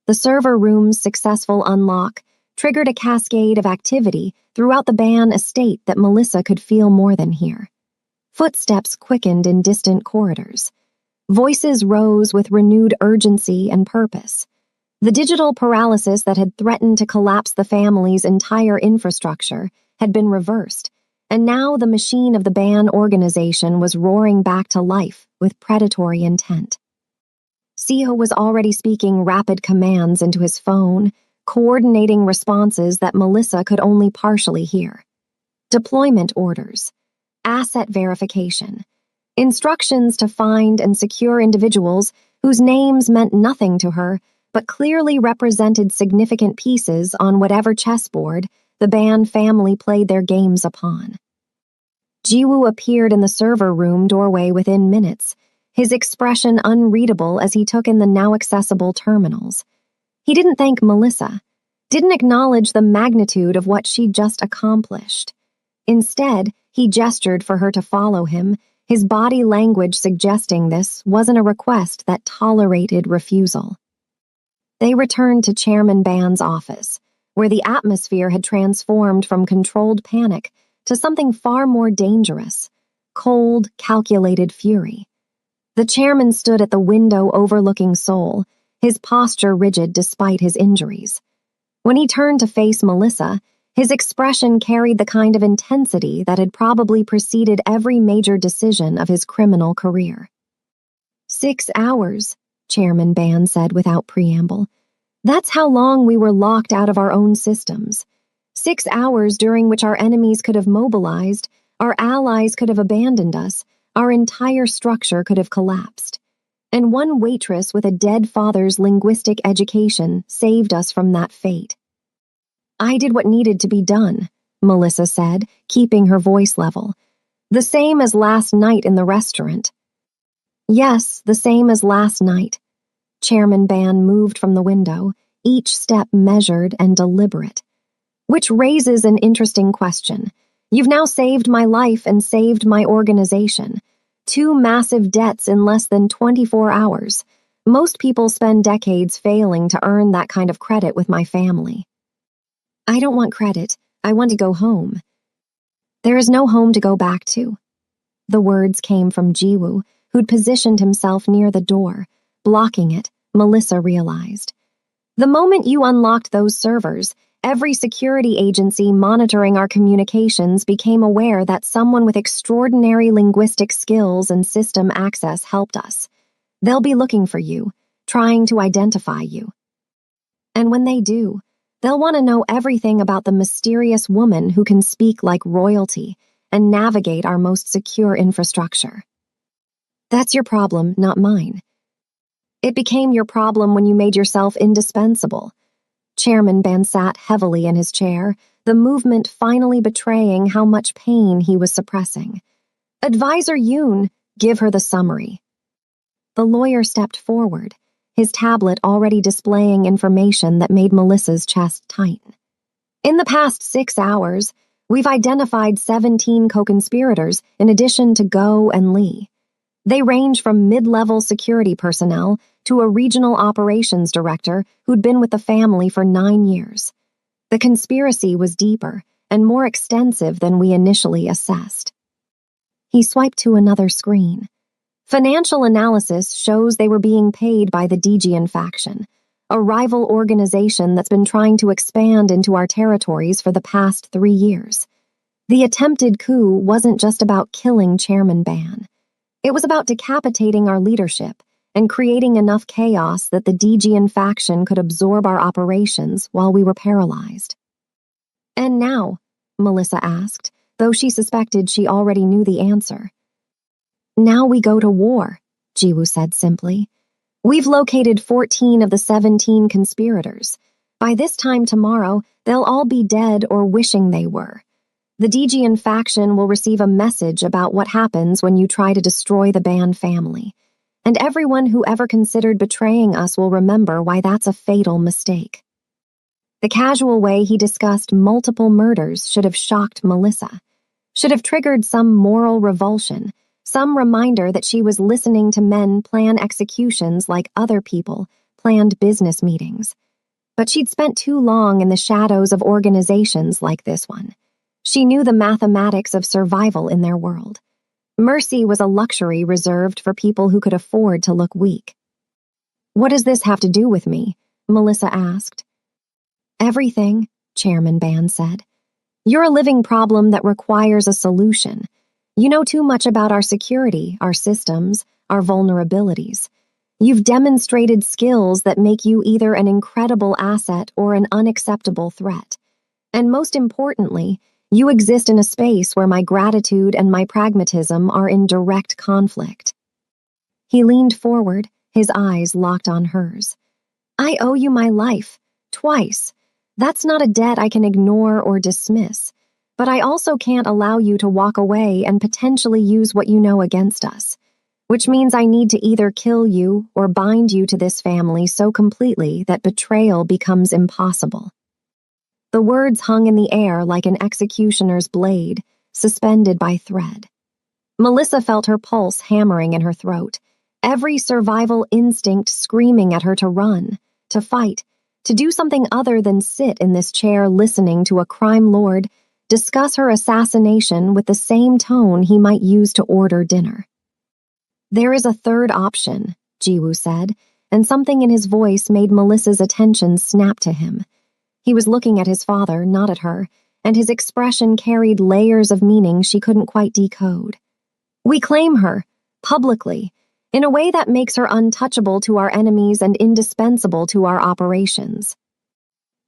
The server room's successful unlock triggered a cascade of activity throughout the Ban estate that Melissa could feel more than hear. Footsteps quickened in distant corridors. Voices rose with renewed urgency and purpose. The digital paralysis that had threatened to collapse the family's entire infrastructure had been reversed, and now the machine of the Ban organization was roaring back to life with predatory intent. Seo was already speaking rapid commands into his phone, coordinating responses that Melissa could only partially hear. Deployment orders, asset verification, instructions to find and secure individuals whose names meant nothing to her but clearly represented significant pieces on whatever chessboard the Ban family played their games upon. Jiwoo appeared in the server room doorway within minutes, his expression unreadable as he took in the now accessible terminals. He didn't thank Melissa. didn't acknowledge the magnitude of what she'd just accomplished. Instead, he gestured for her to follow him, his body language suggesting this wasn't a request that tolerated refusal. They returned to Chairman Ban's office, where the atmosphere had transformed from controlled panic to something far more dangerous, cold, calculated fury. The chairman stood at the window overlooking Seoul, his posture rigid despite his injuries. When he turned to face Melissa, his expression carried the kind of intensity that had probably preceded every major decision of his criminal career. 6 hours, Chairman Ban said without preamble. That's how long we were locked out of our own systems. 6 hours during which our enemies could have mobilized, our allies could have abandoned us, our entire structure could have collapsed. And one waitress with a dead father's linguistic education saved us from that fate. I did what needed to be done, Melissa said, keeping her voice level. The same as last night in the restaurant. Yes, the same as last night. Chairman Ban moved from the window, each step measured and deliberate. Which raises an interesting question. You've now saved my life and saved my organization. 2 massive debts in less than 24 hours. Most people spend decades failing to earn that kind of credit with my family. I don't want credit. I want to go home. There is no home to go back to. The words came from Jiwoo, who'd positioned himself near the door. Blocking it, Melissa realized. The moment you unlocked those servers, every security agency monitoring our communications became aware that someone with extraordinary linguistic skills and system access helped us. They'll be looking for you, trying to identify you. And when they do, they'll want to know everything about the mysterious woman who can speak like royalty and navigate our most secure infrastructure. That's your problem, not mine. It became your problem when you made yourself indispensable. Chairman Ban sat heavily in his chair, the movement finally betraying how much pain he was suppressing. Advisor Yoon, give her the summary. The lawyer stepped forward, his tablet already displaying information that made Melissa's chest tighten. In the past 6 hours, we've identified 17 co-conspirators in addition to Go and Lee. They range from mid-level security personnel to a regional operations director who'd been with the family for 9 years. The conspiracy was deeper and more extensive than we initially assessed. He swiped to another screen. Financial analysis shows they were being paid by the Dijian faction, a rival organization that's been trying to expand into our territories for the past 3 years. The attempted coup wasn't just about killing Chairman Ban. It was about decapitating our leadership and creating enough chaos that the Dijian faction could absorb our operations while we were paralyzed. And now, Melissa asked, though she suspected she already knew the answer. Now we go to war, Jiwoo said simply. We've located 14 of the 17 conspirators. By this time tomorrow, they'll all be dead or wishing they were. The Dijian faction will receive a message about what happens when you try to destroy the Ban family. And everyone who ever considered betraying us will remember why that's a fatal mistake. The casual way he discussed multiple murders should have shocked Melissa, should have triggered some moral revulsion, some reminder that she was listening to men plan executions like other people planned business meetings. But she'd spent too long in the shadows of organizations like this one. She knew the mathematics of survival in their world. Mercy was a luxury reserved for people who could afford to look weak. What does this have to do with me? Melissa asked. Everything, Chairman Ban said. You're a living problem that requires a solution. You know too much about our security, our systems, our vulnerabilities. You've demonstrated skills that make you either an incredible asset or an unacceptable threat. And most importantly, you exist in a space where my gratitude and my pragmatism are in direct conflict. He leaned forward, his eyes locked on hers. I owe you my life, twice. That's not a debt I can ignore or dismiss. But I also can't allow you to walk away and potentially use what you know against us, which means I need to either kill you or bind you to this family so completely that betrayal becomes impossible. The words hung in the air like an executioner's blade, suspended by thread. Melissa felt her pulse hammering in her throat, every survival instinct screaming at her to run, to fight, to do something other than sit in this chair listening to a crime lord discuss her assassination with the same tone he might use to order dinner. "There is a third option," Jiwoo said, and something in his voice made Melissa's attention snap to him. He was looking at his father, not at her, and his expression carried layers of meaning she couldn't quite decode. "We claim her, publicly, in a way that makes her untouchable to our enemies and indispensable to our operations."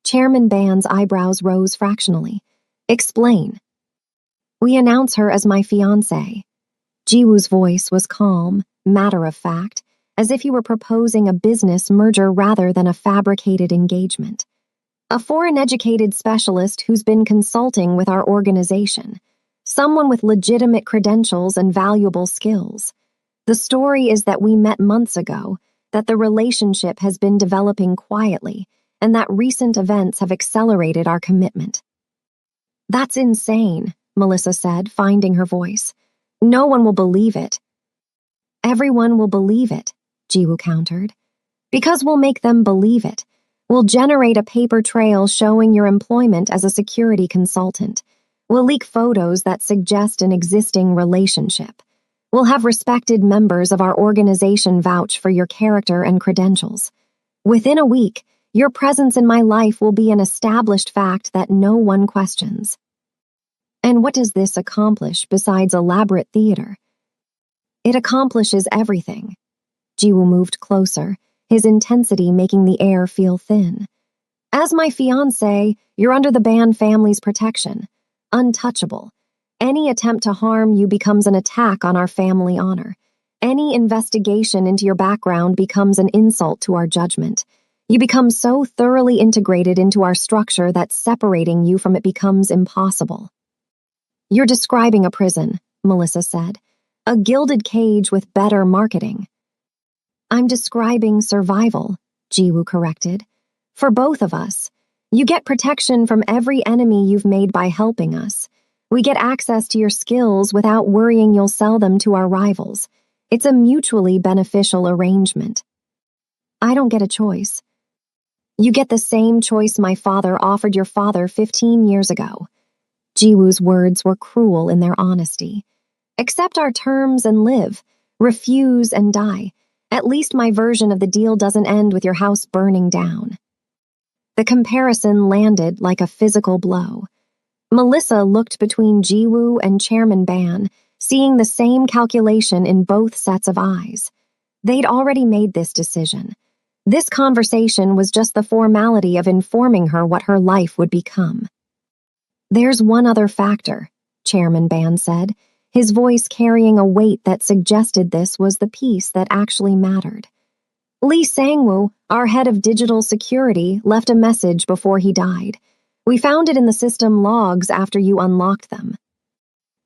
Chairman Ban's eyebrows rose fractionally. "Explain." "We announce her as my fiancée." Jiwoo's voice was calm, matter-of-fact, as if he were proposing a business merger rather than a fabricated engagement. "A foreign-educated specialist who's been consulting with our organization. Someone with legitimate credentials and valuable skills. The story is that we met months ago, that the relationship has been developing quietly, and that recent events have accelerated our commitment." "That's insane," Melissa said, finding her voice. "No one will believe it." "Everyone will believe it," Jiwoo countered. "Because we'll make them believe it. We'll generate a paper trail showing your employment as a security consultant. We'll leak photos that suggest an existing relationship. We'll have respected members of our organization vouch for your character and credentials. Within a week, your presence in my life will be an established fact that no one questions." "And what does this accomplish besides elaborate theater?" "It accomplishes everything." Jiwoo moved closer, his intensity making the air feel thin. "As my fiancé, you're under the Ban family's protection. Untouchable. Any attempt to harm you becomes an attack on our family honor. Any investigation into your background becomes an insult to our judgment. You become so thoroughly integrated into our structure that separating you from it becomes impossible." "You're describing a prison," Melissa said. "A gilded cage with better marketing." "I'm describing survival," Jiwoo corrected. "For both of us. You get protection from every enemy you've made by helping us. We get access to your skills without worrying you'll sell them to our rivals. It's a mutually beneficial arrangement." "I don't get a choice." "You get the same choice my father offered your father 15 years ago." Jiwoo's words were cruel in their honesty. "Accept our terms and live. Refuse and die. At least my version of the deal doesn't end with your house burning down." The comparison landed like a physical blow. Melissa looked between Jiwoo and Chairman Ban, seeing the same calculation in both sets of eyes. They'd already made this decision. This conversation was just the formality of informing her what her life would become. "There's one other factor," Chairman Ban said, his voice carrying a weight that suggested this was the piece that actually mattered. "Lee Sang-woo, our head of digital security, left a message before he died. We found it in the system logs after you unlocked them.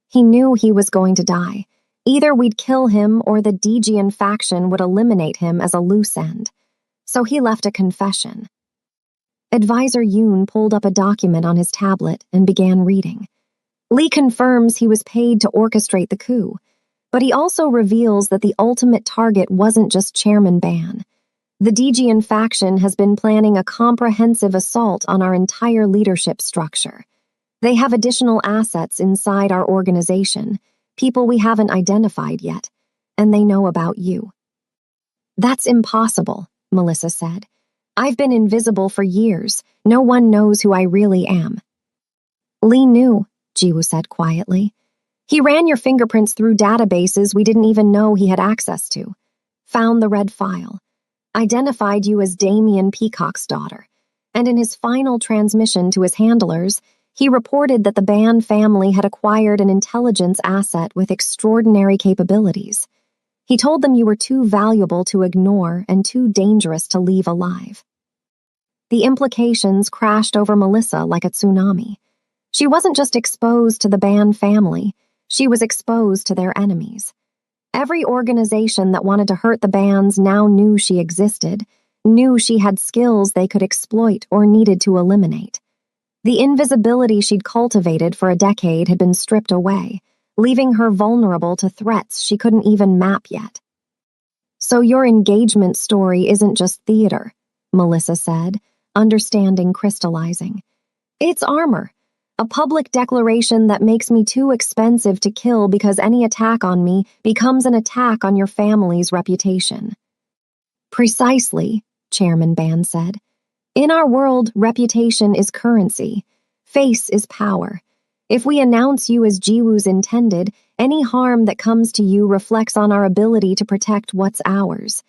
He knew he was going to die. Either we'd kill him or the Dejian faction would eliminate him as a loose end. So he left a confession." Advisor Yoon pulled up a document on his tablet and began reading. Lee confirms he was paid to orchestrate the coup, but he also reveals that the ultimate target wasn't just Chairman Ban. The Dejian faction has been planning a comprehensive assault on our entire leadership structure. They have additional assets inside our organization, people we haven't identified yet, and they know about you. "That's impossible," Melissa said. "I've been invisible for years. No one knows who I really am." "Lee knew," Jiwoo said quietly. "He ran your fingerprints through databases we didn't even know he had access to. Found the red file. Identified you as Damien Peacock's daughter. And in his final transmission to his handlers, he reported that the Ban family had acquired an intelligence asset with extraordinary capabilities. He told them you were too valuable to ignore and too dangerous to leave alive." The implications crashed over Melissa like a tsunami. She wasn't just exposed to the Ban family, she was exposed to their enemies. Every organization that wanted to hurt the Bans now knew she existed, knew she had skills they could exploit or needed to eliminate. The invisibility she'd cultivated for a decade had been stripped away, leaving her vulnerable to threats she couldn't even map yet. "So your engagement story isn't just theater," Melissa said, understanding crystallizing. "It's armor, a public declaration that makes me too expensive to kill because any attack on me becomes an attack on your family's reputation." "Precisely," Chairman Ban said. "In our world, reputation is currency. Face is power. If we announce you as Jiwoo's intended, any harm that comes to you reflects on our ability to protect what's ours.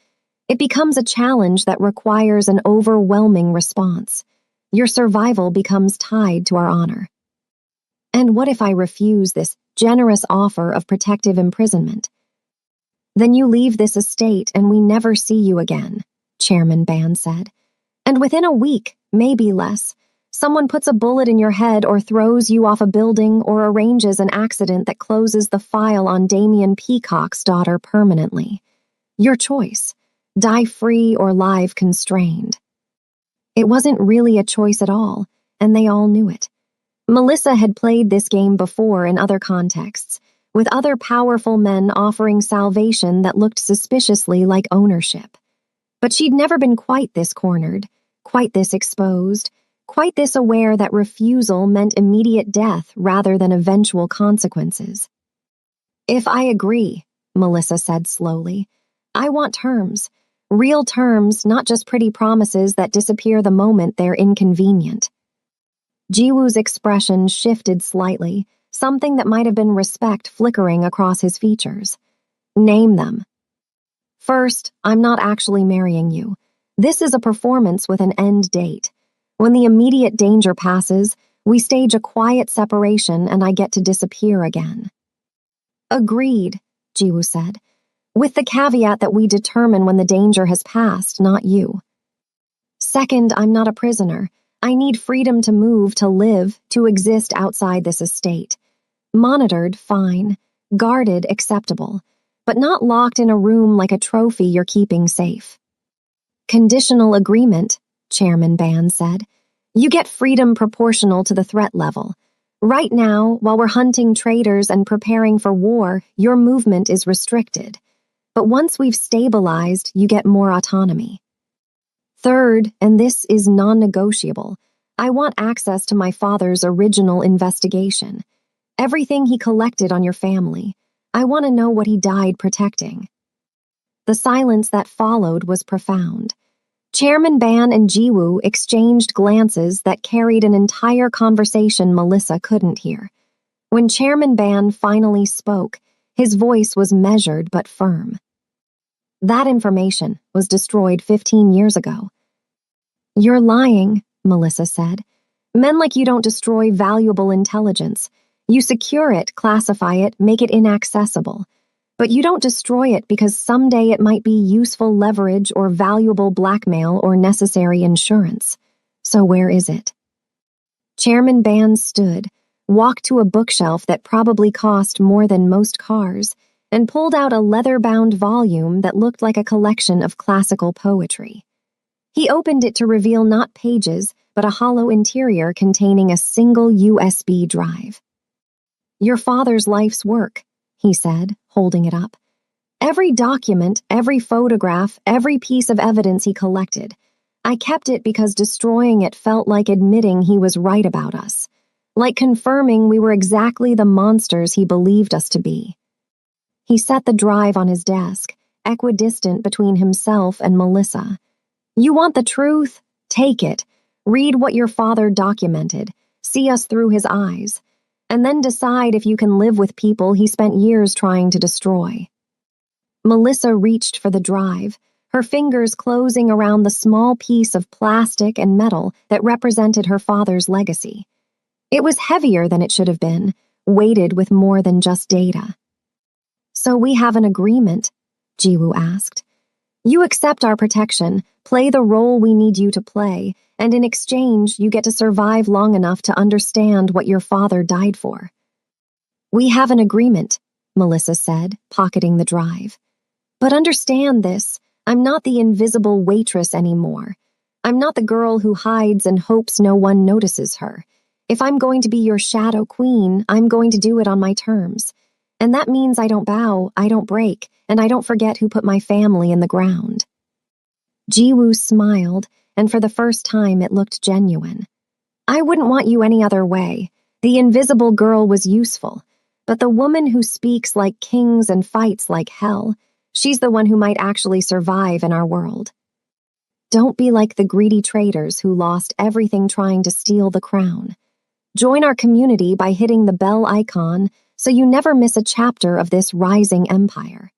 It becomes a challenge that requires an overwhelming response. Your survival becomes tied to our honor." "And what if I refuse this generous offer of protective imprisonment?" "Then you leave this estate and we never see you again," Chairman Ban said. "And within a week, maybe less, someone puts a bullet in your head or throws you off a building or arranges an accident that closes the file on Damien Peacock's daughter permanently. Your choice, die free or live constrained." It wasn't really a choice at all, and they all knew it. Melissa had played this game before in other contexts, with other powerful men offering salvation that looked suspiciously like ownership. But she'd never been quite this cornered, quite this exposed, quite this aware that refusal meant immediate death rather than eventual consequences. "If I agree," Melissa said slowly, "I want terms. Real terms, not just pretty promises that disappear the moment they're inconvenient." Jiwoo's expression shifted slightly, something that might have been respect flickering across his features. "Name them." "First, I'm not actually marrying you. This is a performance with an end date. When the immediate danger passes, we stage a quiet separation and I get to disappear again." "Agreed," Jiwoo said, "with the caveat that we determine when the danger has passed, not you." "Second, I'm not a prisoner. I need freedom to move, to live, to exist outside this estate. Monitored, fine. Guarded, acceptable. But not locked in a room like a trophy you're keeping safe." "Conditional agreement," Chairman Ban said. "You get freedom proportional to the threat level. Right now, while we're hunting traitors and preparing for war, your movement is restricted. But once we've stabilized, you get more autonomy. Third, and this is non-negotiable, I want access to my father's original investigation. Everything he collected on your family. I want to know what he died protecting." The silence that followed was profound. Chairman Ban and Jiwoo exchanged glances that carried an entire conversation Melissa couldn't hear. When Chairman Ban finally spoke, his voice was measured but firm. "That information was destroyed 15 years ago." "You're lying," Melissa said. "Men like you don't destroy valuable intelligence. You secure it, classify it, make it inaccessible. But you don't destroy it because someday it might be useful leverage or valuable blackmail or necessary insurance. So where is it?" Chairman Ban stood, walked to a bookshelf that probably cost more than most cars, and pulled out a leather-bound volume that looked like a collection of classical poetry. He opened it to reveal not pages, but a hollow interior containing a single USB drive. "Your father's life's work," he said, holding it up. "Every document, every photograph, every piece of evidence he collected. I kept it because destroying it felt like admitting he was right about us, like confirming we were exactly the monsters he believed us to be." He set the drive on his desk, equidistant between himself and Melissa. "You want the truth? Take it. Read what your father documented. See us through his eyes. And then decide if you can live with people he spent years trying to destroy." Melissa reached for the drive, her fingers closing around the small piece of plastic and metal that represented her father's legacy. It was heavier than it should have been, weighted with more than just data. "So we have an agreement?" Jiwoo asked. "You accept our protection, play the role we need you to play, and in exchange you get to survive long enough to understand what your father died for." "We have an agreement," Melissa said, pocketing the drive. "But understand this, I'm not the invisible waitress anymore. I'm not the girl who hides and hopes no one notices her. If I'm going to be your shadow queen, I'm going to do it on my terms. And that means I don't bow, I don't break, and I don't forget who put my family in the ground." Jiwoo smiled, and for the first time it looked genuine. "I wouldn't want you any other way. The invisible girl was useful, but the woman who speaks like kings and fights like hell, she's the one who might actually survive in our world. Don't be like the greedy traitors who lost everything trying to steal the crown. Join our community by hitting the bell icon so you never miss a chapter of this rising empire."